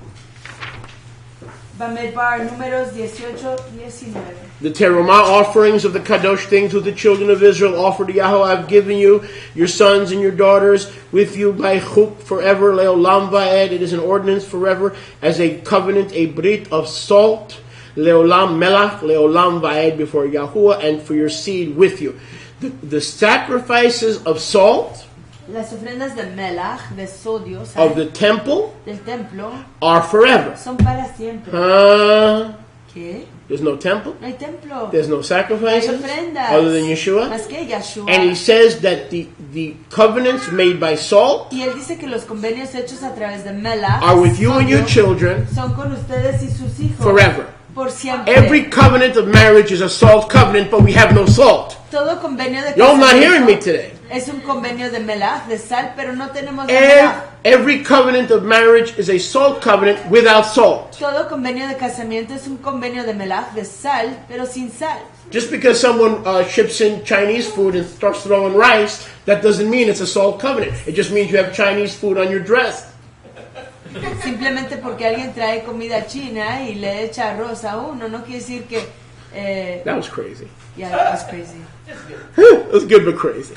Bamidbar, números 18-19. The terumah offerings of the kadosh things which the children of Israel offer to Yahweh I've given you, your sons and your daughters, with you by chuk forever, leolam va'ed. It is an ordinance forever, as a covenant, a brit of salt, leolam melach, leolam va'ed, before Yahuwah and for your seed with you. The sacrifices of salt Las ofrendas de melach, de sodio, of the temple del templo, are forever. son para siempre. ¿Qué? There's no temple. No hay templo. There's no No hay sacrifices ofrendas. other than Yeshua. Más que Yeshua. And he says that the covenants made by salt Y él dice que los convenios hechos a través de melach are with you and your sodio, children son con ustedes y sus hijos. forever. Por siempre. Every covenant of marriage is a salt covenant, but we have no salt. Todo convenio de Y'all not casamiento hearing me today. es un convenio de melach, de sal, pero no tenemos de melach. Every covenant of marriage is a salt covenant without salt. Todo convenio de casamiento es un convenio de melach, de sal, pero sin sal. Just because someone ships in Chinese food and starts throwing rice That doesn't mean it's a salt covenant. It just means you have Chinese food on your dress. Simplemente porque alguien trae comida china y le echa arroz a uno, no quiere decir que... That was crazy. Yeah, that was crazy. It was good but crazy.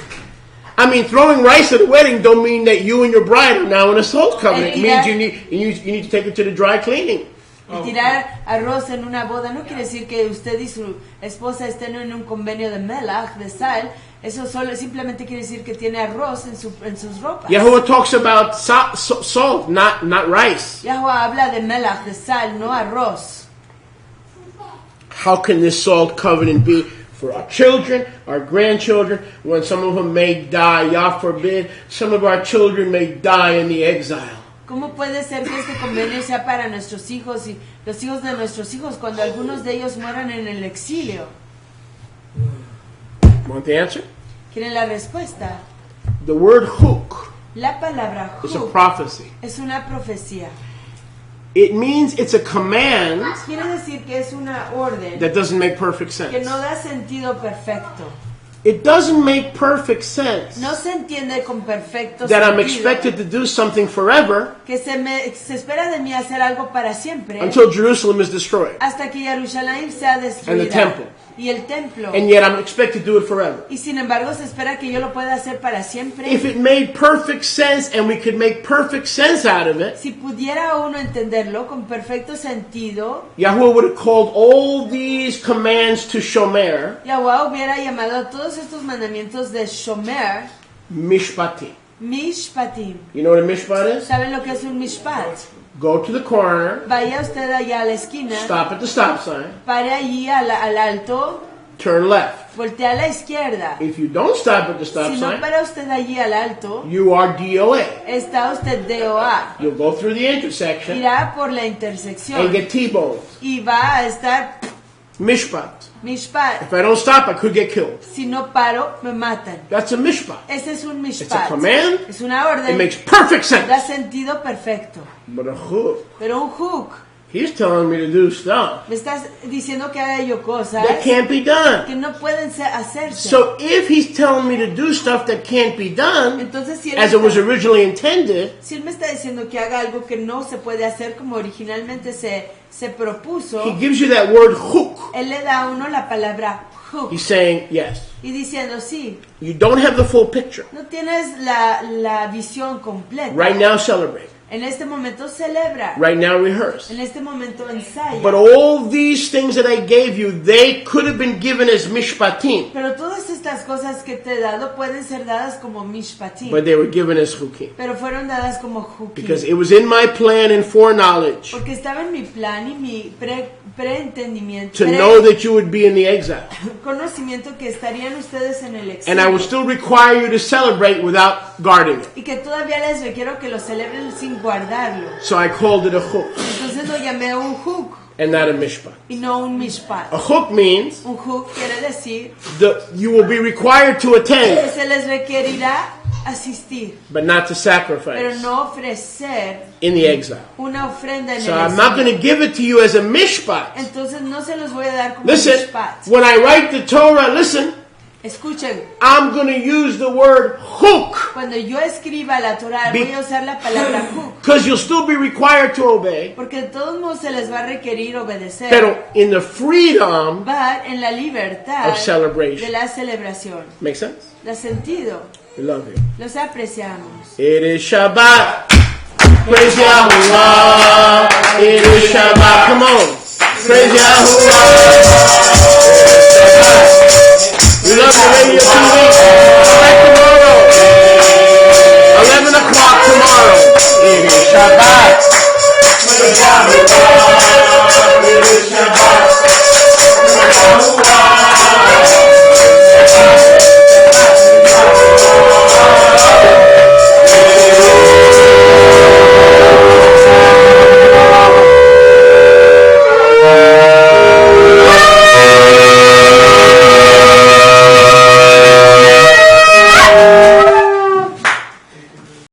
I mean, throwing rice at a wedding don't mean that you and your bride are now in a salt covenant. It means you need to take it to the dry cleaning. Y tirar arroz en una boda no quiere decir que usted y su esposa estén en un convenio de melach, de sal. Eso simplemente quiere decir que tiene arroz en sus ropas. Yahuwah talks about salt, not rice. Yahuwah habla de melach, de sal, no arroz. How can this salt covenant be for our children, our grandchildren, when some of them may die? Yah forbid, some of our children may die in the exile. ¿Cómo puede ser que este convenio sea para nuestros hijos y los hijos de nuestros hijos cuando algunos de ellos mueran en el exilio? Want the answer? ¿Quieren la respuesta? The word huk La palabra is a huk prophecy. es una profecía. It means it's a command Quiere decir que es una orden that doesn't make perfect que sense. no da sentido perfecto. It doesn't make perfect sense No se entiende con perfecto that I'm sentido expected to do something forever que se espera de mí hacer algo para siempre until Jerusalem is destroyed. hasta que Jerusalén sea destruida. And the temple. Y el templo. And yet I'm expected to do it forever. Y sin embargo se espera que yo lo pueda hacer para siempre. If it made perfect sense and we could make perfect sense out of it, Si pudiera uno entenderlo con perfecto sentido, Yahuwah would have called all these commands to Shomer Yahweh hubiera llamado a todos estos mandamientos de Shomer, Mishpatim. Mishpatim. You know what a mishpat is? ¿Saben lo que es un mishpat? Go to the corner, Vaya usted allá a la esquina, stop at the stop sign, pare allí al alto, turn left. voltea a la izquierda. If you don't stop at the stop Si no sign, para usted allí al alto, you are DOA. está usted DOA. You'll go through the intersection Irá por la and intersección get T-boned. y va a estar Mishpat. mishpat. If I don't stop, I could get killed. Si no paro, me matan. That's a mishpat. Ese es un It's a mishpat. command. Es una It orden. makes perfect sense. Da sentido perfecto. But a hook, Pero un hook he's telling me to do stuff me estás diciendo que haga yo cosas that can't be done. que no pueden hacerse. So if he's telling me to do stuff that can't be done, Entonces, si él, as it was está, originally intended, si él me está diciendo que haga algo que no se puede hacer como originalmente se propuso, he gives you that word hook. él le da a uno la palabra hook. He's saying, yes, Y diciendo, sí, you don't have the full picture. no tienes la visión completa. Right now, celebrate. En este momento celebra. Right now, rehearse. En este momento ensaya. But all these things that I gave you, they could have been given as mishpatim, Pero todas estas cosas que te he dado pueden ser dadas como mishpatim. but they were given as hukim. Pero fueron dadas como hukim. Because it was in my plan and foreknowledge Porque estaba en mi plan y mi preentendimiento, to know that you would be in the exile. conocimiento que estarían ustedes en el And I would exilio. still require you to celebrate without guarding it. Y que todavía les requiero que lo celebren sin guardarlo. So I called it a hook Entonces lo llamé un hook and not a mishpat. y no un mishpat. A hook means Un hook quiere decir you will be required to que attend, se les requerirá asistir, but not to pero sacrifice no ofrecer in the exile. una ofrenda en So el I'm not going exilio. to give it to you as a mishpat. Entonces no se los voy a dar como Listen, mishpat. when I write the Torah, listen, Escuchen, I'm going to use the word hook cuando yo escriba la Torah voy a usar la palabra hook, because you'll still be required to obey. porque de todos modos se les va a requerir obedecer. Pero in the freedom, Va en la libertad of celebration. de la celebración. make sense? Da sentido. We love you. Los apreciamos. It is Shabbat. Praise Yahuwah. It is Shabbat. Come on. Praise Yahuwah. We love you, Radio 2 weeks. Come back tomorrow. 11 o'clock tomorrow. It is Shabbat. Praise Yahuwah. It is Shabbat. Praise Yahuwah.